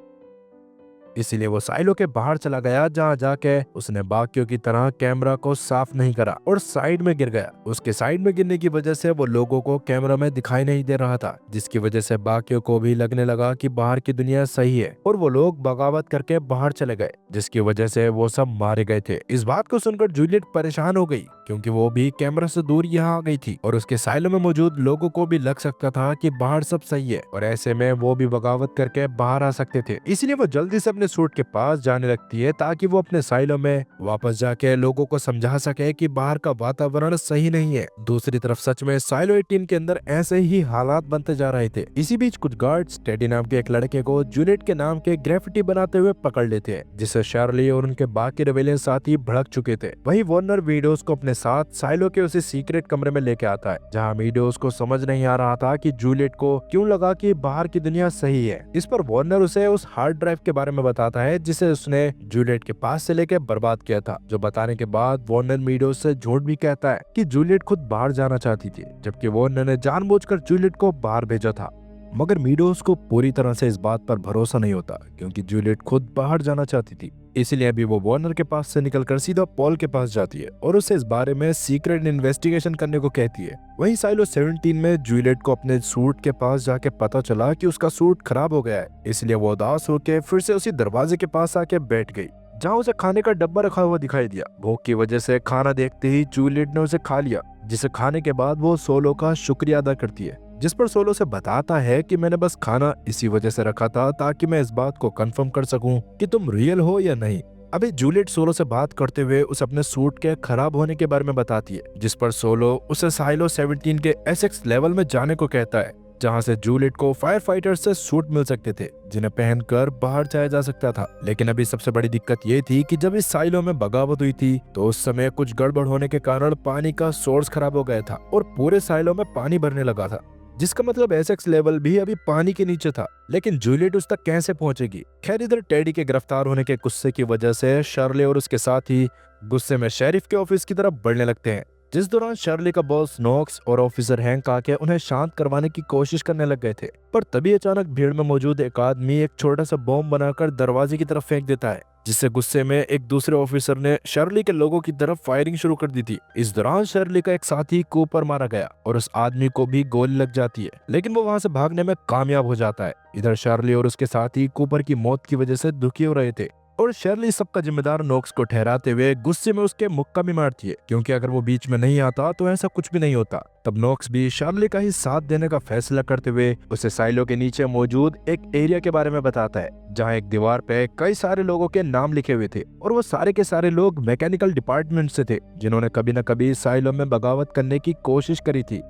इसीलिए वो साइलो के बाहर चला गया, जहाँ जाके उसने बाकियों की तरह कैमरा को साफ नहीं करा और साइड में गिर गया। उसके साइड में गिरने की वजह से वो लोगों को कैमरा में दिखाई नहीं दे रहा था, जिसकी वजह से बाकियों को भी लगने लगा कि बाहर की दुनिया सही है और वो लोग बगावत करके बाहर चले गए, जिसकी वजह से वो सब मारे गए थे। इस बात को सुनकर जूलियट परेशान हो गई, क्योंकि वो भी कैमरा से दूर यहाँ आ गई थी और उसके साइलो में मौजूद लोगों को भी लग सकता था कि बाहर सब सही है और ऐसे में वो भी बगावत करके बाहर आ सकते थे। इसलिए वो जल्दी से अपने सूट के पास जाने लगती है, ताकि वो अपने साइलो में वापस जाके लोगों को समझा सके कि बाहर का वातावरण सही नहीं है। दूसरी तरफ सच में साइलो 18 के अंदर ऐसे ही हालात बनते जा रहे थे। इसी बीच कुछ गार्ड्स टेडी नाम के एक लड़के को जूलियट के नाम के ग्राफिटी बनाते हुए पकड़ लेते हैं, जिससे शार्ली और उनके बाकी रिबेलियन साथी भड़क चुके थे। वही वार्नर मीडोज को अपने साथ साइलो के उसी सीक्रेट कमरे में लेके आता है, जहाँ मीडोज को समझ नहीं आ रहा था कि जूलियट को क्यों लगा कि बाहर की दुनिया सही है। इस पर वार्नर उसे उस हार्ड ड्राइव के बारे में बताता है जिसे उसने जूलियट के पास से लेके बर्बाद किया था, जो बताने के बाद वार्नर मीडोज से झूठ भी कहता है कि जूलियट खुद बाहर जाना चाहती थी, जबकि वार्नर ने जानबूझकर जूलियट को बाहर भेजा था। मगर मीडोज को पूरी तरह से इस बात पर भरोसा नहीं होता, क्योंकि जूलियट खुद बाहर जाना चाहती थी। इसलिए अभी वो वार्नर के पास से निकलकर सीधा पॉल के पास जाती है और उसे इस बारे में सीक्रेट इन्वेस्टिगेशन करने को कहती है। वहीं साइलो 17 में जूलियट को अपने सूट के पास जाके पता चला कि उसका सूट खराब हो गया है, इसलिए वो उदास होकर फिर से उसी दरवाजे के पास आके बैठ गई, जहाँ उसे खाने का डब्बा रखा हुआ दिखाई दिया। भूख की वजह से खाना देखते ही जूलियट ने उसे खा लिया, जिसे खाने के बाद वो सोलो का शुक्रिया अदा करती है, जिस पर सोलो से बताता है कि मैंने बस खाना इसी वजह से रखा था ताकि मैं इस बात को कंफर्म कर सकूं कि तुम रियल हो या नहीं। अभी जूलियट सोलो से बात करते हुए उसे अपने सूट के खराब होने के बारे में बताती है, जिस पर सोलो उसे साइलो 17 के एसेक्स लेवल में जाने को कहता है, जहां से जूलियट को फायर फाइटर्स से सूट मिल सकते थे, जिन्हें पहनकर बाहर जाया जा सकता था। लेकिन अभी सबसे बड़ी दिक्कत ये थी कि जब इस साइलो में बगावत हुई थी तो उस समय कुछ गड़बड़ होने के कारण पानी का सोर्स खराब हो गया था और पूरे साइलो में पानी भरने लगा था, जिसका मतलब एसेक्स लेवल भी अभी पानी के नीचे था। लेकिन जूलियट उस तक कैसे पहुंचेगी? खैर, इधर टेडी के गिरफ्तार होने के गुस्से की वजह से शर्ले और उसके साथी गुस्से में शेरिफ के ऑफिस की तरफ बढ़ने लगते हैं, जिस दौरान शर्ली का बॉस नॉक्स और ऑफिसर हैंक आके उन्हें शांत करवाने की कोशिश करने लग गए थे। पर तभी अचानक भीड़ में मौजूद एक आदमी एक छोटा सा बॉम्ब बनाकर दरवाजे की तरफ फेंक देता है, जिससे गुस्से में एक दूसरे ऑफिसर ने शर्ली के लोगों की तरफ फायरिंग शुरू कर दी थी। इस दौरान शर्ली का एक साथी कूपर मारा गया और उस आदमी को भी गोली लग जाती है, लेकिन वो वहां से भागने में कामयाब हो जाता है। इधर शर्ली और उसके साथी कूपर की मौत की वजह से दुखी हो रहे थे और शर्ली सबका जिम्मेदार नोक्स को ठहराते हुए गुस्से में उसके मुक्का भी मारती है, क्योंकि अगर वो बीच में नहीं आता तो ऐसा कुछ भी नहीं होता। तब नोक्स भी शर्ली का ही साथ देने का फैसला करते हुए उसे साइलो के नीचे मौजूद एक एरिया के बारे में बताता है, जहाँ एक दीवार पे कई सारे लोगों के नाम लिखे हुए थे और वो सारे के सारे लोग मैकेनिकल डिपार्टमेंट से थे, जिन्होंने कभी न कभी साइलो में बगावत करने की कोशिश करी थी।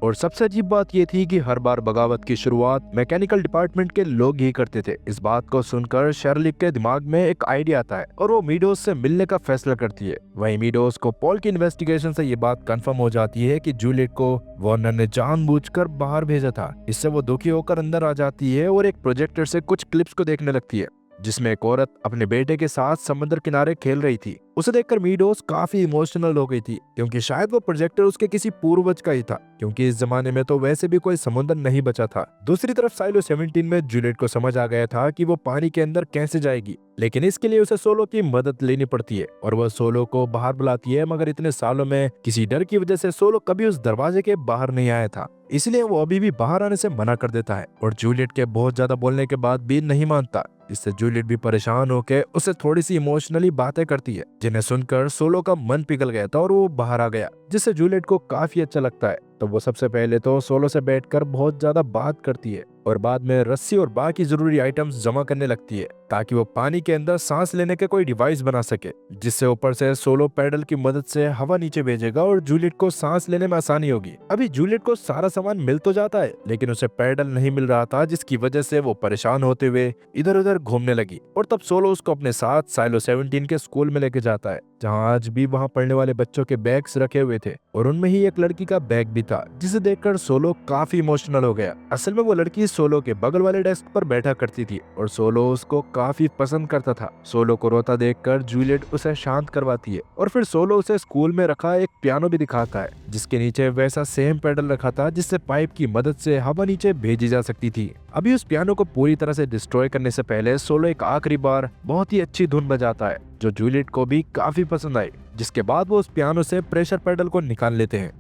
और सबसे अजीब बात यह थी कि हर बार बगावत की शुरुआत मैकेनिकल डिपार्टमेंट के लोग ही करते थे। इस बात को सुनकर शर्ली के दिमाग में एक आइडिया आता है और वो मीडोज से मिलने का फैसला करती है। वहीं मीडोज को पॉल की इन्वेस्टिगेशन से ये बात कंफर्म हो जाती है कि जूलियट को वार्नर ने जानबूझकर बाहर भेजा था। इससे वो दुखी होकर अंदर आ जाती है और एक प्रोजेक्टर से कुछ क्लिप्स को देखने लगती है, जिसमें एक औरत अपने बेटे के साथ समुद्र किनारे खेल रही थी। उसे देखकर मीडोज काफी इमोशनल हो गई थी, क्योंकि शायद वो प्रोजेक्टर उसके किसी पूर्वज का ही था, क्योंकि इस जमाने में तो वैसे भी कोई समुद्र नहीं बचा था। दूसरी तरफ साइलो 17 में जूलियट को समझ आ गया था कि वो पानी के अंदर कैसे जाएगी, लेकिन इसके लिए उसे सोलो की मदद लेनी पड़ती है और वह सोलो को बाहर बुलाती है। मगर इतने सालों में किसी डर की वजह से सोलो कभी उस दरवाजे के बाहर नहीं आया था, इसलिए वो अभी भी बाहर आने से मना कर देता है और जूलियट के बहुत ज्यादा बोलने के बाद भी नहीं मानता। इससे जूलियट भी परेशान होकर उसे थोड़ी सी इमोशनली बातें करती है, जिन्हें सुनकर सोलो का मन पिघल गया था और वो बाहर आ गया, जिससे जूलियट को काफी अच्छा लगता है। तो वो सबसे पहले तो सोलो से बैठकर बहुत ज्यादा बात करती है और बाद में रस्सी और बाकी जरूरी आइटम्स जमा करने लगती है, ताकि वो पानी के अंदर सांस लेने के कोई डिवाइस बना सके, जिससे ऊपर से सोलो पैडल की मदद से हवा नीचे भेजेगा और जूलियट को सांस लेने में आसानी होगी। अभी जूलियट को सारा सामान मिल तो जाता है, लेकिन उसे पैडल नहीं मिल रहा था, जिसकी वजह से वो परेशान होते हुए इधर उधर घूमने लगी। और तब सोलो उसको अपने साथ साइलो 17 के स्कूल में लेके जाता है, जहाँ आज भी वहाँ पढ़ने वाले बच्चों के बैग्स रखे हुए थे और उनमें ही एक लड़की का बैग भी था, जिसे देखकर सोलो काफी इमोशनल हो गया। असल में वो लड़की सोलो के बगल वाले डेस्क पर बैठा करती थी और सोलो उसको काफी पसंद करता था। सोलो को रोता देखकर जूलियट उसे शांत करवाती है और फिर सोलो उसे स्कूल में रखा एक पियानो भी दिखाता है, जिसके नीचे वैसा सेम पेडल रखा था, जिससे पाइप की मदद से हवा नीचे भेजी जा सकती थी। अभी उस पियानो को पूरी तरह से डिस्ट्रॉय करने से पहले सोलो एक आखिरी बार बहुत ही अच्छी धुन बजाता है, जो जूलियट को भी काफी पसंद आई, जिसके बाद वो उस पियानो से प्रेशर पेडल को निकाल लेते हैं।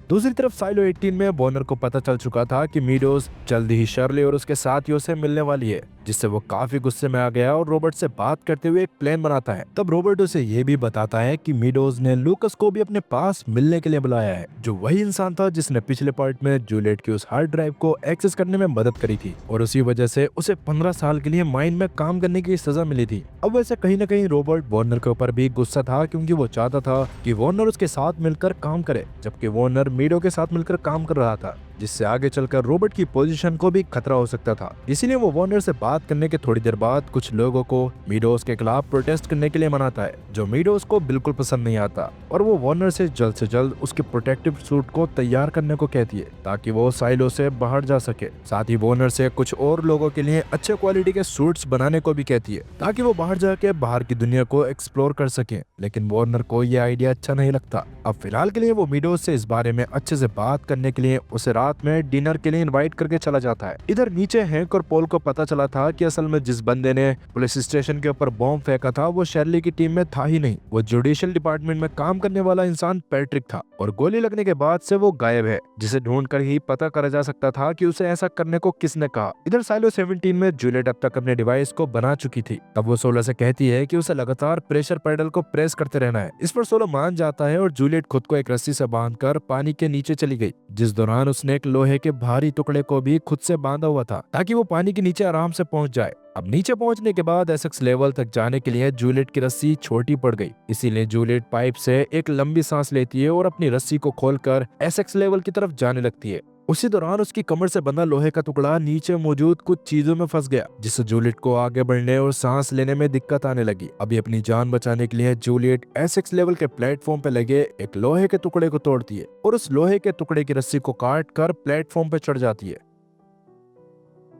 दूसरी तरफ साइलो 18 में वार्नर को पता चल चुका था कि मीडोज जल्द ही शर्ली और उसके साथियों से मिलने वाली है, जिससे वो काफी गुस्से में आ गया और रॉबर्ट से बात करते हुए एक प्लान बनाता है। तब रॉबर्ट उसे ये भी बताता है कि मीडोज ने लूकस को भी अपने पास मिलने के लिए बुलाया है, जो वही इंसान था जिसने पिछले पार्ट में जूलियट की उस हार्ड ड्राइव को एक्सेस करने में मदद करी थी और उसी वजह से उसे 15 साल के लिए माइन में काम करने की सजा मिली थी। अब वैसे कहीं न कहीं रॉबर्ट वार्नर के ऊपर भी गुस्सा था, क्योंकि वो चाहता था कि वार्नर उसके साथ मिलकर काम करे, जबकि वार्नर मीडो के साथ मिलकर काम कर रहा था, जिससे आगे चलकर रॉबर्ट की पोजीशन को भी खतरा हो सकता था। इसीलिए वो वार्नर से बात करने के थोड़ी देर बाद कुछ लोगों को मीडोज के खिलाफ प्रोटेस्ट करने के लिए मनाता है, जो मीडोज को बिल्कुल पसंद नहीं आता, और वो वार्नर से जल्द उसके प्रोटेक्टिव सूट को तैयार करने को कहती है, ताकि वो साइलो से बाहर जा सके। साथ ही वार्नर से कुछ और लोगों के लिए अच्छे क्वालिटी के सूट्स बनाने को भी कहती है, ताकि वो बाहर जाके बाहर की दुनिया को एक्सप्लोर कर सके। लेकिन वार्नर को ये आइडिया अच्छा नहीं लगता। अब फिलहाल के लिए वो मीडोज से इस बारे में अच्छे से बात करने के लिए उसे रात में डिनर के लिए इनवाइट करके चला जाता है। इधर नीचे हैंक और पॉल को पता चला था कि असल में जिस बंदे ने पुलिस स्टेशन के ऊपर बॉम्ब फेंका था वो शर्ली की टीम में था ही नहीं। वो जुडिशियल डिपार्टमेंट में काम करने वाला इंसान पैट्रिक था और गोली लगने के बाद से वो गायब है, जिसे ढूंढकर ही पता करा जा सकता था कि उसे ऐसा करने को किसने कहा। इधर साइलो 17 में जूलियट अब तक अपने डिवाइस को बना चुकी थी। तब वो सोलो से कहती है कि उसे लगातार प्रेशर पेडल को प्रेस करते रहना है। इस पर सोलो मान जाता है और जूलियट खुद को एक रस्सी से बांधकर पानी के नीचे चली गई, जिस दौरान उसने एक लोहे के भारी टुकड़े को भी खुद से बांधा हुआ था, ताकि वो पानी के नीचे आराम से पहुंच जाए। अब नीचे पहुंचने के बाद एसेक्स लेवल तक जाने के लिए जूलियट की रस्सी छोटी पड़ गई, इसीलिए जूलियट पाइप से एक लंबी सांस लेती है और अपनी रस्सी को खोलकर एसेक्स लेवल की तरफ जाने लगती है। उसी दौरान उसकी कमर से बंधा लोहे का टुकड़ा नीचे मौजूद कुछ चीजों में फंस गया, जिससे जूलियट को आगे बढ़ने और सांस लेने में दिक्कत आने लगी। अभी अपनी जान बचाने के लिए जूलियट एसेक्स लेवल के प्लेटफॉर्म पे लगे एक लोहे के टुकड़े को तोड़ती है और उस लोहे के टुकड़े की रस्सी को काट कर प्लेटफॉर्म पे चढ़ जाती है।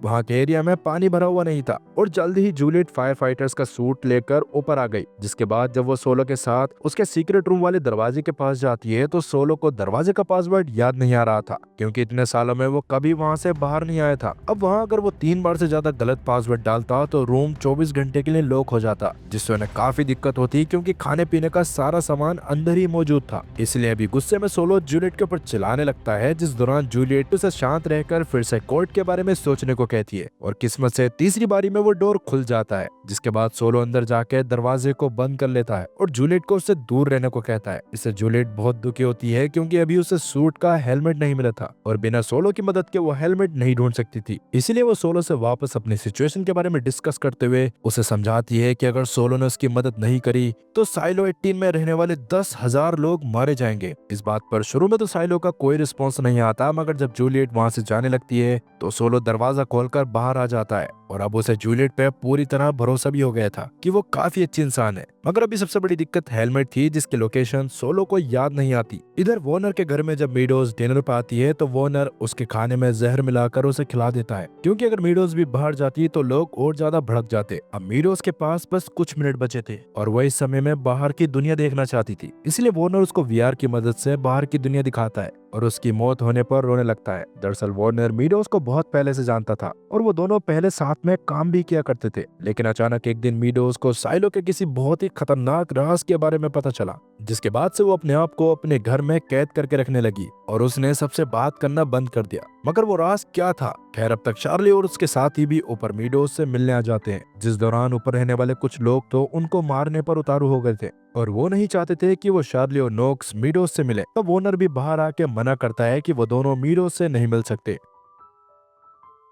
वहाँ के एरिया में पानी भरा हुआ नहीं था और जल्द ही जूलियट फायर फाइटर्स का सूट लेकर ऊपर आ गई। जिसके बाद जब वो सोलो के साथ उसके सीक्रेट रूम वाले दरवाजे के पास जाती है तो सोलो को दरवाजे का पासवर्ड याद नहीं आ रहा था, क्योंकि इतने सालों में वो कभी वहाँ से बाहर नहीं आया था। अब वहाँ अगर वो 3 बार से ज्यादा गलत पासवर्ड डालता तो रूम 24 घंटे के लिए लॉक हो जाता, जिससे उन्हें काफी दिक्कत होती, क्योंकि खाने पीने का सारा सामान अंदर ही मौजूद था। इसलिए अभी गुस्से में सोलो जूलियट के ऊपर चिल्लाने लगता है, जिस दौरान जूलियट उसे शांत रहकर फिर से कोर्ट के बारे में सोचने को कहती है और किस्मत से तीसरी बारी में वो डोर खुल जाता है। जिसके बाद सोलो अंदर जाके दरवाजे को बंद कर लेता है और जूलियट को उससे दूर रहने को कहता है। इससे जूलियट बहुत दुखी होती है, क्योंकि अभी उसे सूट का हेलमेट नहीं मिला था और बिना सोलो की मदद के वो हेलमेट नहीं ढूंढ सकती थी। इसलिए वो सोलो से वापस अपनी सिचुएशन के बारे में डिस्कस करते हुए उसे समझाती है कि अगर सोलो ने उसकी मदद नहीं करी तो साइलो 18 में रहने वाले 10,000 लोग मारे जाएंगे। इस बात पर शुरू में तो साइलो का कोई रिस्पॉन्स नहीं आता, मगर जब जूलियट वहां से जाने लगती है तो सोलो दरवाजा खोलकर बाहर आ जाता है और अब उसे जूलियट पे पूरी तरह भरोसा भी हो गया था कि वो काफी अच्छी इंसान है। मगर अभी सबसे बड़ी दिक्कत हेलमेट थी, जिसकी लोकेशन सोलो को याद नहीं आती। इधर वॉर्नर के घर में जब मीडोज डिनर पर आती है तो वॉर्नर उसके खाने में जहर मिलाकर उसे खिला देता है, क्योंकि अगर मीडोज भी बाहर जाती तो लोग और ज्यादा भड़क जाते। अब मीडोज के पास बस कुछ मिनट बचे थे और वह इस समय में बाहर की दुनिया देखना चाहती थी, इसलिए वॉर्नर उसको वीआर की मदद से बाहर की दुनिया दिखाता है और उसकी मौत होने पर रोने लगता है। दरअसल वॉर्नर मीडोज को बहुत पहले से जानता था और वो दोनों पहले साथ में काम भी किया करते थे, लेकिन अचानक एक दिन मीडोज को साइलो के किसी बहुत ही खतरनाक राज के बारे में पता चला, जिसके बाद से वो अपने आप को अपने घर में कैद करके रखने लगी और उसने सबसे बात करना बंद कर दिया। मगर वो राज क्या था? खैर, अब तक चार्ली और उसके साथी भी ऊपर मीडोज से मिलने आ जाते हैं, जिस दौरान ऊपर रहने वाले कुछ लोग तो उनको मारने पर उतारू हो गए थे और वो नहीं चाहते थे कि वो शार्ली और नोक्स मीडोज से मिले। तब वॉर्नर भी बाहर आके मना करता है कि वो दोनों मीडोज से नहीं मिल सकते।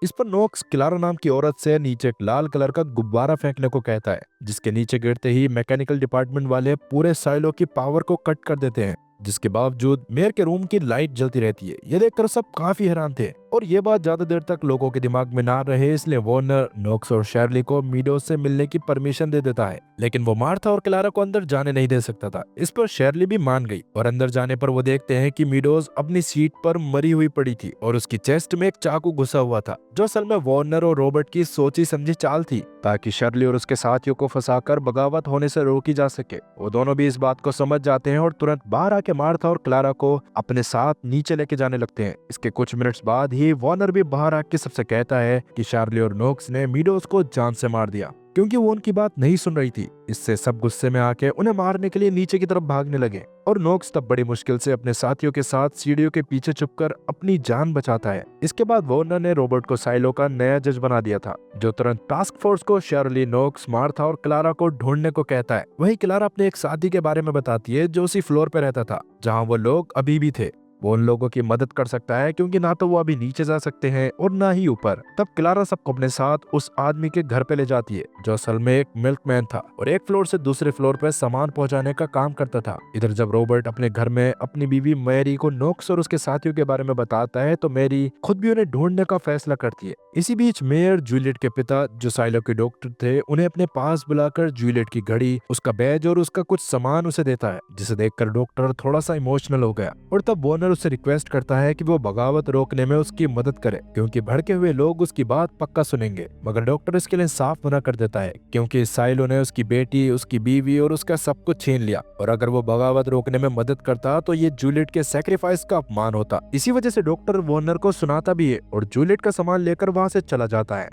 इस पर नोक्स क्लारा नाम की औरत से नीचे एक लाल कलर का गुब्बारा फेंकने को कहता है, जिसके नीचे गिरते ही मैकेनिकल डिपार्टमेंट वाले पूरे साइलो की पावर को कट कर देते हैं। जिसके बावजूद मेयर के रूम की लाइट जलती रहती है। ये देखकर सब काफी हैरान थे और ये बात ज्यादा देर तक लोगों के दिमाग में ना रहे, इसलिए वॉर्नर नोक्स और शर्ली को मीडोज से मिलने की परमिशन दे देता है, लेकिन वो मार्था और क्लारा को अंदर जाने नहीं दे सकता था। इस पर शर्ली भी मान गई और अंदर जाने पर वो देखते हैं कि मीडोज अपनी सीट पर मरी हुई पड़ी थी और उसकी चेस्ट में एक चाकू घुसा हुआ था, जो असल में वॉर्नर और रॉबर्ट की सोची समझी चाल थी, ताकि शर्ली और उसके साथियों को फंसाकर बगावत होने से रोकी जा सके। वो दोनों भी इस बात को समझ जाते हैं और तुरंत बाहर आके मार्था और क्लारा को अपने साथ नीचे लेके जाने लगते हैं। इसके कुछ मिनट्स बाद ही वॉर्नर भी बाहर आके सबसे कहता है कि शार्ली और नोक्स ने मीडोज को जान से मार दिया, क्योंकि वो उनकी बात नहीं सुन रही थी। इससे सब गुस्से में आके उन्हें मारने के लिए नीचे की तरफ भागने लगे और नोक्स तब बड़ी मुश्किल से अपने साथियों के साथ सीढ़ियों के पीछे छुपकर अपनी जान बचाता है। इसके बाद वॉर्नर ने रॉबर्ट को साइलो का नया जज बना दिया था, जो तुरंत टास्क फोर्स को शर्ली, नोक्स, मार्था और क्लारा को ढूंढने को कहता है। वहीं क्लारा अपने एक साथी के बारे में बताती है जो उसी फ्लोर पे रहता था जहाँ वो लोग अभी भी थे। वो उन लोगों की मदद कर सकता है, क्योंकि ना तो वो अभी नीचे जा सकते हैं और ना ही ऊपर। तब क्लारा सबको अपने साथ उस आदमी के घर पे ले जाती है, जो असल में एक मिल्कमैन था और एक फ्लोर से दूसरे फ्लोर पे सामान पहुंचाने का काम करता था। इधर जब रॉबर्ट अपने घर में अपनी बीवी मैरी को नोक्स और उसके साथियों के बारे में बताता है तो मैरी खुद भी उन्हें ढूंढने का फैसला करती है। इसी बीच मेयर जूलियट के पिता, जो साइलो के डॉक्टर थे, उन्हें अपने पास बुलाकर जूलियट की घड़ी, उसका बैज और उसका कुछ सामान उसे देता है, जिसे देखकर डॉक्टर थोड़ा सा इमोशनल हो गया और तब वॉर्नर उससे रिक्वेस्ट करता है कि वो बगावत रोकने में उसकी मदद करे, क्योंकि भड़के हुए लोग उसकी बात पक्का सुनेंगे। मगर डॉक्टर इसके लिए साफ मना कर देता है, क्योंकि साइलो ने उसकी बेटी, उसकी बीवी और उसका सब कुछ छीन लिया और अगर वो बगावत रोकने में मदद करता तो ये जूलियट के सैक्रिफाइस का अपमान होता। इसी वजह से डॉक्टर वॉर्नर को सुनाता भी है और जूलियट का सामान लेकर वहां से चला जाता है।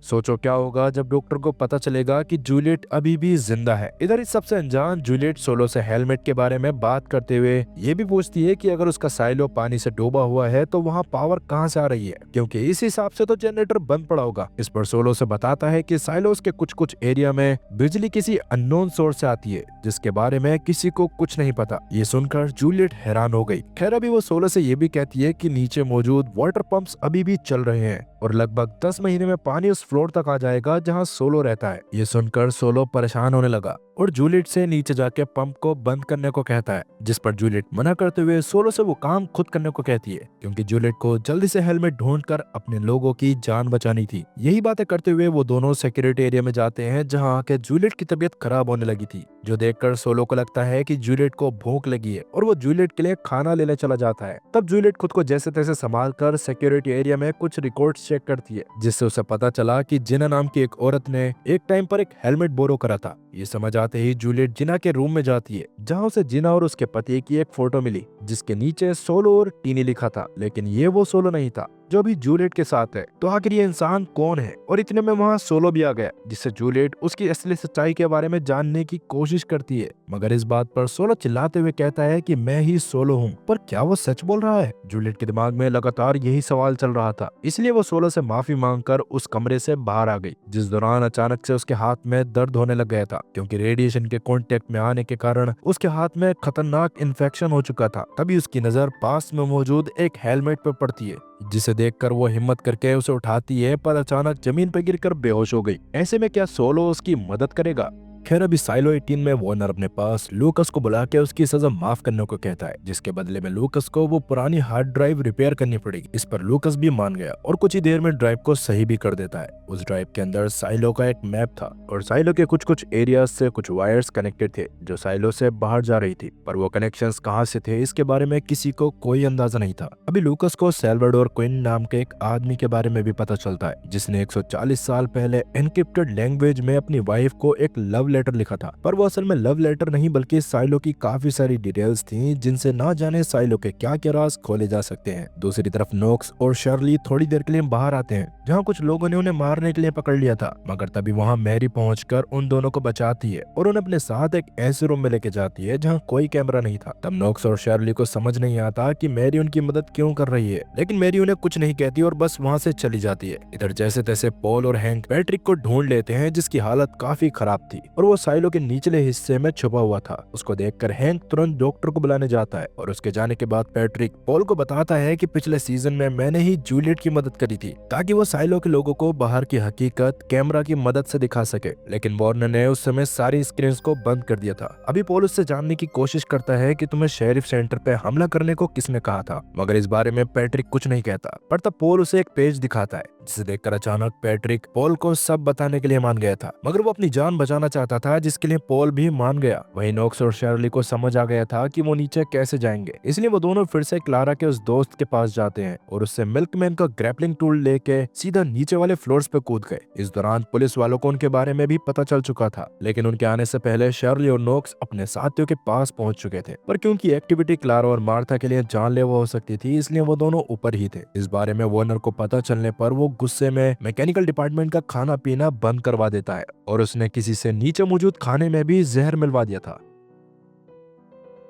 सोचो क्या होगा जब डॉक्टर को पता चलेगा कि जूलियट अभी भी जिंदा है। इधर इस सबसे अनजान जूलियट सोलो से हेलमेट के बारे में बात करते हुए ये भी पूछती है कि अगर उसका साइलो पानी से डूबा हुआ है तो वहाँ पावर कहाँ से आ रही है, क्योंकि इस हिसाब से तो जनरेटर बंद पड़ा होगा। इस पर सोलो से बताता है कि साइलोस के कुछ एरिया में बिजली किसी अननोन सोर्स से आती है, जिसके बारे में किसी को कुछ नहीं पता। ये सुनकर जूलियट हैरान हो गई। खैर, अभी वो सोलो से ये भी कहती है कि नीचे मौजूद वाटर पंप्स अभी भी चल रहे हैं और लगभग 10 महीने में पानी उस फ्लोर तक आ जाएगा जहाँ सोलो रहता है। ये सुनकर सोलो परेशान होने लगा और जूलियट से नीचे जाके पंप को बंद करने को कहता है, जिस पर जूलियट मना करते हुए सोलो से वो काम खुद करने को कहती है, क्योंकि जूलियट को जल्दी से हेलमेट ढूंढकर अपने लोगों की जान बचानी थी। यही बातें करते हुए वो दोनों सिक्योरिटी एरिया में जाते हैं, जहाँ आके जूलियट की तबीयत खराब होने लगी थी, जो देखकर सोलो को लगता है कि जूलियट को भूख लगी है और वो जूलियट के लिए खाना लेने चला जाता है। तब जूलियट खुद को जैसे तैसे संभाल कर सिक्योरिटी एरिया में कुछ रिकॉर्ड्स चेक करती है, जिससे उसे पता चला कि जिना नाम की एक औरत ने एक टाइम पर एक हेलमेट बोरो करा था। ये समझ आते ही जूलियट जिना के रूम में जाती है, जहाँ उसे जिना और उसके पति की एक फोटो मिली, जिसके नीचे सोलो और टीनी लिखा था, लेकिन ये वो सोलो नहीं था जो अभी जूलियट के साथ है। तो आखिर ये इंसान कौन है? और इतने में वहाँ सोलो भी आ गया, जिससे जूलियट उसकी असली सच्चाई के बारे में जानने की कोशिश करती है, मगर इस बात पर सोलो चिल्लाते हुए कहता है कि मैं ही सोलो हूँ। पर क्या वो सच बोल रहा है? जूलियट के दिमाग में लगातार यही सवाल चल रहा था, इसलिए वो सोलो से माफी मांगकर उस कमरे से बाहर आ गई, जिस दौरान अचानक से उसके हाथ में दर्द होने लग गया था, क्योंकि रेडिएशन के कांटेक्ट में आने के कारण उसके हाथ में खतरनाक इन्फेक्शन हो चुका था। तभी उसकी नजर पास में मौजूद एक हेलमेट पर पड़ती है, जिसे देखकर वो हिम्मत करके उसे उठाती है, पर अचानक जमीन पर गिरकर बेहोश हो गई। ऐसे में क्या सोलो उसकी मदद करेगा? खैर अभी साइलो 18 में वार्नर अपने पास लूकस को बुला के उसकी सजा माफ करने को कहता है, जिसके बदले में लूकस को वो पुरानी हार्ड ड्राइव रिपेयर करनी पड़ेगी। इस पर लूकस भी मान गया और कुछ ही देर में ड्राइव को सही भी कर देता है। उस ड्राइव के अंदर साइलो का एक मैप था और साइलो के कुछ कुछ एरियाज से कुछ वायर्स कनेक्टेड थे जो साइलो से बाहर जा रही थी, पर वो कनेक्शंस कहाँ से थे इसके बारे में किसी को कोई अंदाजा नहीं था। अभी लूकस को सैल्वाडोर क्विन नाम के एक आदमी के बारे में भी पता चलता है, जिसने 140 साल पहले एनक्रिप्टेड लैंग्वेज में अपनी वाइफ को एक लव लेटर लिखा था, पर वो असल में लव लेटर नहीं बल्कि साइलो की काफी सारी डिटेल्स थी, जिनसे ना जाने साइलो के क्या क्या राज खोले जा सकते हैं। दूसरी तरफ नोक्स और शर्ली थोड़ी देर के लिए बाहर आते हैं, जहाँ कुछ लोगों ने उन्हें मारने के लिए पकड़ लिया था, मगर तभी वहाँ मैरी पहुंचकर उन दोनों को बचाती है और उन्हें अपने साथ एक ऐसे रूम में लेके जाती है जहाँ कोई कैमरा नहीं था। तब नोक्स और शर्ली को समझ नहीं आता कि मैरी उनकी मदद क्यों कर रही है, लेकिन मैरी उन्हें कुछ नहीं कहती और बस वहाँ से चली जाती है। इधर जैसे तैसे पॉल और हैंक पैट्रिक को ढूंढ लेते हैं, जिसकी हालत काफी खराब थी और वो साइलो के निचले हिस्से में छुपा हुआ था। उसको देखकर हैंक तुरंत डॉक्टर को बुलाने जाता है और उसके जाने के बाद पैट्रिक पॉल को बताता है कि पिछले सीजन में मैंने ही जूलियट की मदद करी थी, ताकि वो साइलो के लोगों को बाहर की हकीकत कैमरा की मदद से दिखा सके, लेकिन वार्नर ने उस समय सारी स्क्रीन्स को बंद कर दिया था। अभी पॉल उससे जानने की कोशिश करता है कि तुम्हें शेरिफ सेंटर पे हमला करने को किसने कहा था, मगर इस बारे में पैट्रिक कुछ नहीं कहता। पर तब पॉल उसे एक पेज दिखाता है, जिसे देखकर अचानक पैट्रिक पॉल को सब बताने के लिए मान गया था, मगर वो अपनी जान बचाना चाहता था, जिसके लिए पॉल भी मान गया। वहीं नोक्स और शर्ली को समझ आ गया था कि वो नीचे कैसे जाएंगे, इसलिए वो दोनों फिर से क्लारा के उस दोस्त के पास जाते हैं और उससे मिल्कमैन का ग्रैपलिंग टूल लेके सीधा नीचे वाले फ्लोर्स पे कूद गए। इस दौरान पुलिस वालों को उनके बारे में भी पता चल चुका था, लेकिन उनके आने से पहले शर्ली और नोक्स अपने साथियों के पास पहुंच चुके थे, पर क्योंकि एक्टिविटी क्लारा और मार्था के लिए जानलेवा हो सकती थी, इसलिए वो दोनों ऊपर ही थे। इस बारे में वार्नर को पता चलने पर वो गुस्से में मैकेनिकल डिपार्टमेंट का खाना पीना बंद करवा देता है और उसने किसी से नीचे मौजूद खाने में भी जहर मिलवा दिया था।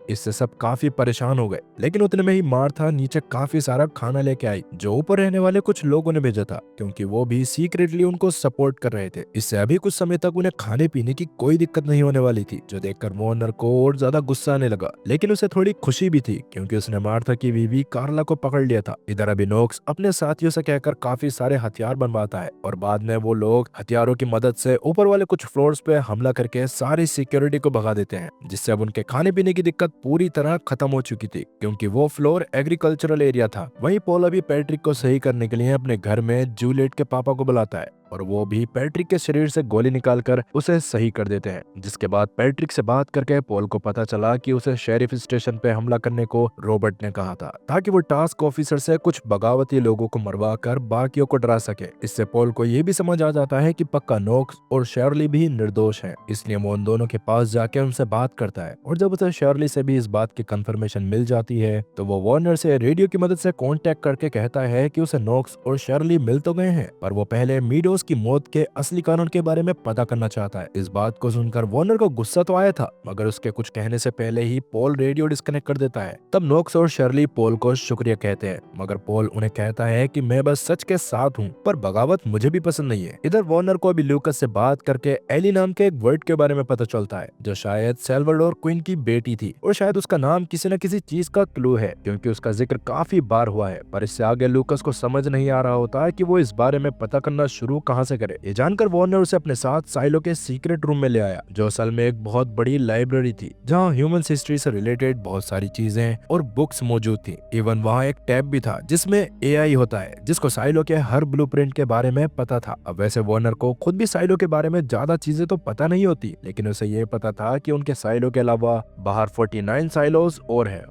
इससे सब काफी परेशान हो गए, लेकिन उतने में ही मार्था नीचे काफी सारा खाना लेके आई, जो ऊपर रहने वाले कुछ लोगों ने भेजा था, क्योंकि वो भी सीक्रेटली उनको सपोर्ट कर रहे थे। इससे अभी कुछ समय तक उन्हें खाने पीने की कोई दिक्कत नहीं होने वाली थी, जो देखकर वार्नर को और ज्यादा गुस्सा आने लगा, लेकिन उसे थोड़ी खुशी भी थी, क्योंकि उसने मार्था की बीवी कार्ला को पकड़ लिया था। इधर अभी नोक्स अपने साथियों से कहकर काफी सारे हथियार बनवाता है और बाद में वो लोग हथियारों की मदद से ऊपर वाले कुछ फ्लोर्स पे हमला करके सारी सिक्योरिटी को भगा देते हैं, जिससे अब उनके खाने पीने की दिक्कत पूरी तरह खत्म हो चुकी थी, क्योंकि वो फ्लोर एग्रीकल्चरल एरिया था। वहीं पॉल अभी पैट्रिक को सही करने के लिए अपने घर में जूलियट के पापा को बुलाता है और वो भी पैट्रिक के शरीर से गोली निकालकर उसे सही कर देते हैं, जिसके बाद पैट्रिक से बात करके पॉल को पता चला कि उसे शेरिफ स्टेशन पे हमला करने को रॉबर्ट ने कहा था, ताकि वो टास्क ऑफिसर से कुछ बगावती लोगों को मरवा कर बाकियों को डरा सके। इससे पॉल को ये भी समझ आ जाता है कि पक्का नोक्स और शर्ली भी निर्दोष हैं, इसलिए वो उन दोनों के पास जाके उनसे बात करता है और जब उसे शर्ली से भी इस बात की कंफर्मेशन मिल जाती है, तो वो वार्नर से रेडियो की मदद से कांटेक्ट करके कहता है कि उसे नोक्स और शर्ली मिल तो गए हैं, पर वो पहले मीडोज की मौत के असली कारण के बारे में पता करना चाहता है। इस बात को सुनकर वार्नर को गुस्सा तो आया था, मगर उसके कुछ कहने से पहले ही पॉल रेडियो डिस्कनेक्ट कर देता है। तब नोक्स और शर्ली पॉल को शुक्रिया कहते हैं, मगर पॉल उन्हें कहता है कि मैं बस सच के साथ हूँ, पर बगावत मुझे भी पसंद नहीं है। इधर वार्नर को अभी लूकस से बात करके एली नाम के एक वर्ड के बारे में पता चलता है, जो शायद सैल्वाडोर क्विन की बेटी थी और शायद उसका नाम किसी न किसी चीज का क्लू है, क्योंकि उसका जिक्र काफी बार हुआ है। पर इससे आगे लूकस को समझ नहीं आ रहा होता है कि वो इस बारे में पता करना शुरू कहां से करे। ये जानकर वार्नर उसे अपने साथ साइलो के सीक्रेट रूम में ले आया, जो असल में एक बहुत बड़ी लाइब्रेरी थी जहां ह्यूमन हिस्ट्री से रिलेटेड बहुत सारी चीजें और बुक्स मौजूद थी। इवन वहां एक टैब भी था जिसमें एआई होता है, जिसको साइलो के हर ब्लूप्रिंट के बारे में पता था। अब वैसे वार्नर को खुद भी साइलो के बारे में ज्यादा चीजें तो पता नहीं होती, लेकिन उसे ये पता था कि उनके साइलो के अलावा बाहर 49 साइलोस और है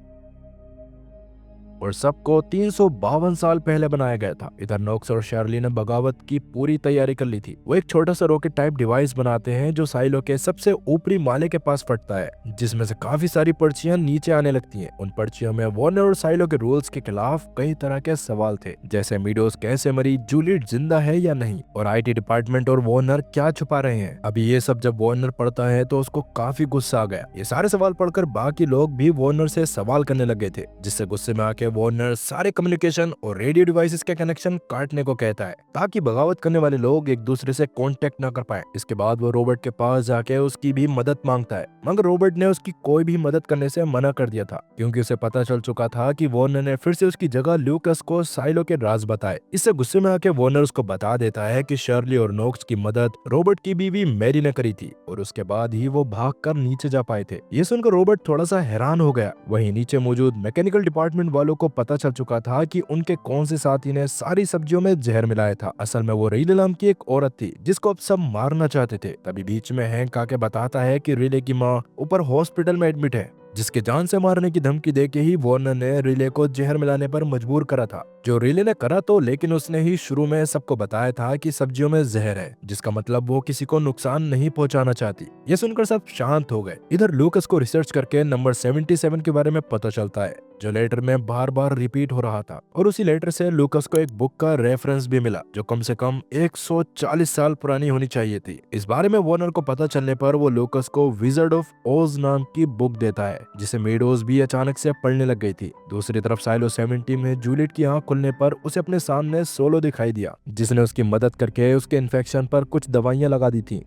और सबको 352 साल पहले बनाया गया था। इधर नोक्स और शर्ली ने बगावत की पूरी तैयारी कर ली थी। वो एक छोटा सा रॉकेट टाइप डिवाइस बनाते हैं जो साइलो के सबसे ऊपरी माले के पास फटता है, जिसमें से काफी सारी पर्चियां नीचे आने लगती हैं। उन पर्चियों में वार्नर और साइलो के रूल्स के खिलाफ कई तरह के सवाल थे, जैसे मीडोज कैसे मरी, जूलियट जिंदा है या नहीं, और आईटी डिपार्टमेंट और वार्नर क्या छुपा रहे हैं। अभी ये सब जब वार्नर पढ़ता है तो उसको काफी गुस्सा आ गया। ये सारे सवाल पढ़कर बाकी लोग भी वार्नर से सवाल करने लगे थे, जिससे गुस्से में आके वार्नर सारे कम्युनिकेशन और रेडियो डिवाइसेस के कनेक्शन काटने को कहता है, ताकि बगावत करने वाले लोग एक दूसरे से कांटेक्ट ना कर पाए। इसके बाद वो रॉबर्ट के पास जाके उसकी भी मदद मांगता है, मगर रॉबर्ट ने उसकी कोई भी मदद करने से मना कर दिया था, क्योंकि उसे पता चल चुका था कि वार्नर ने फिर से उसकी जगह ल्यूकस को साइलो के राज बताए। इससे गुस्से में आके वार्नर उसको बता देता है कि शर्ली और नोक्स की मदद रॉबर्ट की बीवी मैरी ने करी थी, और उसके बाद ही वो भागकर नीचे जा पाए थे। ये सुनकर रॉबर्ट थोड़ा सा हैरान हो गया। वहीं नीचे मौजूद मैकेनिकल डिपार्टमेंट वालों को पता चल चुका था कि उनके कौन से साथी ने सारी सब्जियों में जहर मिलाया था। असल में वो रिले नाम की एक औरत थी जिसको अब सब मारना चाहते थे। तभी बीच में हैंक आके बताता है कि रिले की माँ ऊपर हॉस्पिटल में एडमिट है, जिसके जान से मारने की धमकी देके ही वार्नर ने रिले को जहर मिलाने पर मजबूर करा था। जो रिले ने करा तो, लेकिन उसने ही शुरू में सबको बताया था कि सब्जियों में जहर है, जिसका मतलब वो किसी को नुकसान नहीं पहुंचाना चाहती। ये सुनकर सब शांत हो गए। इधर लूकस को रिसर्च करके नंबर 77 के बारे में पता चलता है, जो लेटर में बार बार रिपीट हो रहा था, और उसी लेटर से लूकस को एक बुक का रेफरेंस भी मिला जो कम से कम 140 साल पुरानी होनी चाहिए थी। इस बारे में वार्नर को पता चलने पर वो लूकस को विजर्ड ऑफ ओज नाम की बुक देता है, जिसे मीडोज भी अचानक से पढ़ने लग गई थी। दूसरी तरफ साइलो 17 में जूलियट की आंख खुलने पर उसे अपने सामने सोलो दिखाई दिया, जिसने उसकी मदद करके उसके इन्फेक्शन पर कुछ दवाइयां लगा दी थी,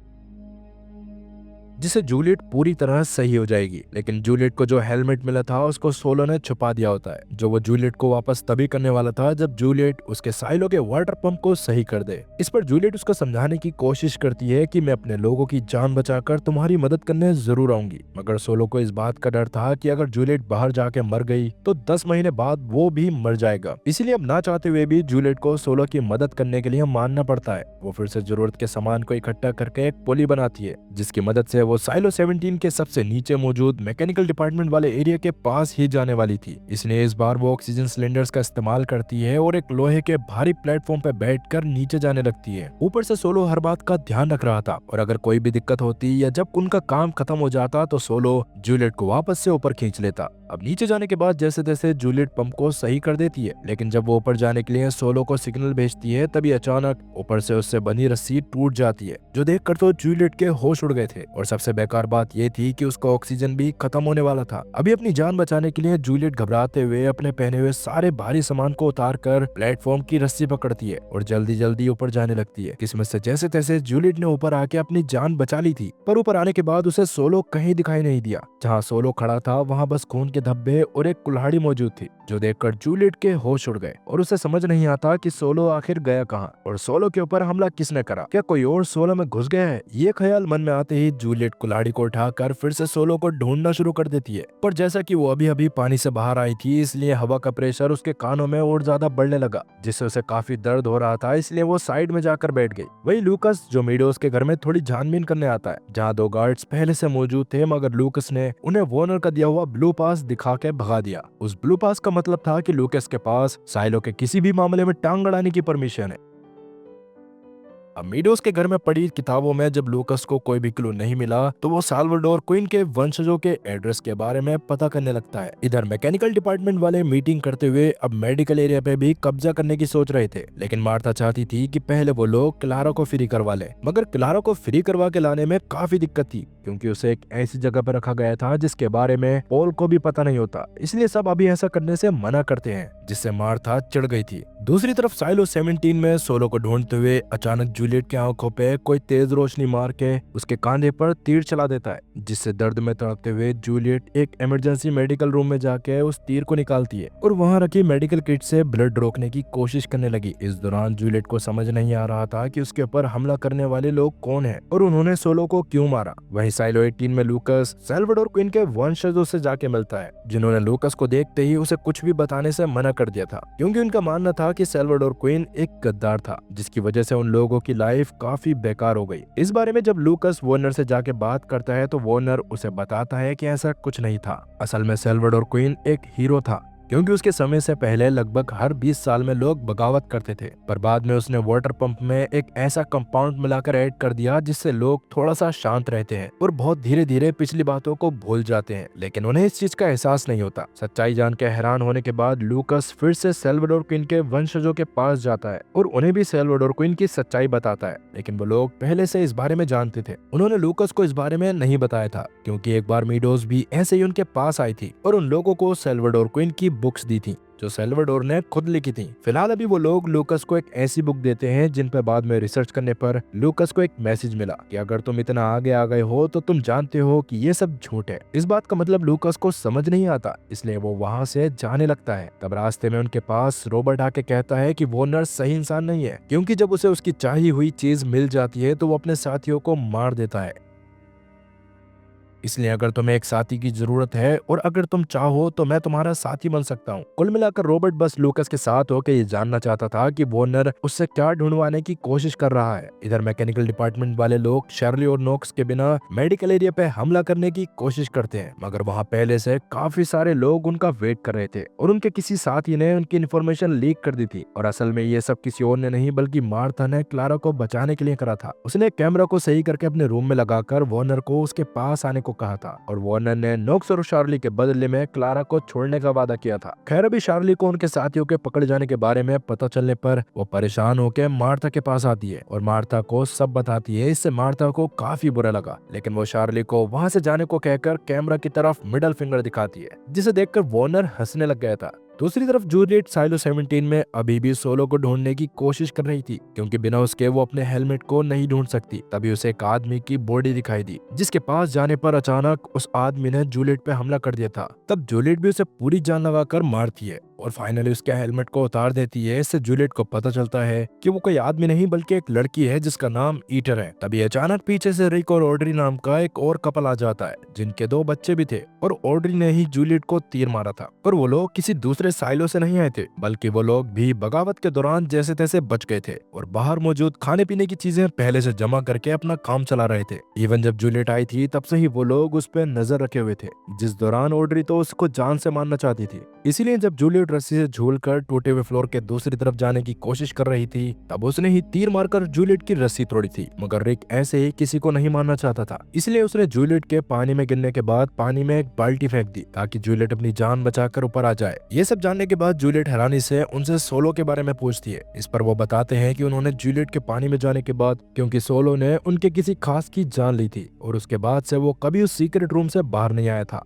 जिससे जूलियट पूरी तरह सही हो जाएगी। लेकिन जूलियट को जो हेलमेट मिला था उसको सोलो ने छुपा दिया होता है, जो वो जूलियट को वापस तभी करने वाला था जब जूलियट उसके साइलो के वाटर पंप को सही कर दे। इस पर जूलियट उसको समझाने की कोशिश करती है कि मैं अपने लोगों की जान बचाकर तुम्हारी मदद करने जरूर आऊंगी, मगर सोलो को इस बात का डर था कि अगर जूलियट बाहर जाके मर गई तो 10 महीने बाद वो भी मर जाएगा। इसीलिए अब ना चाहते हुए भी जूलियट को सोलो की मदद करने के लिए मानना पड़ता है। वो फिर से जरूरत के सामान को इकट्ठा करके एक पुली बनाती है, जिसकी मदद से वो साइलो 17 के सबसे नीचे मौजूद मैकेनिकल डिपार्टमेंट वाले एरिया के पास ही जाने वाली थी। इसलिए इस बार वो ऑक्सीजन सिलेंडर्स का इस्तेमाल करती है और एक लोहे के भारी प्लेटफॉर्म पर बैठकर नीचे जाने लगती है। ऊपर से सोलो हर बात का ध्यान रख रहा था, और अगर कोई भी दिक्कत होती या जब उनका काम खत्म हो जाता तो सोलो जूलियट को वापस से ऊपर खींच लेता। अब नीचे जाने के बाद जैसे तैसे जूलियट पंप को सही कर देती है, लेकिन जब वो ऊपर जाने के लिए सोलो को सिग्नल भेजती है तभी अचानक ऊपर से उससे बनी रस्सी टूट जाती है, जो देखकर तो जूलियट के होश उड़ गए थे। और सबसे बेकार बात ये थी कि उसका ऑक्सीजन भी खत्म होने वाला था। अभी अपनी जान बचाने के लिए जूलियट घबराते हुए अपने पहने हुए सारे भारी सामान को उतार कर प्लेटफॉर्म की रस्सी पकड़ती है और जल्दी जल्दी ऊपर जाने लगती है। किस्मत से जैसे तैसे जूलियट ने ऊपर आके अपनी जान बचा ली थी, पर ऊपर आने के बाद उसे सोलो कहीं दिखाई नहीं दिया। जहाँ सोलो खड़ा था वहाँ बस खून के धब्बे और एक कुल्हाड़ी मौजूद थी, जो देखकर जूलियट के होश उड़ गए और उसे समझ नहीं आता कि सोलो आखिर गया कहाँ और सोलो के ऊपर हमला किसने करा। क्या कोई और सोलो में घुस गया है? ये ख्याल मन में आते ही जूलियट कुल्हाड़ी को उठाकर फिर से सोलो को ढूंढना शुरू कर देती है, पर जैसा कि वो अभी अभी पानी से बाहर आई थी इसलिए हवा का प्रेशर उसके कानों में और ज्यादा बढ़ने लगा, जिससे उसे काफी दर्द हो रहा था। इसलिए वो साइड में जाकर बैठ गई। वही लूकस जो मीडोज के घर में थोड़ी छानबीन करने आता है, जहाँ 2 गार्ड्स पहले से मौजूद थे, मगर लूकस ने उन्हें वार्नर का दिया हुआ ब्लू पास दिखा के भगा दिया। उस ब्लू पास का मतलब था कि लूकस के पास साइलो के किसी भी मामले में टांग अड़ाने की परमिशन है। अब मीडोज के घर में पड़ी किताबों में जब लूकस को कोई भी क्लू नहीं मिला तो वो साल्वाडोर क्वीन के वंशजों के एड्रेस के बारे में पता करने लगता है। इधर मैकेनिकल डिपार्टमेंट वाले मीटिंग करते हुए अब मेडिकल एरिया पे भी कब्जा करने की सोच रहे थे, लेकिन मार्था चाहती थी कि पहले वो लोग क्लारा को फ्री करवा ले। मगर क्लारा को फ्री करवा के लाने में काफी दिक्कत थी, क्योंकि उसे एक ऐसी जगह पर रखा गया था जिसके बारे में पॉल को भी पता नहीं होता। इसलिए सब अभी ऐसा करने से मना करते हैं, जिससे मार्था चिढ़ गई थी। दूसरी तरफ साइलो 17 में सोलो को ढूंढते हुए अचानक जूलियट की आंखों पे कोई तेज रोशनी मार के उसके कांधे पर तीर चला देता है, जिससे दर्द में तड़पते हुए जूलियट एक इमरजेंसी मेडिकल रूम में जाके उस तीर को निकालती है और वहां रखी मेडिकल किट से ब्लड रोकने की कोशिश करने लगी। इस दौरान जूलियट को समझ नहीं आ रहा था कि उसके ऊपर हमला करने वाले लोग कौन हैं और उन्होंने सोलो को क्यों मारा। वहीं साइलो 18 में लूकस सैल्वाडोर क्विन के वंशजों से जाके मिलता है, जिन्होंने लूकस को देखते ही उसे कुछ भी बताने से मना कर दिया था, क्योंकि उनका मानना था कि सैल्वाडोर क्विन एक गद्दार था, जिसकी वजह से उन लोगों की लाइफ काफी बेकार हो गई। इस बारे में जब लूकस वॉर्नर से जाके बात करता है तो वॉर्नर उसे बताता है कि ऐसा कुछ नहीं था। असल में सैल्वाडोर क्विन एक हीरो था, क्योंकि उसके समय से पहले लगभग हर 20 साल में लोग बगावत करते थे, पर बाद में उसने वाटर पंप में एक ऐसा कंपाउंड मिलाकर ऐड कर दिया जिससे लोग थोड़ा सा शांत रहते हैं और बहुत धीरे धीरे पिछली बातों को भूल जाते हैं, लेकिन उन्हें इस चीज का एहसास नहीं होता। सच्चाई जान के हैरान होने के बाद लूकस फिर से सैल्वाडोर क्विन के वंशजों के पास जाता है और उन्हें भी सैल्वाडोर क्विन की सच्चाई बताता है, लेकिन वो लोग पहले से इस बारे में जानते थे। उन्होंने लूकस को इस बारे में नहीं बताया था, क्योंकि एक बार मीडोज भी ऐसे ही उनके पास आई थी और उन लोगों को सैल्वाडोर क्विन की बुक्स दी थी जो सैल्वाडोर ने खुद लिखी थी। फिलहाल अभी वो लोग लूकस को एक ऐसी बुक देते हैं जिन पर बाद में रिसर्च करने पर लूकस को एक मैसेज मिला कि अगर तुम इतना आगे आ गए हो तो तुम जानते हो कि ये सब झूठ है। इस बात का मतलब लूकस को समझ नहीं आता, इसलिए वो वहाँ से जाने लगता है। तब रास्ते में उनके पास रॉबर्ट आके कहता है कि वो नर्स सही इंसान नहीं है, क्योंकि जब उसे उसकी चाहिए हुई चीज मिल जाती है तो वो अपने साथियों को मार देता है। इसलिए अगर तुम्हें एक साथी की जरूरत है और अगर तुम चाहो तो मैं तुम्हारा साथी बन सकता हूँ। कुल मिलाकर रॉबर्ट बस लूकस के साथ होकर ये जानना चाहता था कि वॉर्नर उससे क्या ढूंढवाने की कोशिश कर रहा है। इधर मैकेनिकल डिपार्टमेंट वाले लोग शर्ली और नोक्स के बिना मेडिकल एरिया पे हमला करने की कोशिश करते हैं, मगर वहाँ पहले से काफी सारे लोग उनका वेट कर रहे थे और उनके किसी साथी ने उनकी इन्फॉर्मेशन लीक कर दी थी। और असल में ये सब किसी और ने नहीं बल्कि मार्था ने क्लारा को बचाने के लिए करा था। उसने कैमरा को सही करके अपने रूम में लगाकर वॉर्नर को उसके पास आने को कहा था और वॉर्नर ने नोक्स और शार्ली के बदले में क्लारा को छोड़ने का वादा किया था। खैर अभी शार्ली को उनके साथियों के पकड़ जाने के बारे में पता चलने पर वो परेशान होकर मार्था के पास आती है और मार्था को सब बताती है। इससे मार्था को काफी बुरा लगा, लेकिन वो शार्ली को वहां से जाने को कहकर कैमरा की तरफ मिडल फिंगर दिखाती है, जिसे देखकर वॉर्नर हंसने लग गया था। दूसरी तरफ जूलियट साइलो 17 में अभी भी सोलो को ढूंढने की कोशिश कर रही थी, क्योंकि बिना उसके वो अपने हेलमेट को नहीं ढूंढ सकती। तभी उसे एक आदमी की बॉडी दिखाई दी, जिसके पास जाने पर अचानक उस आदमी ने जूलियट पे हमला कर दिया था। तब जूलियट भी उसे पूरी जान लगाकर मारती है और फाइनली उसके हेलमेट को उतार देती है। इससे जूलियट को पता चलता है कि वो कोई आदमी नहीं बल्कि एक लड़की है जिसका नाम ईटर है। तभी अचानक पीछे से रिक और ऑड्री नाम का एक और कपल आ जाता है, जिनके 2 बच्चे भी थे और ऑड्री ने ही जूलियट को तीर मारा था। पर वो लोग किसी दूसरे साइलो से नहीं आए थे, बल्कि वो लोग भी बगावत के दौरान जैसे तैसे बच गए थे और बाहर मौजूद खाने पीने की चीजें पहले से जमा करके अपना काम चला रहे थे। इवन जब जूलियट आई थी तब से ही वो लोग उस पर नजर रखे हुए थे, जिस दौरान ऑड्री तो उसको जान से मारना चाहती थी। इसीलिए जब जूलियट रस्सी से झूलकर टूटे हुए फ्लोर के दूसरी तरफ जाने की कोशिश कर रही थी, तब उसने ही तीर मारकर जूलियट की रस्सी तोड़ी थी। मगर रिक ऐसे ही किसी को नहीं मारना चाहता था, इसलिए उसने जूलियट के पानी में गिरने के बाद पानी में एक बाल्टी फेंक दी ताकि जूलियट अपनी जान बचाकर ऊपर आ जाए। ये सब जानने के बाद जूलियट हैरानी से उनसे सोलो के बारे में पूछती है। इस पर वो बताते हैं कि उन्होंने जूलियट के पानी में जाने के बाद, क्योंकि सोलो ने उनके किसी खास की जान ली थी और उसके बाद से वो कभी उस सीक्रेट रूम से बाहर नहीं आया था।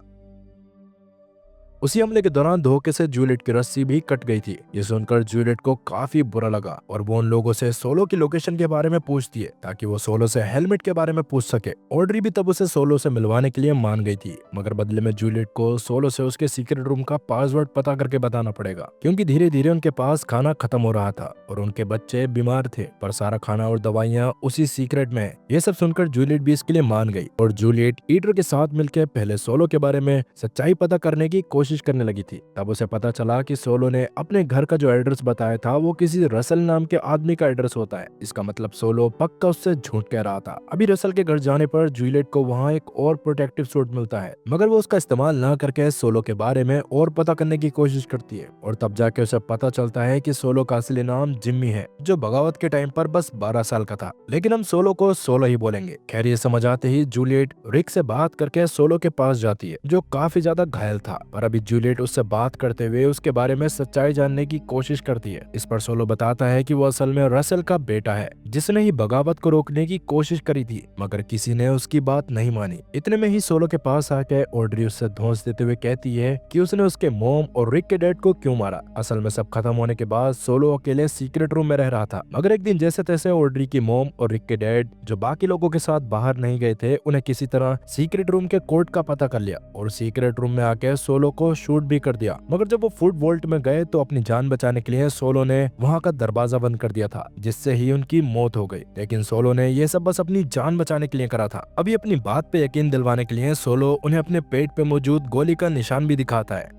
उसी हमले के दौरान धोखे से जूलियट की रस्सी भी कट गई थी। ये सुनकर जूलियट को काफी बुरा लगा और वो उन लोगों से सोलो की लोकेशन के बारे में पूछती है ताकि वो सोलो से हेलमेट के बारे में पूछ सके। ऑड्री भी तब उसे सोलो से मिलवाने के लिए मान गई थी, मगर बदले में जूलियट को सोलो से उसके सीक्रेट रूम का पासवर्ड पता करके बताना पड़ेगा, क्योंकि धीरे धीरे उनके पास खाना खत्म हो रहा था और उनके बच्चे बीमार थे, पर सारा खाना और दवाइयाँ उसी सीक्रेट में है। ये सब सुनकर जूलियट भी इसके लिए मान गई और जूलियट ईटर के साथ मिलकर पहले सोलो के बारे में सच्चाई पता करने की कोशिश करने लगी थी। तब उसे पता चला कि सोलो ने अपने घर का जो एड्रेस बताया था वो किसी रसल नाम के आदमी का एड्रेस होता है। इसका मतलब सोलो पक्का उससे झूठ कह रहा था। अभी रसल के घर जाने पर जूलियट को वहाँ एक और प्रोटेक्टिव सूट मिलता है, मगर वो उसका इस्तेमाल ना करके सोलो के बारे में और पता करने की कोशिश करती है और तब जाके उसे पता चलता है कि सोलो का असली नाम जिम्मी है, जो बगावत के टाइम पर बस 12 साल का था, लेकिन हम सोलो को सोलो ही बोलेंगे। खैर ये समझ आते ही जूलियट रिक से बात करके सोलो के पास जाती है, जो काफी ज्यादा घायल था। पर अभी अभी जूलियट उससे बात करते हुए उसके बारे में सच्चाई जानने की कोशिश करती है। इस पर सोलो बताता है कि वो असल में रसेल का बेटा है, जिसने ही बगावत को रोकने की कोशिश करी थी, मगर किसी ने उसकी बात नहीं मानी। इतने में ही सोलो के पास आके ऑड्री उससे धौंस देते हुए कहती है कि उसने उसके मॉम और रिक के डैड को क्यों मारा। असल में सब खत्म होने के बाद सोलो अकेले सीक्रेट रूम में रह रहा था, मगर एक दिन जैसे तैसे ऑड्री की मॉम और रिक के डैड, जो बाकी लोगों के साथ बाहर नहीं गए थे, उन्हें किसी तरह सीक्रेट रूम के कोड का पता कर लिया और सीक्रेट रूम में आके सोलो को शूट भी कर दिया। मगर जब वो फुट वोल्ट में गए तो अपनी जान बचाने के लिए सोलो ने वहां का दरवाजा बंद कर दिया था, जिससे ही उनकी मौत हो गई। लेकिन सोलो ने ये सब बस अपनी जान बचाने के लिए करा था। अभी अपनी बात पे यकीन दिलवाने के लिए सोलो उन्हें अपने पेट पे मौजूद गोली का निशान भी दिखाता है,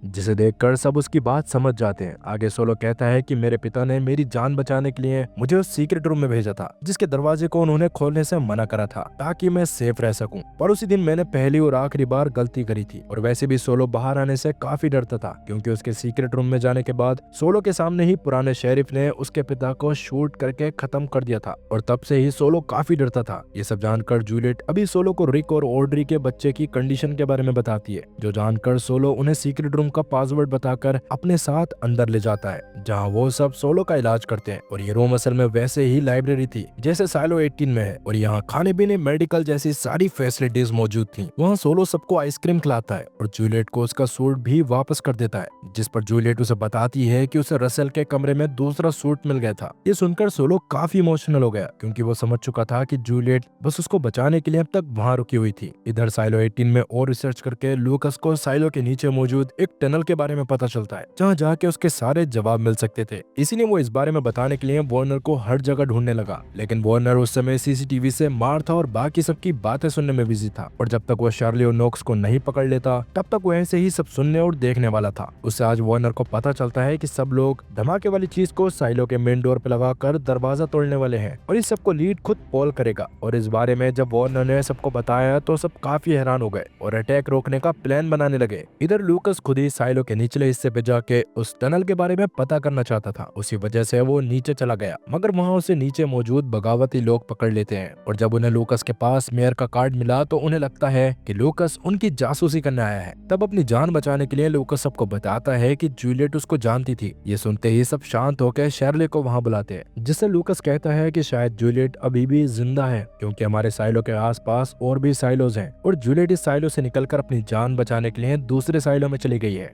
जिसे देखकर सब उसकी बात समझ जाते हैं। आगे सोलो कहता है कि मेरे पिता ने मेरी जान बचाने के लिए मुझे उस सीक्रेट रूम में भेजा था, जिसके दरवाजे को उन्होंने खोलने से मना करा था ताकि मैं सेफ रह सकूं। पर उसी दिन मैंने पहली और आखिरी बार गलती करी थी। और वैसे भी सोलो बाहर आने से काफी डरता था, क्योंकि उसके सीक्रेट रूम में जाने के बाद सोलो के सामने ही पुराने शेरिफ ने उसके पिता को शूट करके खत्म कर दिया था, और तब से ही सोलो काफी डरता था। ये सब जानकर जूलियट अभी सोलो को रिक और ऑड्री के बच्चे की कंडीशन के बारे में बताती है, जो जानकर सोलो उन्हें सीक्रेट रूम का पासवर्ड बताकर अपने साथ अंदर ले जाता है, जहां वो सब सोलो का इलाज करते हैं। और ये रूम असल में वैसे ही लाइब्रेरी थी जैसे साइलो 18 में है, और यहाँ खाने पीने, मेडिकल जैसी सारी फैसिलिटीज मौजूद थी। वहाँ सोलो सबको आइसक्रीम खिलाता है और जूलियट को उसका सूट भी वापस कर देता है, जिस पर जूलियट उसे बताती है कि उसे रसेल के कमरे में दूसरा सूट मिल गया था। ये सुनकर सोलो काफी इमोशनल हो गया, क्योंकि वो समझ चुका था कि जूलियट बस उसको बचाने के लिए अब तक वहाँ रुकी हुई थी। इधर साइलो 18 में और रिसर्च करके लूकस को साइलो के नीचे मौजूद एक टनल के बारे में पता चलता है, जहाँ जाके उसके सारे जवाब मिल सकते थे। इसीलिए वो इस बारे में बताने के लिए वार्नर को हर जगह ढूंढने लगा। लेकिन वार्नर उस समय सीसीटीवी से मार था और बाकी सबकी बातें सुनने में बिजी था, और जब तक वो शार्ली और नोक्स को नहीं पकड़ लेता तब तक वो ऐसे ही सब सुनने और देखने वाला था। उससे आज वार्नर को पता चलता है कि सब लोग धमाके वाली चीज को साइलो के मेन डोर पे लगाकर दरवाजा तोड़ने वाले हैं, और इस सबको लीड खुद पॉल करेगा। और इस बारे में जब वार्नर ने सबको बताया तो सब काफी हैरान हो गए और अटैक रोकने का प्लान बनाने लगे। इधर लूकस खुद ही साइलो के निचले हिस्से पे जाके उस टनल के बारे में पता करना चाहता था। उसी वजह से वो नीचे चला गया, मगर वहाँ उसे नीचे मौजूद बगावती लोग पकड़ लेते हैं। और जब उन्हें लूकस के पास मेयर का कार्ड मिला तो उन्हें लगता है कि लूकस उनकी जासूसी करने आया है। तब अपनी जान बचाने के लिए लूकस सबको बताता है कि जूलियट उसको जानती थी। ये सुनते ही सब शांत होकर शर्ले को वहाँ बुलाते हैं, जिससे लूकस कहता है कि शायद जूलियट अभी भी जिंदा है, क्योंकि हमारे साइलो के आसपास और भी साइलोज हैं, और जूलियट इस साइलो से निकलकर अपनी जान बचाने के लिए दूसरे साइलो में चली गई है।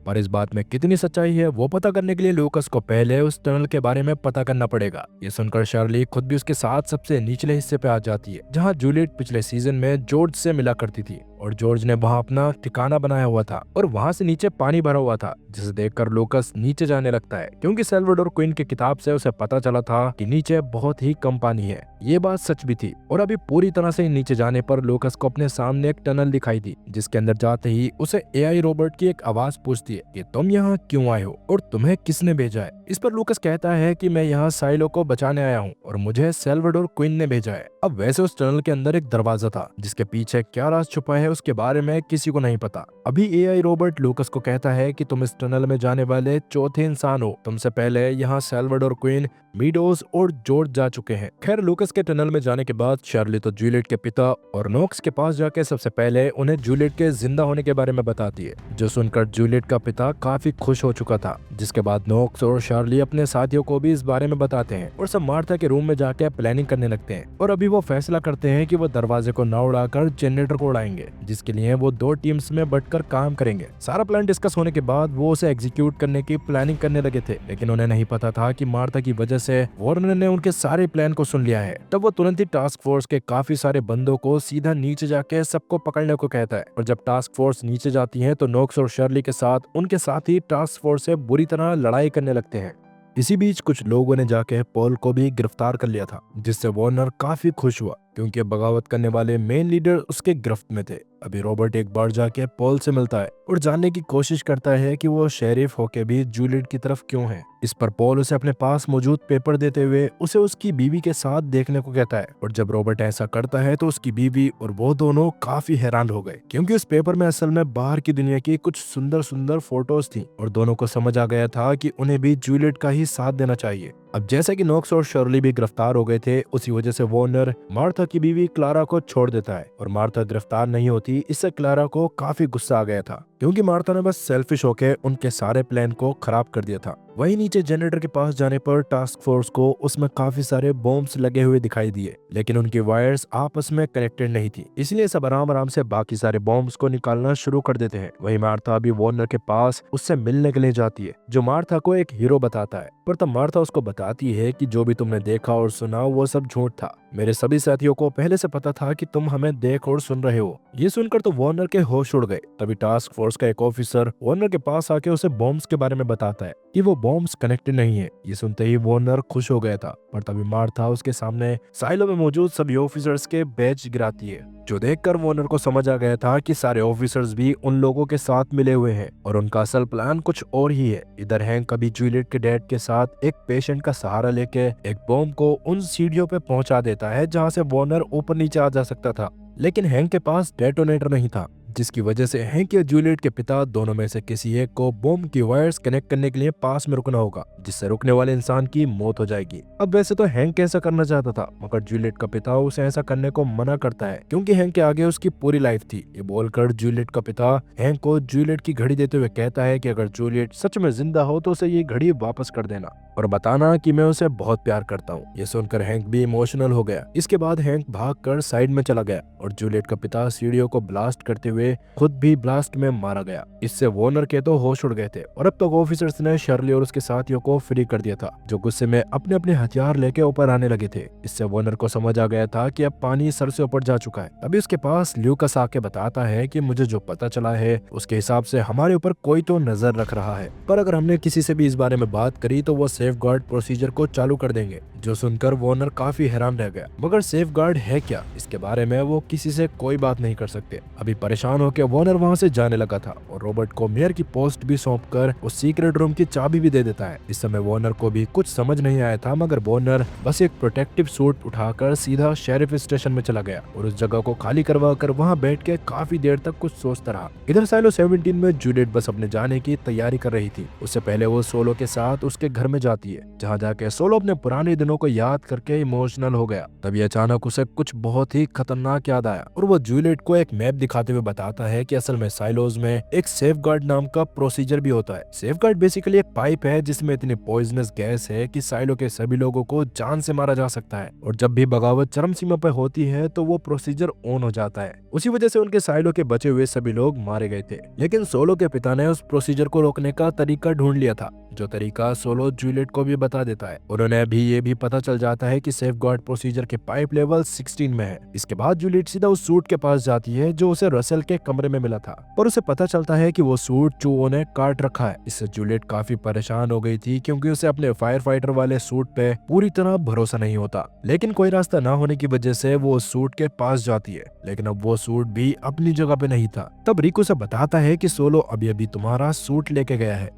पर इस बात में कितनी सच्चाई है वो पता करने के लिए लूकस को पहले उस टनल के बारे में पता करना पड़ेगा। ये सुनकर शार्ली खुद भी उसके साथ सबसे निचले हिस्से पे आ जाती है, जहां जूलियट पिछले सीजन में जॉर्ज से मिला करती थी, और जॉर्ज ने वहां अपना ठिकाना बनाया हुआ था और वहां से नीचे पानी भरा हुआ था, जिसे देखकर लूकस नीचे जाने लगता है, क्योंकि सैल्वाडोर क्विन की किताब से उसे पता चला था कि नीचे बहुत ही कम पानी है। ये बात सच भी थी, और अभी पूरी तरह से नीचे जाने पर लूकस को अपने सामने एक टनल दिखाई दी, जिसके अंदर जाते ही उसे एआई रोबोट की एक आवाज पूछती है कि तुम यहाँ क्यों आए हो और तुम्हें किसने भेजा है। इस पर लूकस कहता है कि मैं यहाँ साइलो को बचाने आया हूँ और मुझे सैल्वाडोर क्विन ने भेजा है। अब वैसे उस टनल के अंदर एक दरवाजा था, जिसके पीछे क्या राज छुपा है उसके बारे में किसी को नहीं पता। अभी एआई रोबोट लूकस को कहता है कि तुम इस टनल में जाने वाले चौथे इंसान हो। तुमसे पहले यहाँ सैल्वाडोर क्विन, मीडोज और जॉर्ज जा चुके हैं। खैर, लूकस के टनल में जाने के बाद शार्ली तो जूलियट के पिता और नोक्स के पास जाके सबसे पहले उन्हें जूलियट के जिंदा होने के बारे में बताती है, जो सुनकर जूलियट का पिता काफी खुश हो चुका था। जिसके बाद नोक्स और शार्ली अपने साथियों को भी इस बारे में बताते हैं और सब मार्था के रूम में जाके प्लानिंग करने लगते हैं। और अभी वो फैसला करते हैं कि वो दरवाजे को ना उड़ाकर जनरेटर को उड़ाएंगे, जिसके लिए वो दो टीम्स में बंटकर काम करेंगे। सारा प्लान डिस्कस होने के बाद वो उसे एग्जीक्यूट करने की प्लानिंग करने लगे थे, लेकिन उन्हें नहीं पता था कि मार्था की वजह से वार्नर ने उनके सारे प्लान को सुन लिया है। तब वो तुरंत ही टास्क फोर्स के काफी सारे बंदों को सीधा नीचे जाके सबको पकड़ने को कहता है। और जब टास्क फोर्स नीचे जाती है तो नोक्स और शर्ली के साथ उनके साथ ही टास्क फोर्स से बुरी तरह लड़ाई करने लगते हैं। इसी बीच कुछ लोगों ने जाके पॉल को भी गिरफ्तार कर लिया था, जिससे वार्नर काफी खुश हुआ, क्योंकि बगावत करने वाले मेन लीडर उसके गिरफ्त में थे। अभी रॉबर्ट एक बार जाके पॉल से मिलता है और जानने की कोशिश करता है कि वो शेरिफ होके भी जूलियट की तरफ क्यों है। इस पर पॉल उसे अपने पास मौजूद पेपर देते हुए उसे उसकी बीवी के साथ देखने को कहता है। और जब रॉबर्ट ऐसा करता है तो उसकी बीवी और वो दोनों काफी हैरान हो गए, क्योंकि उस पेपर में असल में बाहर की दुनिया की कुछ सुंदर सुंदर फोटोज थी, और दोनों को समझ आ गया था कि उन्हें भी जूलियट का ही साथ देना चाहिए। अब जैसे कि नोक्स और शर्ली भी गिरफ्तार हो गए थे, उसी वजह से वार्नर मार्था की बीवी क्लारा को छोड़ देता है और मार्था गिरफ्तार नहीं होती थी, इससे क्लारा को काफी गुस्सा आ गया था क्योंकि मार्था ने बस सेल्फिश होकर उनके सारे प्लान को खराब कर दिया था। वहीं नीचे जनरेटर के पास जाने पर टास्क फोर्स को उसमें काफी सारे बॉम्ब्स लगे हुए दिखाई दिए, लेकिन उनकी वायर्स आपस में कनेक्टेड नहीं थी, इसलिए सब आराम आराम से बाकी सारे बॉम्ब्स को निकालना शुरू कर देते हैं। वहीं मार्था अभी वार्नर के पास उससे मिलने के लिए जाती है, जो मार्था को एक हीरो बताता है। पर तब मार्था उसको बताती है कि जो भी तुमने देखा और सुना वो सब झूठ था। मेरे सभी साथियों को पहले से पता था कि तुम हमें देख और सुन रहे हो। ये सुनकर तो वार्नर के होश उड़ गए। तभी टास्क फोर्स का एक ऑफिसर वार्नर के पास आके उसे बॉम्ब्स के बारे में बताता है कि वो बॉम्ब्स कनेक्टेड नहीं है। ये सुनते ही वार्नर खुश हो गया था, पर तभी मार्था उसके सामने साइलो में मौजूद सभी ऑफिसर्स के बैज गिराती है, जो देखकर वार्नर को समझ आ गया था कि सारे ऑफिसर्स भी उन लोगों के साथ मिले हुए हैं और उनका असल प्लान कुछ और ही है। इधर हैंक कभी जूलियट के डैड के साथ एक पेशेंट का सहारा लेके एक बॉम्ब को उन सीढ़ियों पे पहुंचा देता है जहां से वार्नर ऊपर नीचे आ जा सकता था, लेकिन हैंक के पास डेटोनेटर नहीं था, जिसकी वजह से हैंक या जूलियट के पिता दोनों में से किसी एक को बॉम्ब की वायर्स कनेक्ट करने के लिए पास में रुकना होगा, जिससे रुकने वाले इंसान की मौत हो जाएगी। अब वैसे तो हैंक ऐसा करना चाहता था, मगर जूलियट का पिता उसे ऐसा करने को मना करता है क्योंकि हैंक के आगे उसकी पूरी लाइफ थी। ये बोलकर जूलियट का पिता हैंक को जूलियट की घड़ी देते हुए कहता है कि अगर जूलियट सच में जिंदा हो तो उसे ये घड़ी वापस कर देना और बताना कि मैं उसे बहुत प्यार करता हूँ। ये सुनकर हैंक भी इमोशनल हो गया। इसके बाद हैंक भागकर साइड में चला गया और जूलियट का पिता सीढ़ियों को ब्लास्ट करते हुए खुद भी ब्लास्ट में मारा गया। इससे वार्नर के तो होश उड़ गए थे और अब तक ऑफिसर्स ने शर्ली और उसके साथियों को फ्री कर दिया था, जो गुस्से में अपने अपने हथियार लेके ऊपर आने लगे थे। इससे वार्नर को समझ आ गया था कि अब पानी सर से ऊपर जा चुका है। अभी उसके पास ल्यूकस आके बताता है कि मुझे जो पता चला है उसके हिसाब से हमारे ऊपर कोई तो नजर रख रहा है, पर अगर हमने किसी से भी इस बारे में बात करी तो वो सेफ गार्ड प्रोसीजर को चालू कर देंगे। जो सुनकर वार्नर काफी हैरान रह गया, मगर सेफ गार्ड है क्या, इसके बारे में वो किसी से कोई बात नहीं कर सकते। अभी परेशान होकर वार्नर वहाँ से जाने लगा था और रॉबर्ट को मेयर की पोस्ट भी सौंपकर उस सीक्रेट रूम की चाबी भी दे देता है। इस समय वार्नर को भी कुछ समझ नहीं आया था, मगर वार्नर बस एक प्रोटेक्टिव सूट उठाकर सीधा शेरिफ स्टेशन में चला गया और उस जगह को खाली करवा कर वहाँ बैठ के काफी देर तक कुछ सोचता रहा। इधर साइलो 17 में जूलियट बस अपने जाने की तैयारी कर रही थी। उससे पहले वो सोलो के साथ उसके घर में जाती है, जहाँ जाके सोलो अपने पुराने दिनों को याद करके इमोशनल हो गया। तभी अचानक उसे कुछ बहुत ही खतरनाक याद आया और वो जूलियट को एक मैप दिखाते हुए बताता है कि असल में साइलोज में एक सेफ गार्ड नाम का प्रोसीजर भी होता है। सेफ गार्ड बेसिकली एक पाइप है जिसमें इतनी पॉइजनस गैस है कि साइलो के सभी लोगों को जान से मारा जा सकता है और जब भी बगावत चरम सीमा पर होती है तो वो प्रोसीजर ऑन हो जाता है। उसी वजह से उनके साइलो के बचे हुए सभी लोग मारे गए थे, लेकिन सोलो के पिता ने उस प्रोसीजर को रोकने का तरीका ढूंढ लिया था, जो तरीका सोलो जूलियट को भी बता देता है और उन्हें भी ये भी पता चल जाता है कि सेफ गार्ड प्रोसीजर के पाइप लेवल 16 में है। इसके बाद जूलियट सीधा उस सूट के पास जाती है जो उसे रसेल के कमरे में मिला था, पर उसे पता चलता है कि वो सूट चूहों ने काट रखा है। इससे जूलियट काफी परेशान हो गई थी क्योंकि उसे अपने फायर फाइटर वाले सूट पे पूरी तरह भरोसा नहीं होता, लेकिन कोई रास्ता ना होने की वजह से वो उस सूट के पास जाती है, लेकिन अब वो सूट भी अपनी जगह पे नहीं था। तब रिक उसे बताता है कि सोलो अभी अभी तुम्हारा सूट लेके गया है।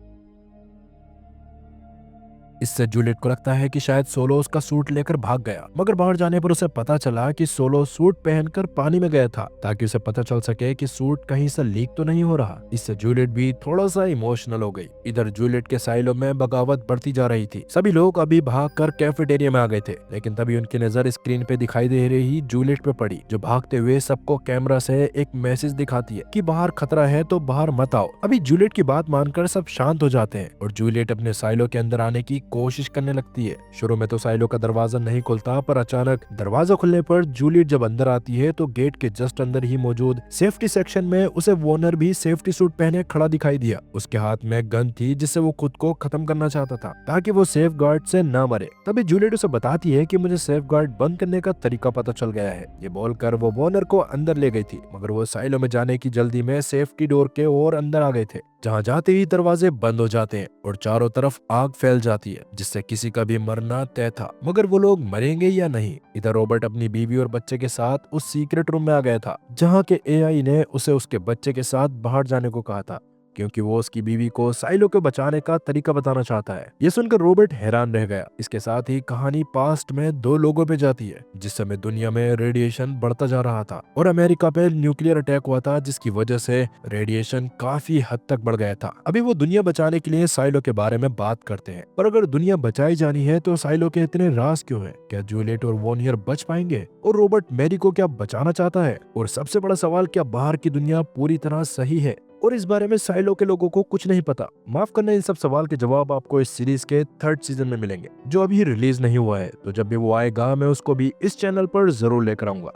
इससे जूलियट को लगता है कि शायद सोलो उसका सूट लेकर भाग गया, मगर बाहर जाने पर उसे पता चला कि सोलो सूट पहनकर पानी में गया था ताकि उसे पता चल सके कि सूट कहीं से लीक तो नहीं हो रहा। इससे जूलियट भी थोड़ा सा इमोशनल हो गई। इधर जूलियट के साइलो में बगावत बढ़ती जा रही थी। सभी लोग अभी भागकर कैफेटेरिया में आ गए थे, लेकिन तभी उनकी नजर स्क्रीन पे दिखाई दे रही जूलियट पे पड़ी, जो भागते हुए सबको कैमरा से एक मैसेज दिखाती है कि बाहर खतरा है तो बाहर मत आओ। अभी जूलियट की बात मानकर सब शांत हो जाते हैं और जूलियट अपने साइलो के अंदर आने की कोशिश करने लगती है। शुरू में तो साइलो का दरवाजा नहीं खुलता, पर अचानक दरवाजा खुलने पर जूलियट जब अंदर आती है तो गेट के जस्ट अंदर ही मौजूद सेफ्टी सेक्शन में उसे वार्नर भी सेफ्टी सूट पहने खड़ा दिखाई दिया। उसके हाथ में गन थी जिससे वो खुद को खत्म करना चाहता था ताकि वो सेफ गार्ड से ना मरे। तभी जूलियट उसे बताती है कि मुझे सेफ गार्ड बंद करने का तरीका पता चल गया है। ये बोलकर वो वार्नर को अंदर ले गई थी, मगर वो साइलो में जाने की जल्दी में सेफ्टी डोर के और अंदर आ गए थे, जहाँ जाते ही दरवाजे बंद हो जाते हैं और चारों तरफ आग फैल जाती है, जिससे किसी का भी मरना तय था। मगर वो लोग मरेंगे या नहीं। इधर रॉबर्ट अपनी बीवी और बच्चे के साथ उस सीक्रेट रूम में आ गया था, जहाँ के एआई ने उसे उसके बच्चे के साथ बाहर जाने को कहा था, क्योंकि वो उसकी बीवी को साइलो को बचाने का तरीका बताना चाहता है। ये सुनकर रॉबर्ट हैरान रह गया। इसके साथ ही कहानी पास्ट में दो लोगों पे जाती है जिस समय दुनिया में रेडिएशन बढ़ता जा रहा था और अमेरिका पे न्यूक्लियर अटैक हुआ था, जिसकी वजह से रेडिएशन काफी हद तक बढ़ गया था। अभी वो दुनिया बचाने के लिए साइलो के बारे में बात करते हैं, पर अगर दुनिया बचाई जानी है तो साइलो के इतने राज क्यों है? क्या जूलियट और वॉनियर बच पाएंगे? और रॉबर्ट मैरी को क्या बचाना चाहता है? और सबसे बड़ा सवाल, क्या बाहर की दुनिया पूरी तरह सही है? और इस बारे में साइलो के लोगों को कुछ नहीं पता। माफ करना, इन सब सवाल के जवाब आपको इस सीरीज के 3rd सीजन में मिलेंगे, जो अभी रिलीज नहीं हुआ है। तो जब भी वो आएगा मैं उसको भी इस चैनल पर जरूर लेकर आऊंगा।